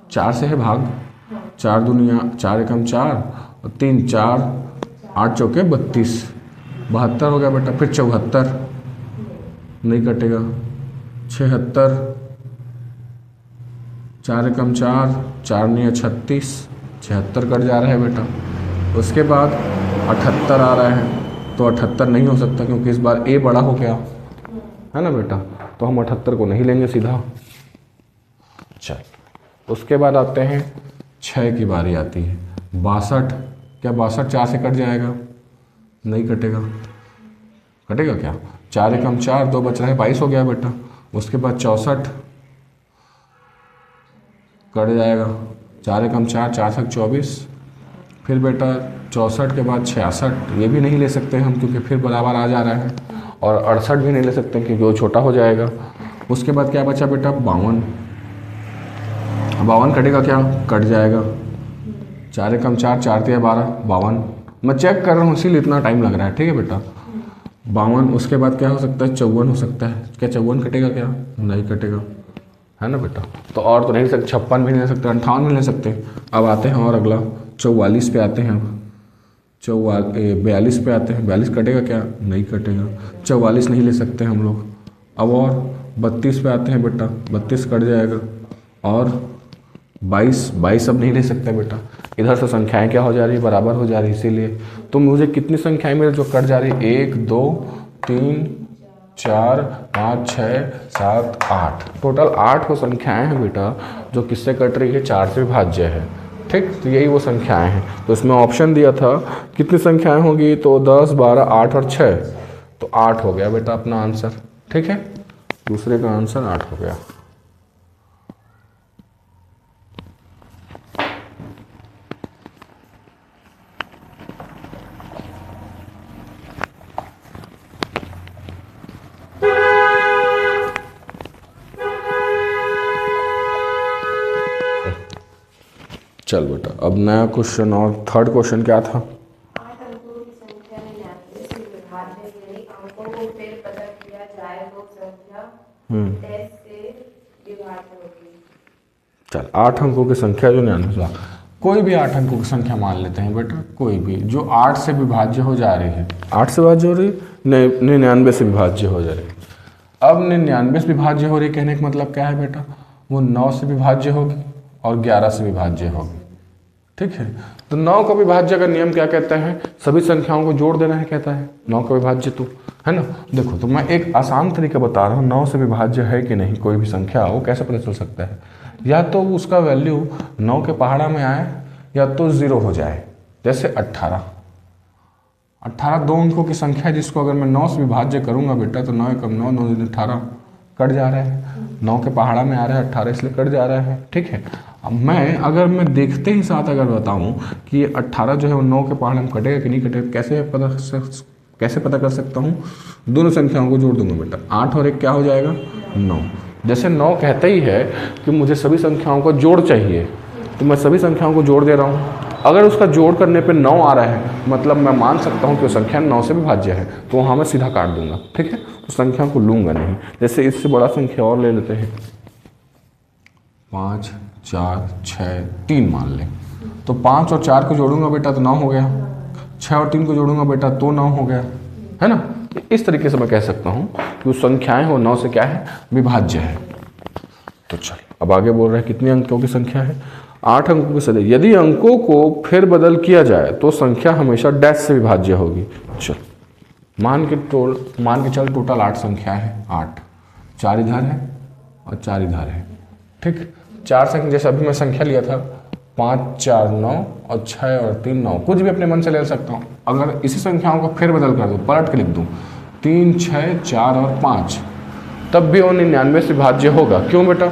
4 से है भाग, 4 दुनिया 4 एकम 4 और 3 4, 8 चौके 32, 72 हो गया बेटा। फिर 74 नहीं कटेगा, 76, 4 एकम 4, 4 नहीं 36, 76 कट जा रहा है बेटा। उसके बाद 78 आ रहा है, तो 78 नहीं हो सकता क्योंकि इस बार ए बड़ा हो गया है ना बेटा, तो हम 78 को नहीं लेंगे सीधा। चल, उसके बाद आते हैं 6 की बारी आती है। 62, क्या 62 4 से कट जाएगा? नहीं कटेगा। कटेगा क्या? 4 एकम 4, 2 बच रहा है, 22 हो गया बेटा। उसके बाद 64 कट जाएगा, 4 एकम 4, 4 तक 24। फिर बेटा 64 के बाद 66, ये भी नहीं ले सकते हम क्योंकि फिर बराबर आ जा रहा है। और 68 भी नहीं ले सकते क्योंकि वो छोटा हो जाएगा। उसके बाद क्या बचा बेटा? 52, 52 कटेगा क्या? कट जाएगा, 4 एकम 4, 4 तिया 12, 52। मैं चेक कर रहा हूँ इसीलिए इतना टाइम लग रहा है, ठीक है बेटा। 52, उसके बाद क्या हो सकता है? 54 हो सकता है। क्या 54 कटेगा क्या? नहीं कटेगा, है ना बेटा। तो और तो नहीं सकते, 56 भी नहीं ले सकते, 58 भी ले सकते। अब आते हैं और अगला 44 पे आते हैं। 42 पे आते हैं। 42 कटेगा क्या? नहीं कटेगा, 44 नहीं ले सकते हम लोग। अब और 32 पे आते हैं बेटा, 32 कट जाएगा। और 22 अब नहीं ले सकते बेटा। इधर से संख्याएं क्या हो जा रही है? बराबर हो जा रही है, इसीलिए। तो मुझे कितनी संख्याएं मेरे जो कट जा रही है? 1 2 3 4 5 6 7 8, टोटल 8 वो संख्याएं हैं बेटा जो किससे कट रही है? 4 से विभाज्य है, ठीक। तो यही वो संख्याएं हैं। तो इसमें ऑप्शन दिया था कितनी संख्याएं होगी, तो 10 12 8 और 6, तो 8 हो गया बेटा अपना आंसर, ठीक है। दूसरे का आंसर 8 हो गया। चल बेटा, अब नया क्वेश्चन और थर्ड क्वेश्चन क्या था? 8 अंकों की संख्या 99 से विभाज्य यदि अंकों को फेरबदल किया जाए तो संख्या 10 से विभाज्य होगी। चल, 8 अंकों की संख्या जो 99, कोई भी 8 अंकों की संख्या मान लेते हैं बेटा, कोई भी जो 8 से विभाज्य हो जा रही है। 8 से विभाज्य हो रही है, 99 से विभाज्य हो जा रही है। अब 99 से विभाज्य हो रही कहने का मतलब क्या है बेटा? वो 9 से विभाज्य होगी और 11 से विभाज्य होगी, ठीक है। तो 9 का विभाज्य का नियम क्या कहता है? सभी संख्याओं को जोड़ देना है, कहता है 9 का विभाज्य, तो है ना। देखो, तो मैं एक आसान तरीका बता रहा हूँ, 9 से विभाज्य है कि नहीं कोई भी संख्या, वो कैसे पता चल सकता है? या तो उसका वैल्यू 9 के पहाड़ा में आए या तो 0 हो जाए। जैसे 18 2 अंकों की संख्या है जिसको अगर मैं 9 से विभाज्य करूंगा बेटा तो 9 एकम 9, 9 दूनी 18 कट जा रहा है। 9 के पहाड़ा में आ रहा है 18 इसलिए कट जा रहा है, ठीक है। अब मैं अगर मैं देखते ही साथ अगर बताऊं कि ये 18 जो है वो 9 के पहाड़े में कटेगा कि नहीं कटेगा, कैसे पता कर सकता हूँ? दोनों संख्याओं को जोड़ दूंगा बेटा। 8 और 1 क्या हो जाएगा? 9। जैसे 9 कहता ही है कि मुझे सभी संख्याओं का जोड़ चाहिए, तो मैं सभी संख्याओं को जोड़ दे रहा हूँ। अगर उसका जोड़ करने पे 9 आ रहा है मतलब मैं मान सकता हूँ कि वो संख्या 9 से विभाज्य है, तो वहाँ मैं सीधा काट दूंगा, ठीक है। तो संख्या को लूंगा नहीं। जैसे इससे बड़ा संख्या और ले लेते हैं, 5 4 6 3 मान लें, तो 5 और 4 को जोड़ूंगा बेटा तो 9 हो गया, 6 और 3 को जोड़ूंगा बेटा तो 9 हो गया, है ना। इस तरीके से मैं कह सकता हूँ कि वो संख्याएं हो 9 से क्या है? विभाज्य है। तो चल, अब आगे बोल रहे हैं कितने अंकों की संख्या है? 8 अंकों की संख्या। यदि अंकों को फिर बदल किया जाए तो संख्या हमेशा डैश से विभाज्य होगी। चल, मान के चल टोटल 8 संख्या है, 8, 4 इधर है और 4 इधर है, ठीक। 4 संख्या जैसे अभी मैं संख्या लिया था 5 4 9 और 6 और 3 9, कुछ भी अपने मन से ले सकता हूँ। अगर इसी संख्याओं को फिर बदल कर दूँ, पलट के लिख दूँ 3 6 4 और 5, तब भी वो 99 से विभाज्य होगा। क्यों बेटा?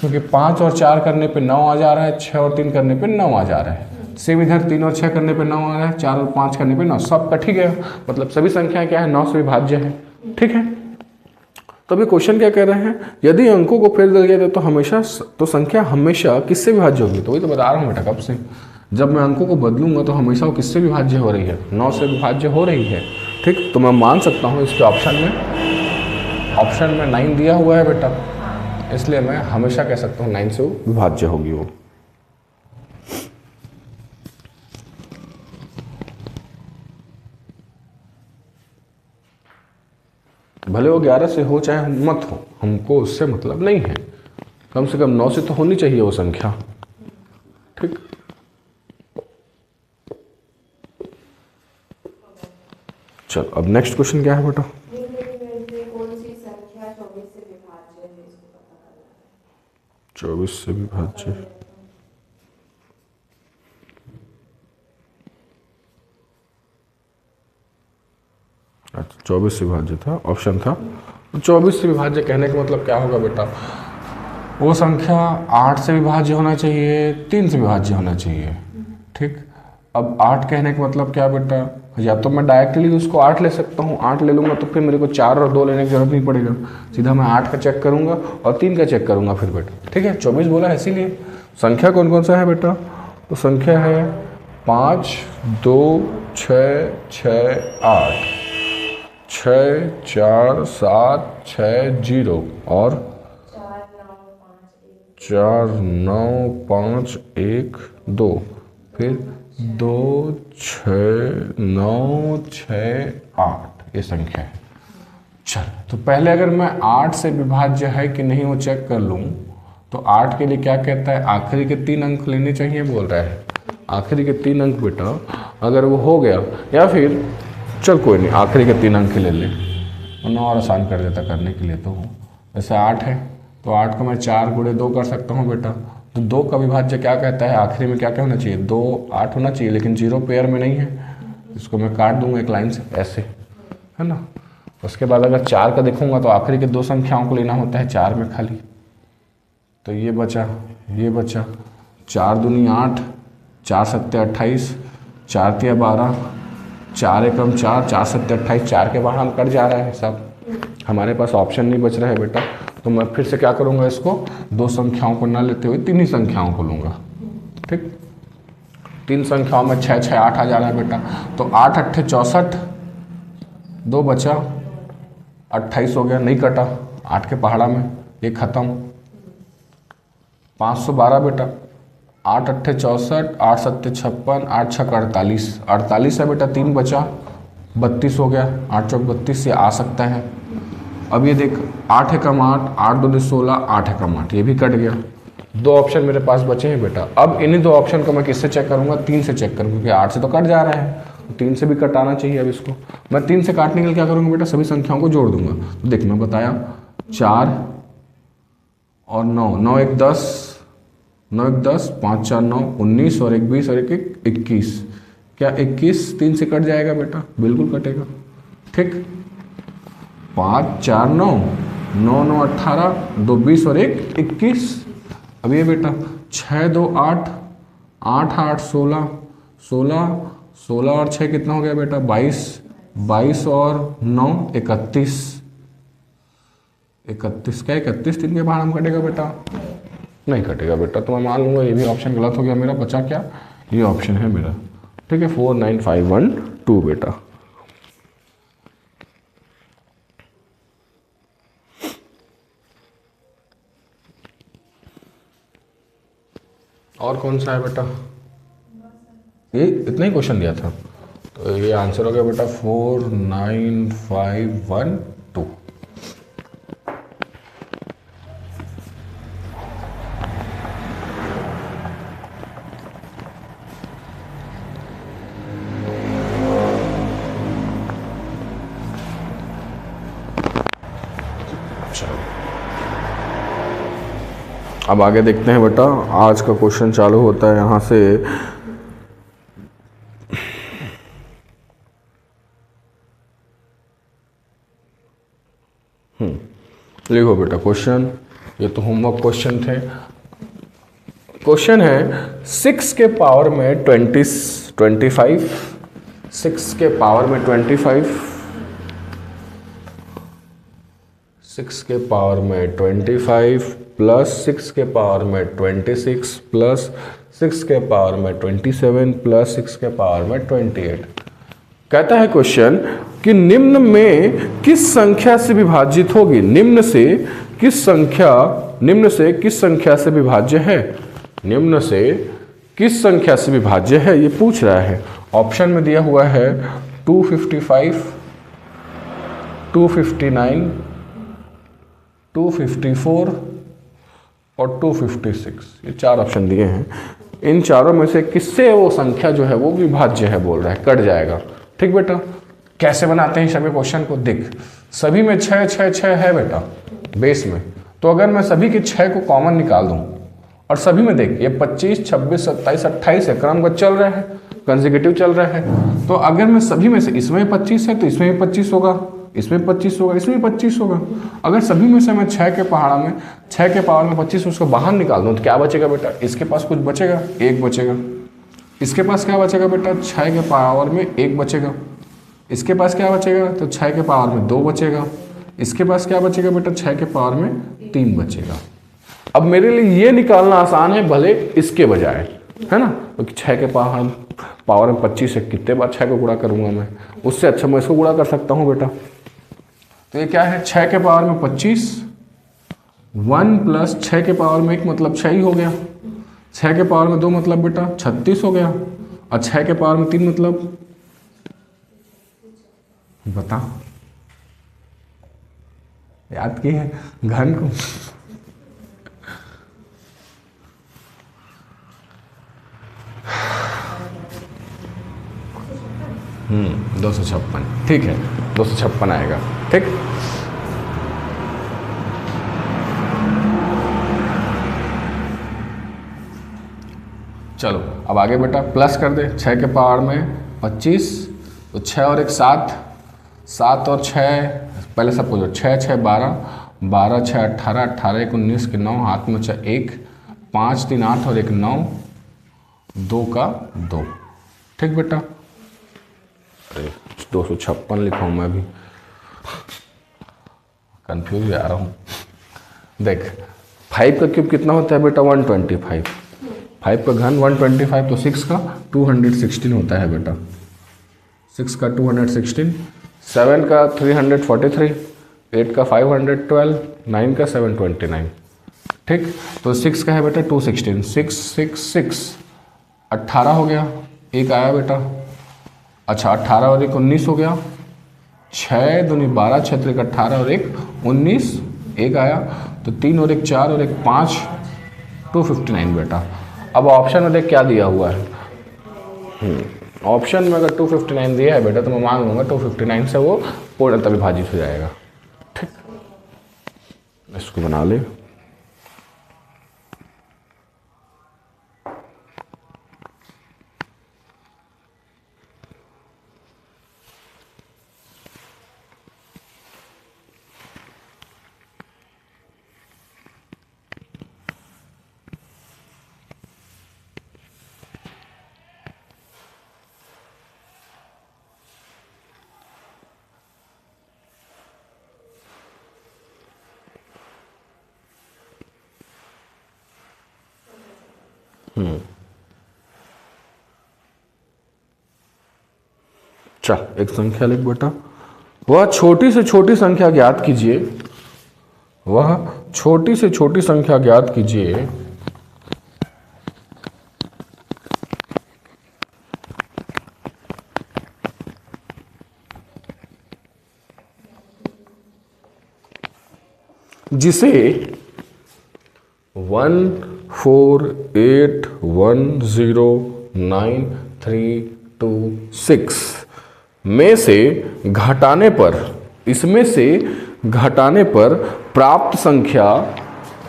क्योंकि 5 और 4 करने पे 9 आ जा रहा है, 6 और 3 करने पे 9 आ जा रहा है। सेम इधर 3 और 6 करने पे 9 आ रहा है, 4 और 5 करने पे 9, सब कट ही गया। मतलब सभी संख्याएं क्या है? 9 से विभाज्य है, ठीक है। तो अभी क्वेश्चन क्या कह रहे हैं? यदि अंकों को फेर दिया जाए तो संख्या हमेशा किससे विभाज्य होगी? तो वही तो बता रहा हूँ बेटा कब से। जब मैं अंकों को बदलूंगा तो हमेशा वो किससे विभाज्य हो रही है? 9 से विभाज्य हो रही है। ठीक, तो मैं मान सकता हूँ इसके ऑप्शन में 9 दिया हुआ है बेटा, इसलिए मैं हमेशा कह सकता हूँ 9 से वो विभाज्य होगी वो। भले वो 11 से हो चाहे मत हो, हमको उससे मतलब नहीं है, कम से कम 9 से तो होनी चाहिए वो संख्या। ठीक, चल अब नेक्स्ट क्वेश्चन क्या है बेटा? कौन सी संख्या 24 से विभाज्य है, इसको पता करना है। 24 से विभाज्य, अच्छा 24 से विभाज्य था, ऑप्शन था। 24 से विभाज्य कहने का मतलब क्या होगा बेटा? वो संख्या 8 से विभाज्य होना चाहिए, 3 से विभाज्य होना चाहिए। ठीक, अब 8 कहने का मतलब क्या बेटा? या तो मैं डायरेक्टली उसको 8 ले सकता हूँ, 8 ले लूँगा तो फिर मेरे को 4 और 2 लेने की जरूरत नहीं पड़ेगा, सीधा मैं 8 का चेक करूँगा और 3 का चेक करूँगा फिर बेटा। ठीक है, 24 बोला है इसीलिए। संख्या कौन कौन सा है बेटा? तो संख्या है 5, 2, 6, 6, 8, 6, 4, 7, 6, 0 और 4, 9, 5, 1, 2, फिर 2, 6, 9, 6, 8, ये संख्या है। चल, तो पहले अगर मैं 8 से विभाज्य है कि नहीं वो चेक कर लूँ, तो 8 के लिए क्या कहता है? आखिरी के 3 अंक लेने चाहिए बोल रहा है। आखिरी के 3 अंक बेटा अगर वो हो गया, या फिर चल कोई नहीं आखिरी के 3 अंक ही ले ले, उन्हें और आसान कर देता करने के लिए। तो जैसे 8 है तो 8 को मैं 4 गुणे 2 कर सकता हूँ बेटा। तो 2 का विभाज्य क्या कहता है? आखिरी में क्या क्या होना चाहिए? 2, 8 होना चाहिए, लेकिन 0 पेयर में नहीं है, इसको मैं काट दूंगा एक लाइन से ऐसे, है ना। उसके बाद अगर 4 का देखूंगा तो आखिरी के 2 संख्याओं को लेना होता है 4 में खाली, तो ये बचा 4 दूनी 8, 4 सत्ते 28, 4 तिया 12, 4 एकम 4, 4 सत्ते 28, 4 के बाहर हम कट जा रहा है सब, हमारे पास ऑप्शन नहीं बच रहा है बेटा। तो मैं फिर से क्या करूँगा? इसको 2 संख्याओं को ना लेते हुए 3 ही संख्याओं को लूँगा। ठीक, 3 संख्याओं में 6, 6, 8 आ जा रहा है बेटा। तो 8 अट्ठे 64, 2 बचा, 28 हो गया, नहीं कटा 8 के पहाड़ा में, ये खत्म। 512 बेटा, 8 अट्ठे 64, 8 सत्ते 56, 8 छक 48, 48 है बेटा, 3 बचा, 32 हो गया, 8 चौक 32 से आ सकता है। अब ये देख 8 एकम 8, 8 दूनी 16, 8 एकम 8, ये भी कट गया। 2 ऑप्शन मेरे पास बचे हैं बेटा। अब इन्हीं 2 ऑप्शन को मैं किससे चेक करूंगा? 3 से चेक करूँगा, क्योंकि 8 से तो कट जा रहा है, 3 से भी कटाना चाहिए। अब इसको मैं 3 से काटने के लिए क्या करूँगा बेटा? सभी संख्याओं को जोड़ दूंगा। तो देख मैं बताया 4 और 9, 9 एक 10, 9 एक 10, 5 4 9, 19 और 1 20 और 1 1 21। क्या 21 3 से कट जाएगा बेटा? बिल्कुल कटेगा। ठीक, 5 4 9, 9 9 18, 2 20 और 1 21। अब ये बेटा 6 2 8, 8 8 16, 16 16 और 6 कितना हो गया बेटा? 22, 22 और 9 31, 31। क्या 31 3 के बाहर हम कटेगा बेटा? नहीं कटेगा बेटा, तो मैं मान लूंगा ये भी ऑप्शन गलत हो गया मेरा। बचा क्या? ये ऑप्शन है मेरा। ठीक है, 4 9 5 1 2 बेटा। और कौन सा है बेटा? ये इतना ही क्वेश्चन दिया था, तो ये आंसर हो गया बेटा 4 9 5 1 2। अब आगे देखते हैं बेटा, आज का क्वेश्चन चालू होता है यहाँ से। लिखो बेटा क्वेश्चन, ये तो होमवर्क क्वेश्चन थे। क्वेश्चन है 6 के पावर में 25, 6 के पावर में 25, 6 के पावर में 25 प्लस 6 के पावर में 26 प्लस 6 के पावर में 27 प्लस 6 के पावर में 28। कहता है क्वेश्चन कि निम्न में किस संख्या से विभाजित होगी, निम्न से किस संख्या से विभाज्य है, निम्न से किस संख्या से विभाज्य है, ये पूछ रहा है। ऑप्शन में दिया हुआ है 255, 259, 254 और 256, ये 4 ऑप्शन दिए हैं। इन चारों में से किससे वो संख्या जो है वो विभाज्य है बोल रहा है, कट जाएगा। ठीक बेटा, कैसे बनाते हैं सभी क्वेश्चन को, देख सभी में 6 6 6 है बेटा बेस में, तो अगर मैं सभी के 6 को कॉमन निकाल दूं और सभी में देख ये 25, 26, 27, 28 है, क्रमगत चल रहा है, कंसेक्यूटिव चल रहा है। तो अगर मैं सभी में से, इसमें 25 है तो इसमें भी 25 होगा, इसमें 25 होगा, इसमें 25 होगा। अगर सभी में से मैं 6 के पहाड़ा में 6 के पावर में 25 उसको बाहर निकाल दूँ तो क्या बचेगा बेटा, इसके पास कुछ बचेगा, 1 बचेगा। इसके पास क्या बचेगा बेटा, 6 के पावर में 1 बचेगा। इसके पास क्या बचेगा, तो 6 के पावर में 2 बचेगा। इसके पास क्या बचेगा बेटा, 6 के पावर में 3 बचेगा। अब मेरे लिए ये निकालना आसान है भले इसके बजाय, है ना, क्योंकि 6 के पावर में 25 है, कितने बार 6 को गुणा करूंगा मैं, उससे अच्छा मैं इसको गुणा कर सकता हूँ बेटा। तो ये क्या है, 6 के पावर में 25, 1 प्लस 6 के पावर में 1 मतलब 6 ही हो गया, 6 के पावर में 2 मतलब बेटा 36 हो गया, और 6 के पावर में 3 मतलब बता, याद की है घन को। हम्म, 256, ठीक है 256 आएगा। ठीक, चलो अब आगे बेटा प्लस कर दे, 6 के पावर में 25, तो 6 और 1 7, 7 और 6 पहले सब कुछ 6 6 12, 12 6 18, 18 1 19 के 9, हाथ में 6 1, 5 3 8 और 1 9, 2 का 2। ठीक बेटा, अरे 256 लिखा हूँ मैं भी, कंफ्यूज आ रहा हूँ। देख 5 का क्यूब कितना होता है बेटा, 125, 5 का घन 125, तो 6 का 216 होता है बेटा, 6 का 216, 7 का 343, 8 का 512, 9 का 729। ठीक, तो 6 का है बेटा 216, 6 6 6 18 हो गया, 1 आया बेटा। अच्छा 18 और 1 19 हो गया, 6 दूनी 12, 6 3 18 और 1 19, 1 आया, तो 3 और 1 4 और 1 5, 259 बेटा। अब ऑप्शन में देख क्या दिया हुआ है, ऑप्शन में अगर 259 दिया है बेटा तो मैं मान लूँगा 259 से वो पूर्णतः विभाजित हो जाएगा। ठीक, इसको बना ले। चल एक संख्या लिख बेटा, वह छोटी से छोटी संख्या ज्ञात कीजिए, वह छोटी से छोटी संख्या ज्ञात कीजिए जिसे 148109326 में से घटाने पर, इसमें से घटाने पर प्राप्त संख्या,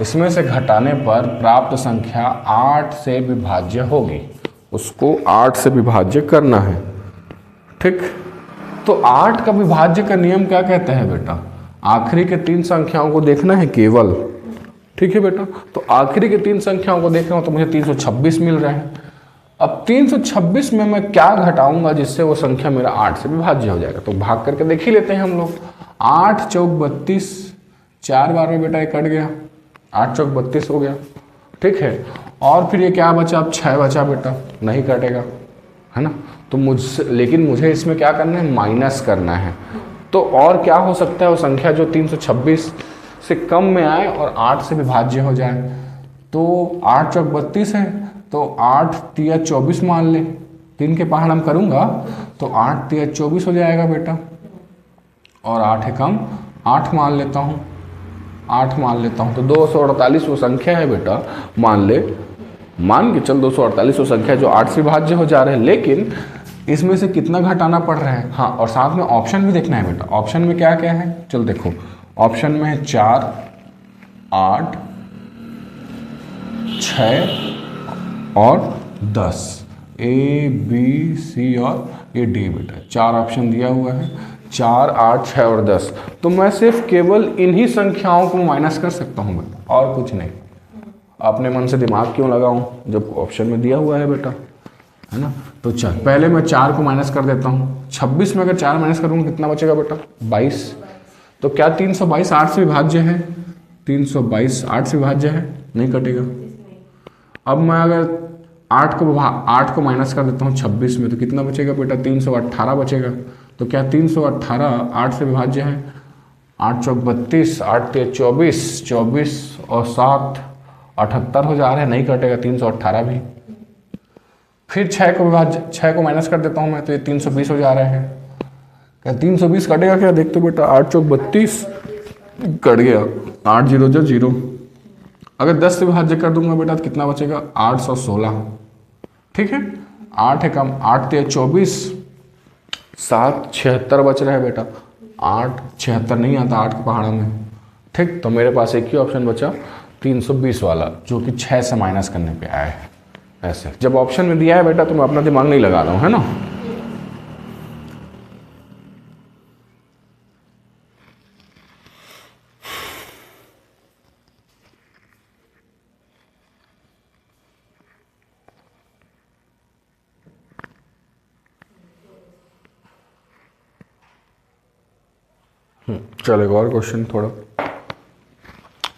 इसमें से घटाने पर प्राप्त संख्या 8 से विभाज्य होगी, उसको 8 से विभाज्य करना है। ठीक, तो 8 का विभाज्य का नियम क्या कहता है बेटा, आखिरी के 3 संख्याओं को देखना है केवल। ठीक है बेटा, तो आखिरी के 3 संख्याओं को देखना हो तो मुझे 326 मिल रहा है। अब 326 में मैं क्या घटाऊंगा जिससे वो संख्या मेरा 8 से विभाज्य हो जाएगा, तो भाग करके देख ही लेते हैं हम लोग। 8 चौक 32, 4 बार में बेटा ये कट गया, 8 चौक 32 हो गया। ठीक है, और फिर ये क्या बचा, अब 6 बचा बेटा, नहीं कटेगा, है ना। तो मुझसे, लेकिन मुझे इसमें क्या करना है, माइनस करना है। तो और क्या हो सकता है वो संख्या जो 326 से कम में आए और 8 से विभाज्य हो जाए। तो 8 चौक 32 है, तो 8 तिया 24 मान ले, 3 के पहाड़ हम करूँगा तो 8 तिया 24 हो जाएगा बेटा, और 8 है कम, 8 मान लेता हूँ, 8 मान लेता हूँ। तो 248 वो संख्या है बेटा, मान के चल 248 वो संख्या जो 8 से विभाज्य हो जा रहे हैं। लेकिन इसमें से कितना घटाना पड़ रहा है, हाँ, और साथ में ऑप्शन भी देखना है बेटा। ऑप्शन में क्या क्या है, चल देखो, ऑप्शन में है 4, 8, 6 और 10, ए बी सी और ये डी बेटा, 4 ऑप्शन दिया हुआ है, 4, 8, 6 और 10। तो मैं सिर्फ केवल इन्हीं संख्याओं को माइनस कर सकता हूँ बेटा, और कुछ नहीं। अपने मन से दिमाग क्यों लगाऊं जब ऑप्शन में दिया हुआ है बेटा, है ना। तो चल पहले मैं 4 को माइनस कर देता हूँ। 26 में अगर 4 माइनस करूँगा कितना बचेगा बेटा, 22। तो क्या 322 8 से विभाज्य है, 322 8 से विभाज्य है, नहीं कटेगा। अब मैं अगर 8 को माइनस कर देता हूँ 26 में, तो कितना बचेगा बेटा, 318 बचेगा। तो क्या 318 8 से विभाज्य है, 8 चौक 32, 8 तिया 24, 24 और 7 78 हो जा रहा है, नहीं कटेगा 318 भी। फिर 6 को माइनस कर देता हूँ मैं, तो ये 320 हो जा रहा है। क्या 320 कटेगा क्या, देख तो बेटा, 8 चौक 32 कट गया, 8 0 जो 0। अगर 10 से विभाज्य कर दूंगा बेटा तो कितना बचेगा, 816। ठीक है, 8 है कम, 8 तिया 24, 7 76 बच रहा है बेटा, 8 76 नहीं आता 8 के पहाड़ा में। ठीक, तो मेरे पास एक ही ऑप्शन बचा 320 वाला, जो कि 6 से माइनस करने पे आया है। ऐसे जब ऑप्शन में दिया है बेटा तो मैं अपना दिमाग नहीं लगा रहा हूँ, है ना। चलो एक और क्वेश्चन थोड़ा,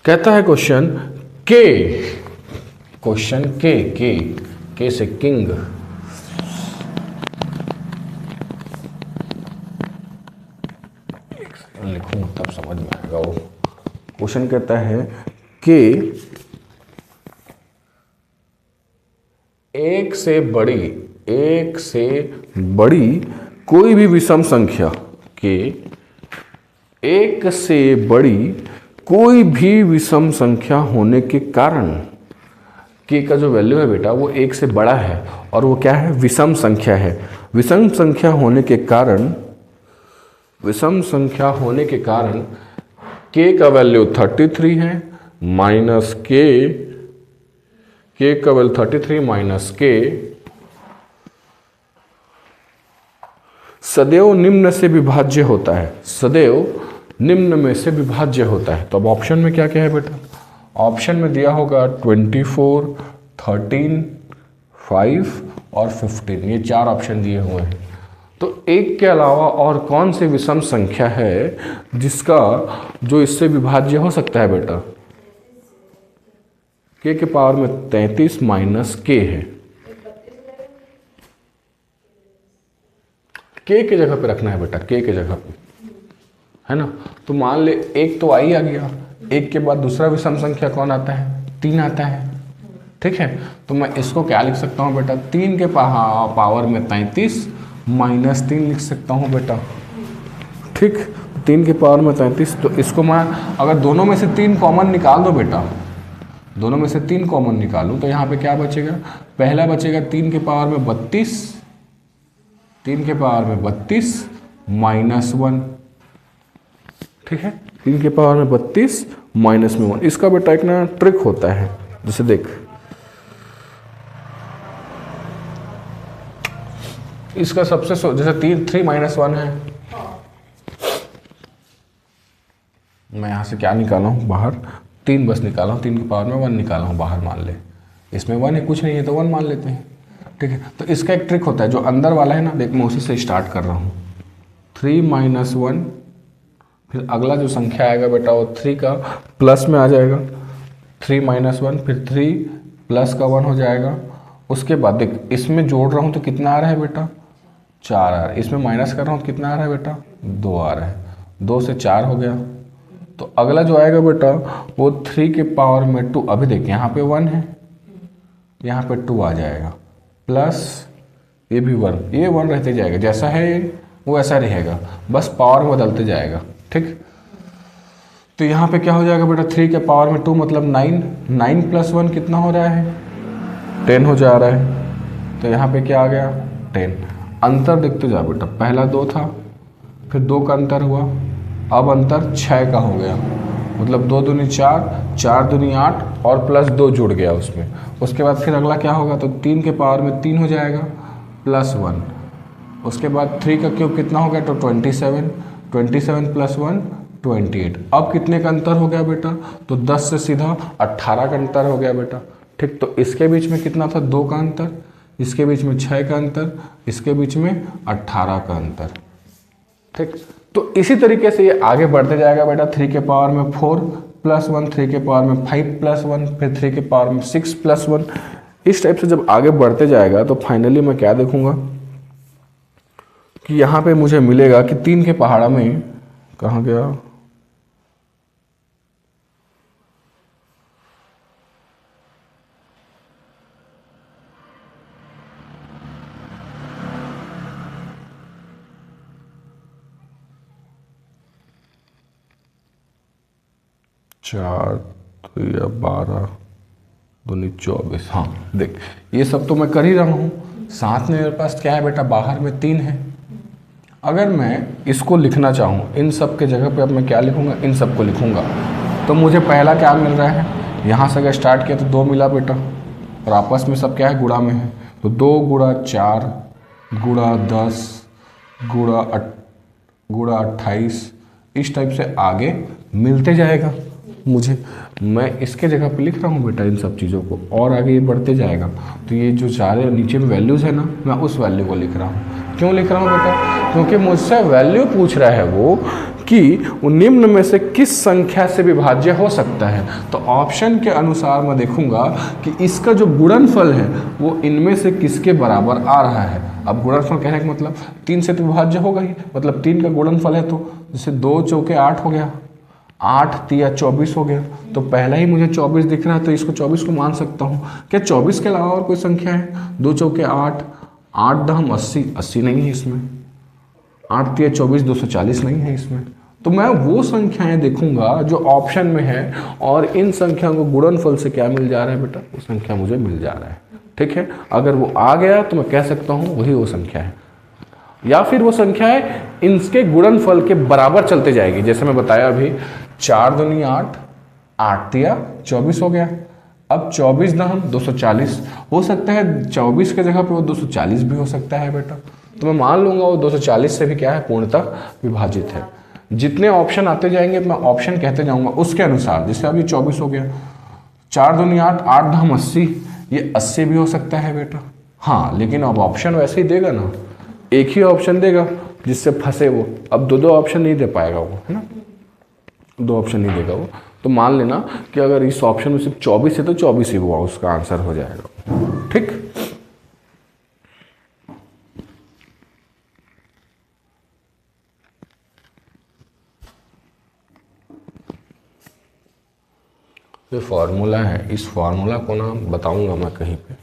कहता है क्वेश्चन के से किंग। लिखूं तब समझ में आएगा। वो क्वेश्चन कहता है कि एक से बड़ी कोई भी विषम संख्या के, एक से बड़ी कोई भी विषम संख्या होने के कारण, के का जो वैल्यू है बेटा वो 1 से बड़ा है, और वो क्या है, विषम संख्या है। विषम संख्या होने के कारण के का वैल्यू 33 है, माइनस के का वैल्यू 33 माइनस के सदैव निम्न से विभाज्य होता है, सदैव निम्न में से विभाज्य होता है। तो अब ऑप्शन में क्या क्या है बेटा, ऑप्शन में दिया होगा 24, 13, 5 और 15, ये 4 ऑप्शन दिए हुए हैं। तो एक के अलावा और कौन सी विषम संख्या है जिसका जो इससे विभाज्य हो सकता है बेटा, के पावर में 33 माइनस के है, के जगह पे रखना है बेटा, के जगह पे, है ना। तो मान ले एक तो आ गया, एक के बाद दूसरा विषम संख्या कौन आता है, 3 आता है। ठीक है, तो मैं इसको क्या लिख सकता हूँ बेटा, 3 के पावर में 33 माइनस 3 लिख सकता हूँ बेटा। ठीक, 3 के पावर में 33, तो इसको मैं अगर दोनों में से 3 कॉमन निकाल दो बेटा, दोनों में से 3 कॉमन निकालूं तो यहाँ पे क्या बचेगा, पहला बचेगा 3 के पावर में 32, 3 के पावर में 32 माइनस 1। ठीक है, 3 के पावर में 32 माइनस में 1। इसका बेटा एक ना ट्रिक होता है, जैसे देख, इसका सबसे जैसे 3 माइनस 1 है, मैं यहाँ से क्या निकाला हूँ बाहर, 3 बस निकाला हूँ, 3 की पावर में 1 निकाला हूँ बाहर, मान ले इसमें 1 है, कुछ नहीं है तो 1 मान लेते हैं। ठीक है, तो इसका एक ट्रिक होता है, जो अंदर वाला है ना, देख मैं उसी से स्टार्ट कर रहा हूँ, 3 माइनस 1, फिर अगला जो संख्या आएगा बेटा वो 3 का प्लस में आ जाएगा, 3 माइनस 1, फिर 3 प्लस का 1 हो जाएगा, उसके बाद देख, इसमें जोड़ रहा हूँ तो कितना आ रहा है बेटा 4 आ रहा है, इसमें माइनस कर रहा हूँ तो कितना आ रहा है बेटा 2 आ रहा है, 2 से 4 हो गया। तो अगला जो आएगा बेटा वो 3 के पावर में 2, अभी देख यहाँ पे 1 है, यहाँ पे 2 आ जाएगा, प्लस ये भी 1, ये 1 रहते जाएगा, जैसा है वो ऐसा रहेगा, बस पावर बदलते जाएगा। ठीक, तो यहाँ पे क्या हो जाएगा बेटा 3 के पावर में 2 मतलब 9, 9 प्लस 1 कितना हो रहा है 10 हो जा रहा है। तो यहाँ पे क्या आ गया 10। अंतर देखते जा बेटा, पहला 2 था, फिर 2 का अंतर हुआ, अब अंतर 6 का हो गया, मतलब 2 दूनी 4, 4 दूनी 8 और प्लस 2 जुड़ गया उसमें। उसके बाद फिर अगला क्या होगा, तो 3 के पावर में 3 हो जाएगा प्लस 1। उसके बाद 3 का क्यूब कितना हो गया, तो 27, 27 प्लस 1 28। अब कितने का अंतर हो गया बेटा, तो 10 से सीधा 18 का अंतर हो गया बेटा। ठीक, तो इसके बीच में कितना था 2 का अंतर, इसके बीच में 6 का अंतर, इसके बीच में 18 का अंतर। ठीक, तो इसी तरीके से ये आगे बढ़ते जाएगा बेटा, 3 के पावर में 4 प्लस 1, 3 के पावर में 5 प्लस 1, फिर 3 के पावर में 6 प्लस 1। इस टाइप से जब आगे बढ़ते जाएगा तो फाइनली मैं क्या देखूंगा कि यहाँ पे मुझे मिलेगा कि 3 के पहाड़ा में कहाँ गया, चार तो या 12 दूनी 24। हाँ देख, ये सब तो मैं कर ही रहा हूँ, साथ में मेरे पास क्या है बेटा, बाहर में 3 है। अगर मैं इसको लिखना चाहूँ, इन सब के जगह पे अब मैं क्या लिखूँगा, इन सब को लिखूँगा, तो मुझे पहला क्या मिल रहा है, यहाँ से अगर स्टार्ट किया तो 2 मिला बेटा, और आपस में सब क्या है गुणा में है, तो 2 गुणा 4 गुणा 10 गुणा 28, इस टाइप से आगे मिलते जाएगा मुझे। मैं इसके जगह पे लिख रहा हूँ बेटा इन सब चीज़ों को, और आगे ये बढ़ते जाएगा। तो ये जो सारे नीचे में वैल्यूज़ है ना, मैं उस वैल्यू को लिख रहा हूँ। क्यों लिख रहा हूँ बेटा, क्योंकि मुझसे वैल्यू पूछ रहा है वो कि निम्न में से किस संख्या से विभाज्य हो सकता है। तो ऑप्शन के अनुसार मैं देखूंगा कि इसका जो गुणनफल है वो इनमें से किसके बराबर आ रहा है। अब गुणनफल कहने का मतलब 3 से तो विभाज्य होगा ही, मतलब 3 का गुणनफल है, तो जैसे 2 चौके 8 हो गया, 8 तिया 24 हो गया, तो पहला ही मुझे 24 दिख रहा है, तो इसको 24 को मान सकता हूँ। क्या 24 के अलावा और कोई संख्या है? 2 चौके 8, 8 दहम 80, 80 नहीं है इसमें, 8 तिया 24, 240 नहीं है इसमें। तो मैं वो संख्याएं देखूंगा जो ऑप्शन में है, और इन संख्याओं को गुणनफल से क्या मिल जा रहा है बेटा, वो संख्या मुझे मिल जा रहा है। ठीक है, अगर वो आ गया तो मैं कह सकता हूँ वही वो संख्या है, या फिर वो संख्याएं इनके गुणनफल के बराबर चलते जाएगी। जैसे मैं बताया अभी, 4 दूनी 8, 8 तिया 24 हो गया। अब 24 दहम 240 हो सकता है, 24 के जगह पे वो 240 भी हो सकता है बेटा। तो मैं मान लूंगा वो 240 से भी क्या है, पूर्णतः विभाजित है। जितने ऑप्शन आते जाएंगे मैं ऑप्शन कहते जाऊंगा उसके अनुसार। जैसे अभी 24 हो गया, 4 दूनी 8, 8 दहम 80, ये 80 भी हो सकता है बेटा। हाँ, लेकिन अब ऑप्शन वैसे ही देगा ना, एक ही ऑप्शन देगा जिससे फंसे वो। अब दो ऑप्शन नहीं दे पाएगा वो, है ना, 2 ऑप्शन नहीं देगा वो। तो मान लेना कि अगर इस ऑप्शन में सिर्फ 24 है तो 24 ही वो उसका आंसर हो जाएगा। ठीक, ये फॉर्मूला है, इस फॉर्मूला को ना बताऊंगा मैं कहीं पे।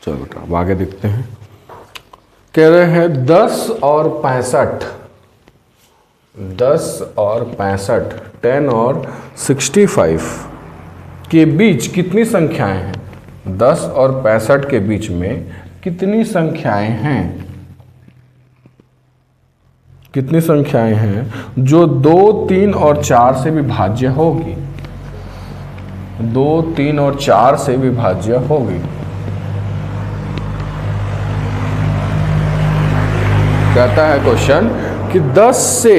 चलो बेटा अब आगे देखते हैं। कह रहे हैं 10 और 65, 10 और 65, 10 और 65 के बीच कितनी संख्याएं हैं? 10 और 65 के बीच में कितनी संख्याएं हैं? कितनी संख्याएं हैं जो 2, 3 और 4 से विभाज्य होगी? 2, 3 और 4 से विभाज्य होगी। कहता है क्वेश्चन कि 10 से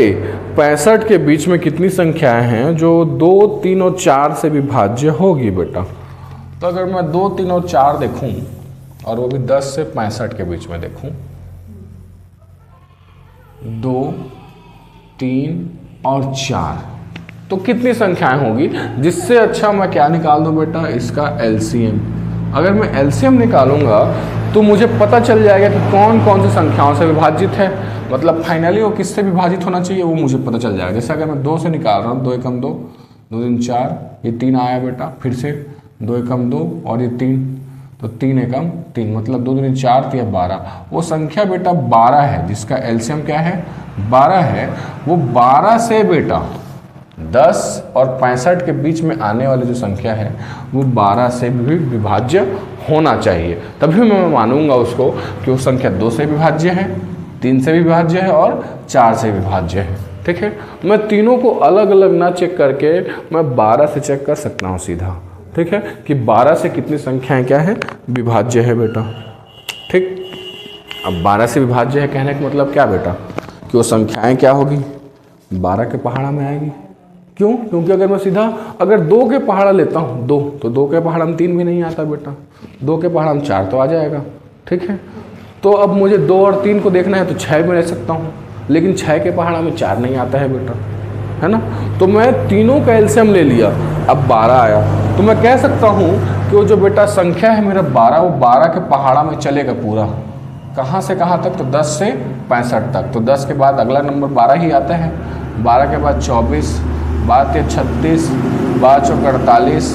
65 के बीच में कितनी संख्याएं हैं जो 2, 3 और 4 से विभाज्य होगी बेटा? तो अगर मैं 2, 3 और 4 देखूं और वो भी 10 से 65 के बीच में देखूं, 2, 3 और 4, तो कितनी संख्याएं होगी? जिससे अच्छा मैं क्या निकाल दूं बेटा? इसका एलसीएम। अगर मैं एलसीएम निकालूंगा तो मुझे पता चल जाएगा कि कौन कौन सी संख्याओं से विभाजित है, मतलब फाइनली वो किससे विभाजित होना चाहिए वो मुझे पता चल जाएगा। जैसे अगर मैं 2 से निकाल रहा हूँ, 2 एकम 2, 2 तीन 4, ये 3 आया बेटा, फिर से 2 एकम 2 और ये 3, तो 3 एकम 3, मतलब 2 दूनी 4, 3 12। वो संख्या बेटा 12 है जिसका एलसीएम क्या है? 12 है। वो 12 से बेटा 10 और 65 के बीच में आने वाली जो संख्या है वो 12 से भी विभाज्य होना चाहिए, तभी मैं मानूंगा उसको कि वो संख्या 2 से विभाज्य है, 3 से विभाज्य है और 4 से विभाज्य है। ठीक है, मैं तीनों को अलग अलग ना चेक करके मैं 12 से चेक कर सकता हूँ सीधा। ठीक है, कि 12 से कितनी संख्याएं क्या है? विभाज्य है बेटा। ठीक, अब 12 से विभाज्य है कहने का मतलब क्या बेटा? कि वो संख्याएं क्या होगी? 12 के पहाड़ा में आएगी। क्यों? क्योंकि अगर मैं सीधा अगर 2 के पहाड़ा लेता हूँ, 2, तो 2 के पहाड़ा में 3 भी नहीं आता बेटा, 2 के पहाड़ा में 4 तो आ जाएगा। ठीक है, तो अब मुझे 2 और 3 को देखना है तो 6 में ले सकता हूँ, लेकिन 6 के पहाड़ा में 4 नहीं आता है बेटा, है ना। तो मैं तीनों का एलसीएम ले लिया, अब 12 आया, तो मैं कह सकता हूँ कि वो जो बेटा संख्या है मेरा 12, वो 12 के पहाड़ा में चलेगा पूरा। कहाँ से कहाँ तक? तो 10 से 65 तक। तो 10 के बाद अगला नंबर 12 ही आता है, 12 के बाद 24, 12 36, 12 चौक 48,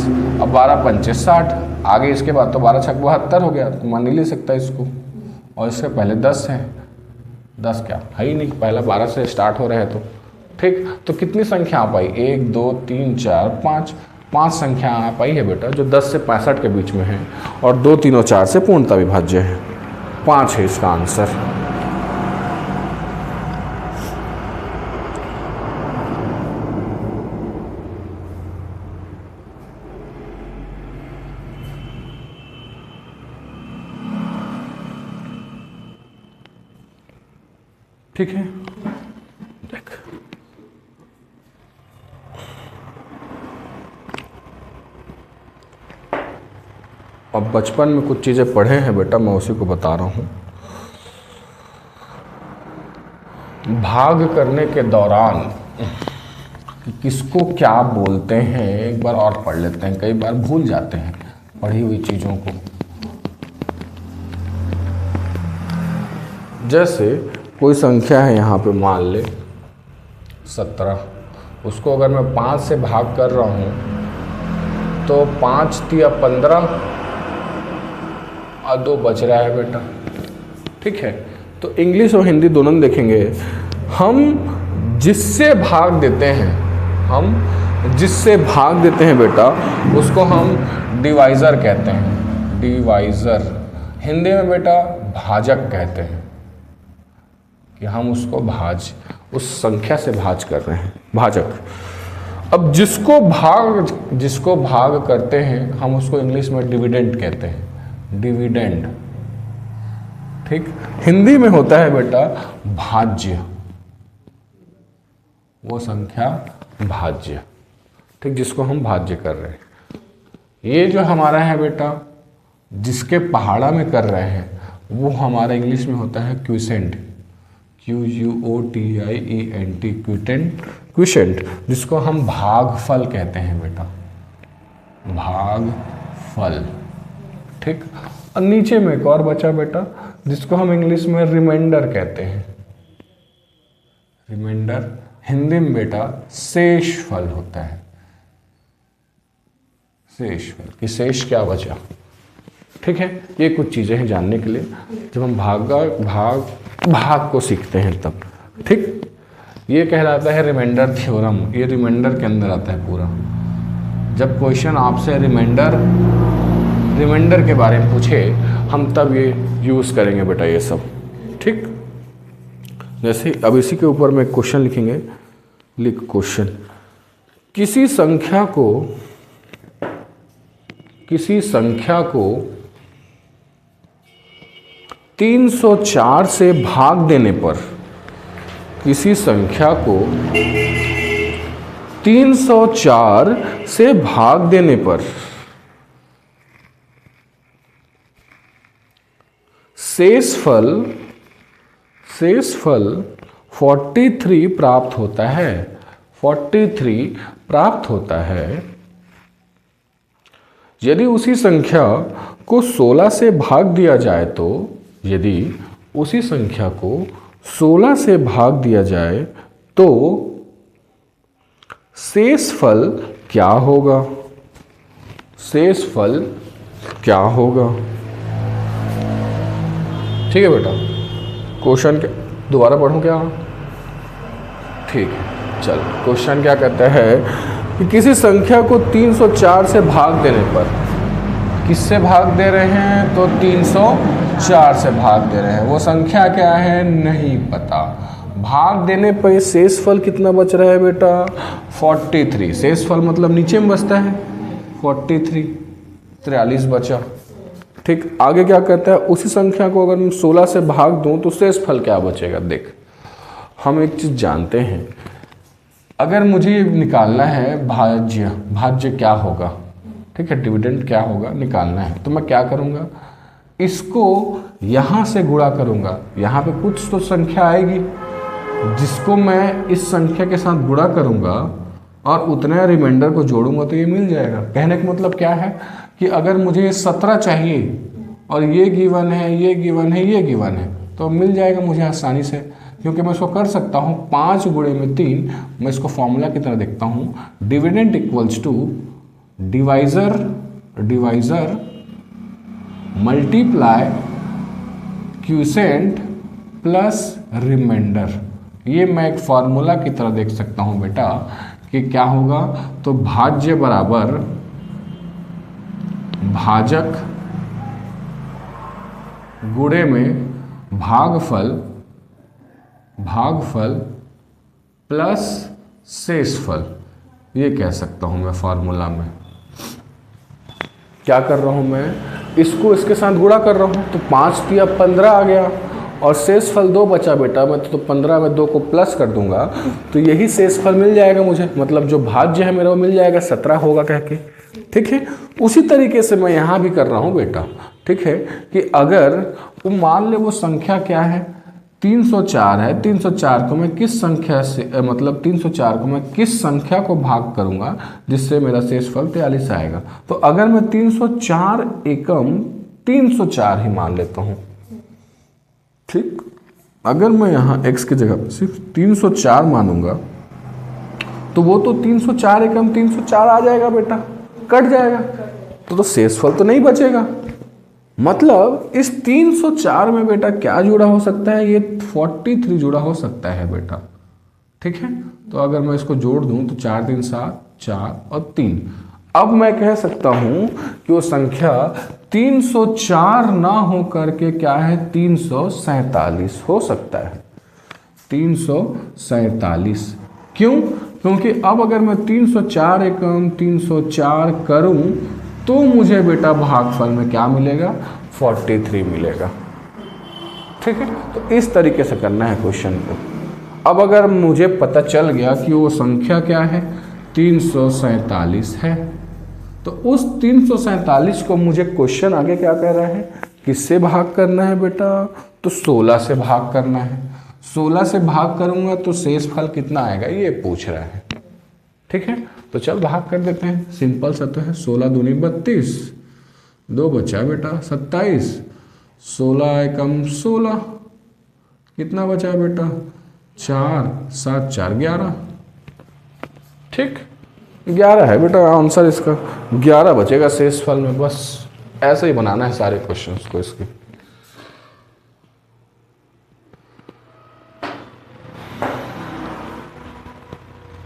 अब 12 पंचे 60, आगे इसके बाद तो 12 छक 72 हो गया, तो मान नहीं ले सकता इसको। और इससे पहले 10 है, 10 क्या है ही नहीं, पहला 12 से स्टार्ट हो रहा है। तो ठीक, तो कितनी संख्या आ पाई? 1, 2, 3, 4, 5, 5 संख्या आ पाई है बेटा जो 10 से 65 के बीच में है और 2, 3 और 4 से पूर्णतः विभाज्य है। 5 है इसका आंसर। ठीक है, देख अब बचपन में कुछ चीज़ें पढ़े हैं बेटा, मैं उसी को बता रहा हूँ। भाग करने के दौरान कि किसको क्या बोलते हैं एक बार और पढ़ लेते हैं, कई बार भूल जाते हैं पढ़ी हुई चीज़ों को। जैसे कोई संख्या है यहाँ पे, मान ले 17, उसको अगर मैं 5 से भाग कर रहा हूँ तो 5 तिया 15 और 2 बच रहा है बेटा। ठीक है, तो इंग्लिश और हिंदी दोनों देखेंगे। हम जिससे भाग देते हैं बेटा उसको हम डिवाइज़र कहते हैं। डिवाइज़र हिंदी में बेटा भाजक कहते हैं, कि हम उसको उस संख्या से भाज कर रहे हैं, भाजक। अब जिसको भाग करते हैं हम उसको इंग्लिश में डिविडेंड कहते हैं, डिविडेंड। ठीक, हिंदी में होता है बेटा भाज्य, वो संख्या भाज्य। ठीक, जिसको हम भाज्य कर रहे हैं। ये जो हमारा है बेटा जिसके पहाड़ा में कर रहे हैं वो हमारा इंग्लिश में होता है क्विसेंट, QUOTIENT, क्विसेंट, जिसको हम भागफल कहते हैं बेटा, भागफल। ठीक, और नीचे में एक और बचा बेटा जिसको हम इंग्लिश में रिमाइंडर कहते हैं। रिमाइंडर हिंदी में बेटा शेषफल होता है। शेषफल कि शेष क्या बचा, ठीक है, ये कुछ चीज़ें हैं जानने के लिए जब हम भाग को सीखते हैं तब। ठीक, ये कहलाता है रिमाइंडर थ्योरम, ये रिमाइंडर के अंदर आता है पूरा। जब क्वेश्चन आपसे रिमाइंडर के बारे में पूछे हम तब ये यूज़ करेंगे बेटा ये सब। ठीक, जैसे अब इसी के ऊपर में क्वेश्चन लिखेंगे। लिख क्वेश्चन, किसी संख्या को 304 से भाग देने पर, किसी संख्या को 304 से भाग देने पर शेषफल 43 प्राप्त होता है। 43 प्राप्त होता है यदि उसी संख्या को 16 से भाग दिया जाए तो, यदि उसी संख्या को 16 से भाग दिया जाए तो शेषफल क्या होगा? शेषफल क्या होगा? ठीक है बेटा, क्वेश्चन दोबारा पढ़ूं क्या? ठीक है, चल क्वेश्चन क्या कहता है कि किसी संख्या को 304 से भाग देने पर, किससे भाग दे रहे हैं? तो 304 से भाग दे रहे हैं। वो संख्या क्या है नहीं पता। भाग देने पर शेषफल कितना बच रहा है बेटा? 43। शेषफल मतलब नीचे में बचता है 43 बचा। ठीक, आगे क्या कहता है? उसी संख्या को अगर मैं 16 से भाग दूं तो शेषफल क्या बचेगा? देख, हम एक चीज जानते हैं, अगर मुझे निकालना है भाज्य क्या होगा, ठीक है, डिविडेंड क्या होगा निकालना है, तो मैं क्या करूंगा? इसको यहाँ से गुणा करूंगा। यहाँ पे कुछ तो संख्या आएगी जिसको मैं इस संख्या के साथ गुणा करूंगा और उतने रिमाइंडर को जोड़ूंगा तो ये मिल जाएगा। कहने का मतलब क्या है कि अगर मुझे 17 चाहिए और ये गिवन है, ये गिवन है, ये गिवन है, तो मिल जाएगा मुझे आसानी से, क्योंकि मैं इसको कर सकता हूँ 5 गुणे में 3। मैं इसको फॉर्मूला की तरह देखता हूँ, dividend equals to divisor multiply quotient plus remainder. ये मैं एक फॉर्मूला की तरह देख सकता हूँ बेटा कि क्या होगा। तो भाज्य बराबर भाजक गुणे में भागफल प्लस शेषफल, ये कह सकता हूं मैं फॉर्मूला में। क्या कर रहा हूं मैं? इसको इसके साथ गुणा कर रहा हूं, तो 5 दिया 15 आ गया और शेषफल 2 बचा बेटा। मैं तो 15 में 2 को प्लस कर दूंगा तो यही शेषफल मिल जाएगा मुझे, मतलब जो भाज्य है मेरा वो मिल जाएगा, 17 होगा कह के। ठीक है, उसी तरीके से मैं यहाँ भी कर रहा हूँ बेटा। ठीक है, कि अगर वो मान ले वो संख्या क्या है 304 है, 304 को मैं किस संख्या से, मतलब 304 को मैं किस संख्या को भाग करूंगा जिससे मेरा शेषफल 43 आएगा। तो अगर मैं 304 एकम 304 ही मान लेता हूँ, ठीक, अगर मैं यहाँ x की जगह सिर्फ 304 मानूंगा तो वो तो 304 एकम 304 आ जाएगा बेटा, कट जाएगा, तो शेषफल तो नहीं बचेगा। मतलब इस 304 में बेटा क्या जुड़ा हो सकता है? ये 43 जुड़ा हो सकता है बेटा। ठीक है, तो अगर मैं इसको जोड़ दूं तो 4 3 7 4 और 3। अब मैं कह सकता हूं कि वो संख्या 304 ना हो करके क्या है 347 हो सकता है। 347 क्यों? क्योंकि अब अगर मैं 304 एकम 304 करूं तो मुझे बेटा भागफल में क्या मिलेगा? 43 मिलेगा। ठीक है, तो इस तरीके से करना है क्वेश्चन को। अब अगर मुझे पता चल गया कि वो संख्या क्या है 347 है, तो उस 347 को मुझे क्वेश्चन आगे क्या कह रहा है, किससे भाग करना है बेटा? तो 16 से भाग करना है। 16 से भाग करूंगा तो शेषफल कितना आएगा ये पूछ रहा है। ठीक है, तो चल भाग कर देते हैं, सिंपल सा तो है। 16 दूनी 32, 2 बचा बेटा 27, 16 एकम 16, कितना बचा बेटा 4 7 4 11। ठीक, 11 है बेटा आंसर इसका, 11 बचेगा शेषफल में बस। ऐसे ही बनाना है सारे क्वेश्चंस को इसके।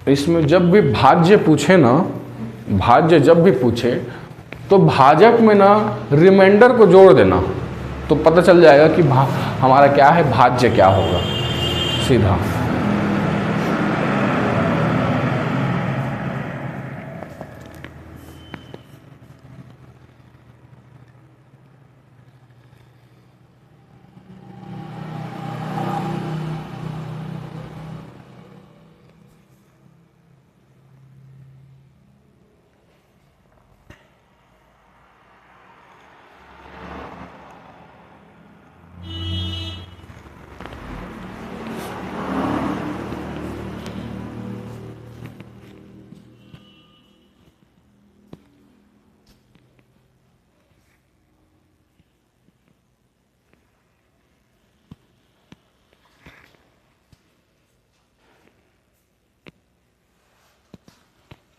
इसमें जब भी भाज्य पूछे ना, भाज्य जब भी पूछे तो भाजक में ना रिमाइंडर को जोड़ देना, तो पता चल जाएगा कि हमारा क्या है, भाज्य क्या होगा सीधा।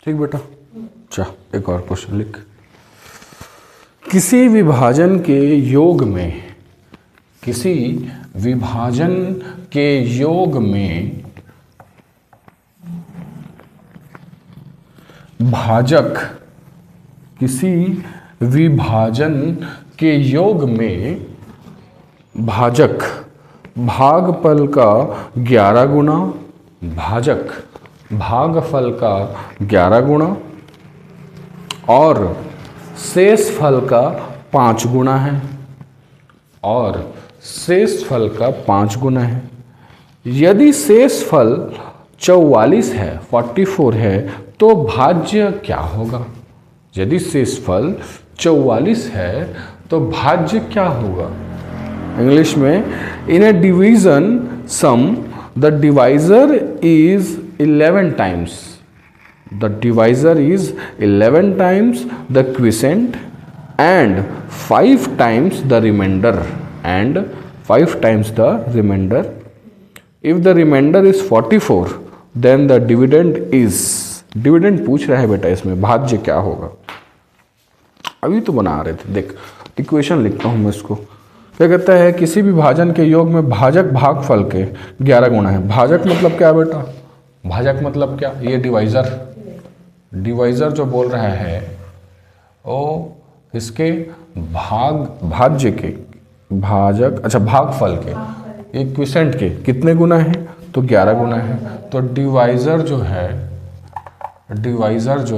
ठीक बेटा, अच्छा एक और क्वेश्चन लिख। किसी विभाजन के योग में, किसी विभाजन के योग में भाजक, किसी विभाजन के योग में भाजक भागफल का 11 गुना, भाजक भागफल का 11 गुना और शेष फल का 5 गुना है, और शेष फल का 5 गुना है। यदि शेष फल 44 है, 44 है, तो भाज्य क्या होगा? यदि शेष फल 44 है तो भाज्य क्या होगा? इंग्लिश में, in a division sum the divisor is 11 times. The divisor is 11 times the quotient and 5 times the remainder. And 5 times the remainder. If the remainder is 44, then the dividend is. Dividend पूछ रहा है बेटा, इसमें भाज्य क्या होगा? अभी तो बना रहे थे, देख इक्वेशन लिखता हूँ मैं इसको। क्या कहता है, किसी भी भाजन के योग में भाजक भागफल के 11 गुना है। भाजक मतलब क्या बेटा? भाजक मतलब क्या? ये डिवाइजर, डिवाइजर जो बोल रहा है वो इसके भाज्य के, भाजक अच्छा भागफल के, ये क्विसेंट के कितने गुना है? तो 11 गुना है। तो डिवाइजर जो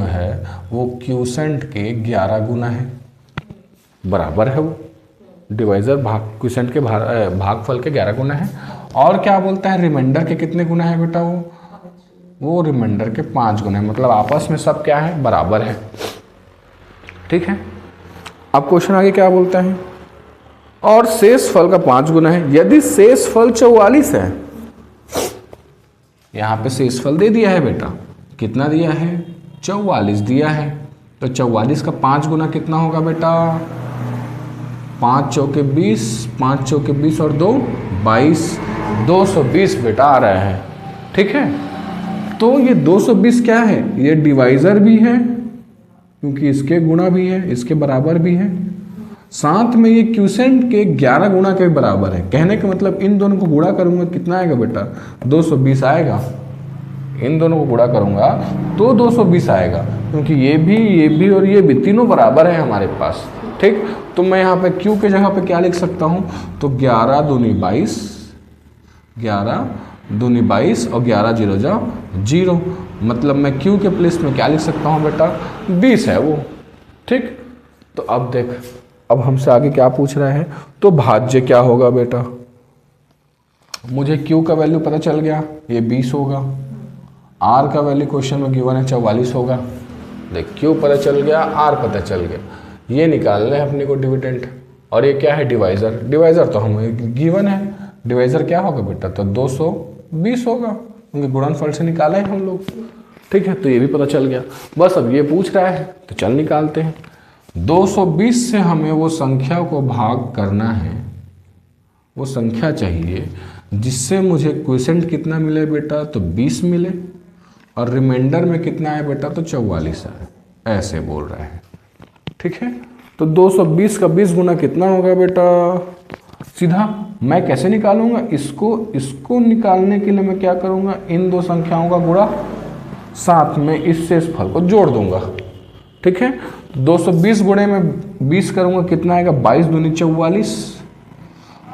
है वो क्विसेंट के 11 गुना है, बराबर है वो। डिवाइजर क्विसेंट के भागफल के 11 गुना है। और क्या बोलता है, रिमाइंडर के कितने गुना है बेटा? वो रिमाइंडर के 5 गुना है। मतलब आपस में सब क्या है, बराबर है। ठीक है, अब क्वेश्चन आगे क्या बोलता है, और शेष फल का 5 गुना है। यदि शेष फल 44 है, यहां पे शेष फल दे दिया है बेटा, कितना दिया है? 44 दिया है। तो 44 का 5 गुना कितना होगा बेटा? 5 चौके 20, 5 चौके 20 और 2 22, 220 बेटा आ रहा है। ठीक है, तो ये 220 क्या है? ये डिवाइजर भी है क्योंकि इसके गुणा भी है, इसके बराबर भी है, साथ में ये क्यूसेंट के 11 गुना के बराबर है। कहने का मतलब इन दोनों को गुणा करूंगा कितना आएगा बेटा? 220 आएगा। इन दोनों को गुणा करूंगा तो 220 आएगा, क्योंकि ये भी और ये भी तीनों बराबर है हमारे पास। ठीक, तो मैं यहाँ पे क्यू के जगह पे क्या लिख सकता हूँ? तो 11 दूनी 22, 11 दूनी 22 और 11 जीरो जा 0। मतलब मैं क्यू के प्लेस में क्या लिख सकता हूँ बेटा? 20 है वो। ठीक, तो अब देख, अब हमसे आगे क्या पूछ रहा है, तो भाज्य क्या होगा बेटा? मुझे क्यू का वैल्यू पता चल गया, ये 20 होगा। आर का वैल्यू क्वेश्चन में गिवन है 44 होगा। देख, क्यू पता चल गया, आर पता चल गया, ये निकालना है अपने को डिविडेंड। और ये क्या है? डिवाइजर। डिवाइजर तो हमें गिवन है, डिवाइजर क्या होगा बेटा? तो 220 होगा, क्योंकि गुणनफल से निकाला है हम लोग। ठीक है, तो ये भी पता चल गया। बस अब ये पूछ रहा है तो चल निकालते हैं। 220 से हमें वो संख्या को भाग करना है, वो संख्या चाहिए जिससे मुझे क्वोशिएंट कितना मिले बेटा? तो 20 मिले, और रिमाइंडर में कितना है बेटा? तो 44 है। ऐसे बोल रहा है। ठीक है, तो 220 का 20 गुना कितना होगा बेटा? सीधा मैं कैसे निकालूंगा इसको निकालने के लिए मैं क्या करूंगा, इन दो संख्याओं का गुणा साथ में इस शेषफल को जोड़ दूंगा। ठीक है, 220 गुणे में 20 करूंगा, कितना आएगा? 22 दूनी 44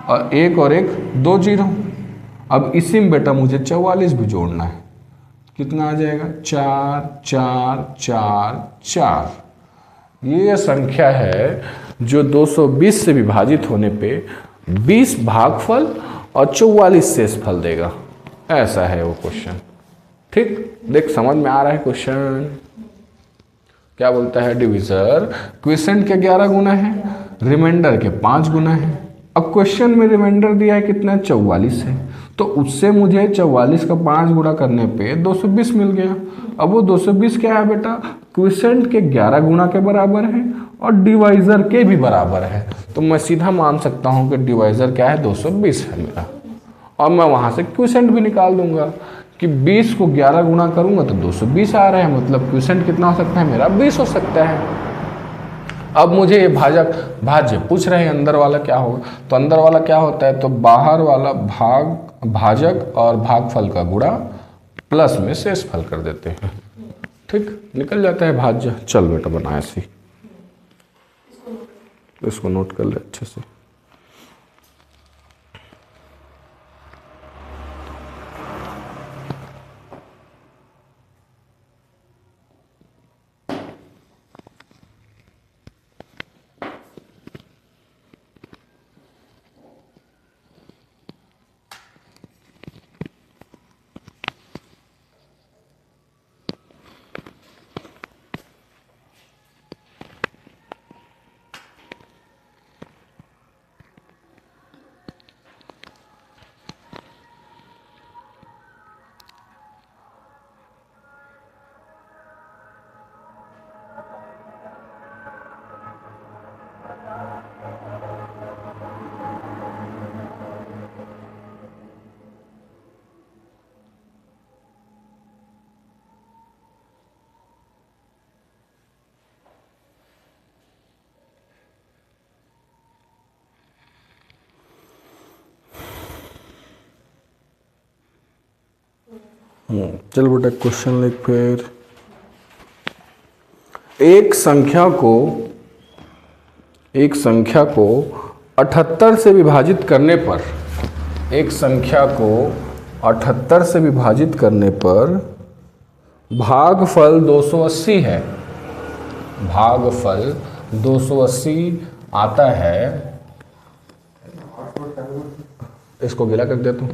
और एक 2 जीरो। अब इसी में बेटा मुझे 44 भी जोड़ना है, कितना आ जाएगा? 4 4 4 4। ये संख्या है जो 220 से विभाजित होने पे 20 भागफल और 44 शेषफल देगा। ऐसा है वो क्वेश्चन। ठीक, देख समझ में आ रहा है क्वेश्चन? क्या बोलता है डिविजर? क्विसेंट के 11 गुना है, रिमाइंडर के 5 गुना है। अब क्वेश्चन में रिमाइंडर दिया है कितना? 44 है, तो उससे मुझे 44 का 5 गुणा करने पे 220 मिल गया। अब वो 220 क्या है बेटा? क्विसेंट के 11 गुना के बराबर है और डिवाइजर के भी बराबर है। तो मैं सीधा मान सकता हूं कि डिवाइजर क्या है? 220 है मेरा। और मैं वहां से क्विसेंट भी निकाल दूंगा कि 20 को 11 गुना करूंगा तो 220 आ रहा है, मतलब क्विसेंट कितना हो सकता है मेरा? 20 हो सकता है। अब मुझे ये भाज्य पूछ रहे हैं अंदर वाला क्या होगा, तो अंदर वाला क्या होता है? तो बाहर वाला भाजक और भागफल का गुणा प्लस में शेषफल कर देते हैं। ठीक, निकल जाता है भाज्य। चल बेटा बना ऐसे, इसको नोट कर ले अच्छे से। चल बेटा क्वेश्चन लिख। फिर एक संख्या को 78 से विभाजित करने पर, एक संख्या को 78 से विभाजित करने पर भागफल 280 है। भागफल 280 आता है। इसको गिला कर देता हूं।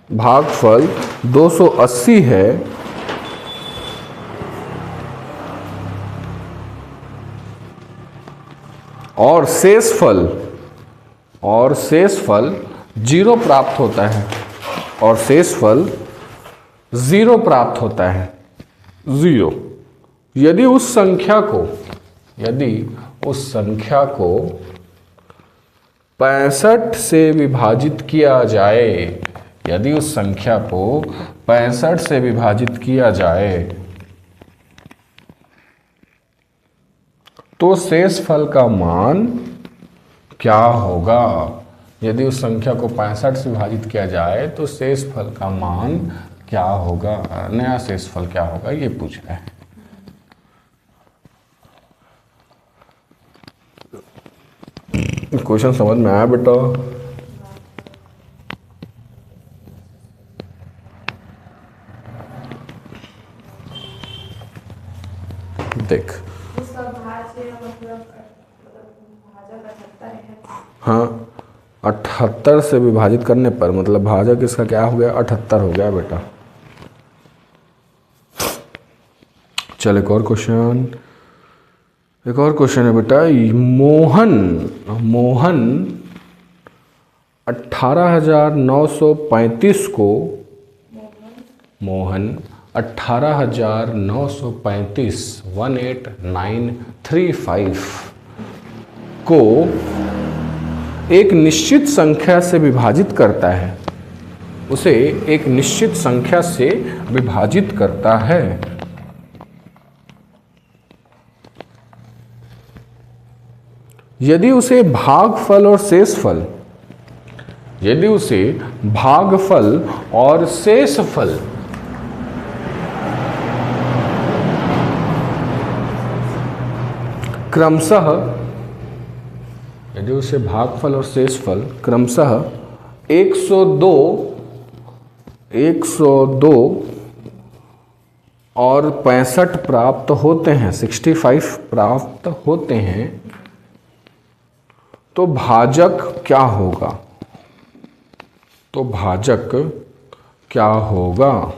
भागफल 280 है और शेषफल 0 प्राप्त होता है, और शेषफल 0 प्राप्त होता है। 0 यदि उस संख्या को 65 से विभाजित किया जाए, यदि उस संख्या को 65 से विभाजित किया जाए तो शेषफल का मान क्या होगा? यदि उस संख्या को 65 से विभाजित किया जाए तो शेषफल का मान क्या होगा? नया शेषफल क्या होगा, ये पूछ रहा है। क्वेश्चन समझ में आया बेटा? देख उसका भाज्य मतलब भाजक 78 है। हाँ, 78 से विभाजित करने पर मतलब भाजक इसका क्या हो गया? 78 हो गया बेटा। चल एक और क्वेश्चन है बेटा। मोहन 18,935 को 18,935 को एक निश्चित संख्या से विभाजित करता है, उसे एक निश्चित संख्या से विभाजित करता है। यदि उसे भागफल और शेषफल, यदि उसे भागफल और शेषफल क्रमशः, यदि उसे भागफल और शेषफल क्रमशः 102 और 65 प्राप्त होते हैं, 65 प्राप्त होते हैं, तो भाजक क्या होगा? तो भाजक क्या होगा?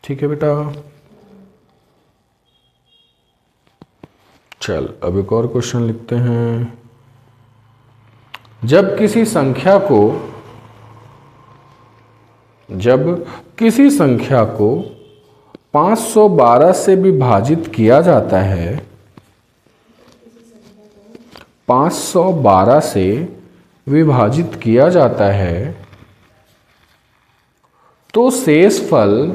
ठीक है बेटा। चल अब एक और क्वेश्चन लिखते हैं। जब किसी संख्या को 512 से विभाजित किया जाता है, 512 से विभाजित किया जाता है, तो शेषफल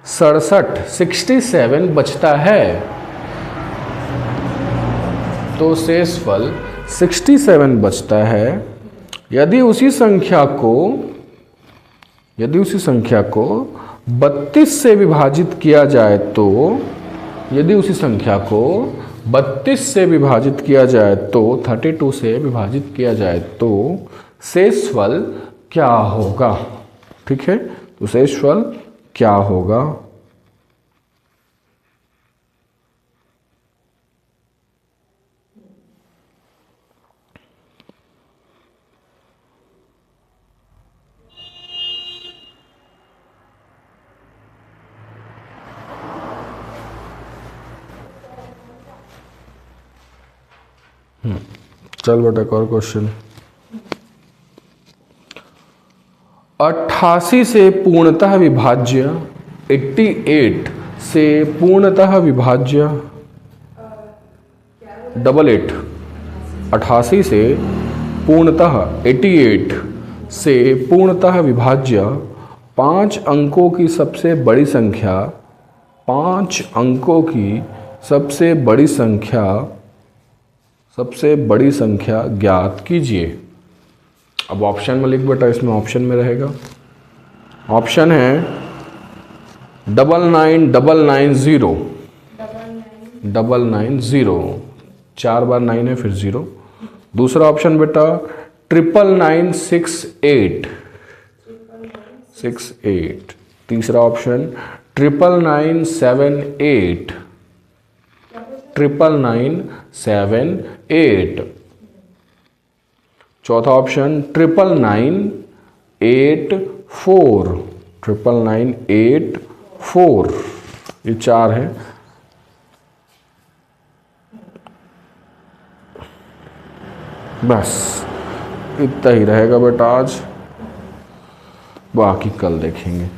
67 बचता है। तो शेषफल 67 बचता है। यदि उसी संख्या को 32 से विभाजित किया जाए तो, यदि उसी संख्या को 32 से विभाजित किया जाए तो, 32 से विभाजित किया जाए तो शेषफल क्या होगा? ठीक है, तो शेषफल क्या होगा? चल बेटा एक और क्वेश्चन। 88 से पूर्णतः विभाज्य, 88 से पूर्णतः विभाज्य, 88 से पूर्णतः, 88 से पूर्णतः विभाज्य 5 अंकों की सबसे बड़ी संख्या, 5 अंकों की सबसे बड़ी संख्या ज्ञात कीजिए। अब ऑप्शन में लिख बेटा, इसमें ऑप्शन में रहेगा, ऑप्शन है 99990, 990, 4 बार 9 है फिर 0। दूसरा ऑप्शन बेटा 99968, 68। तीसरा ऑप्शन 99978, 99978। चौथा ऑप्शन 99984, 99984। ये 4 है। बस इतना ही रहेगा बेटा आज, बाकी कल देखेंगे।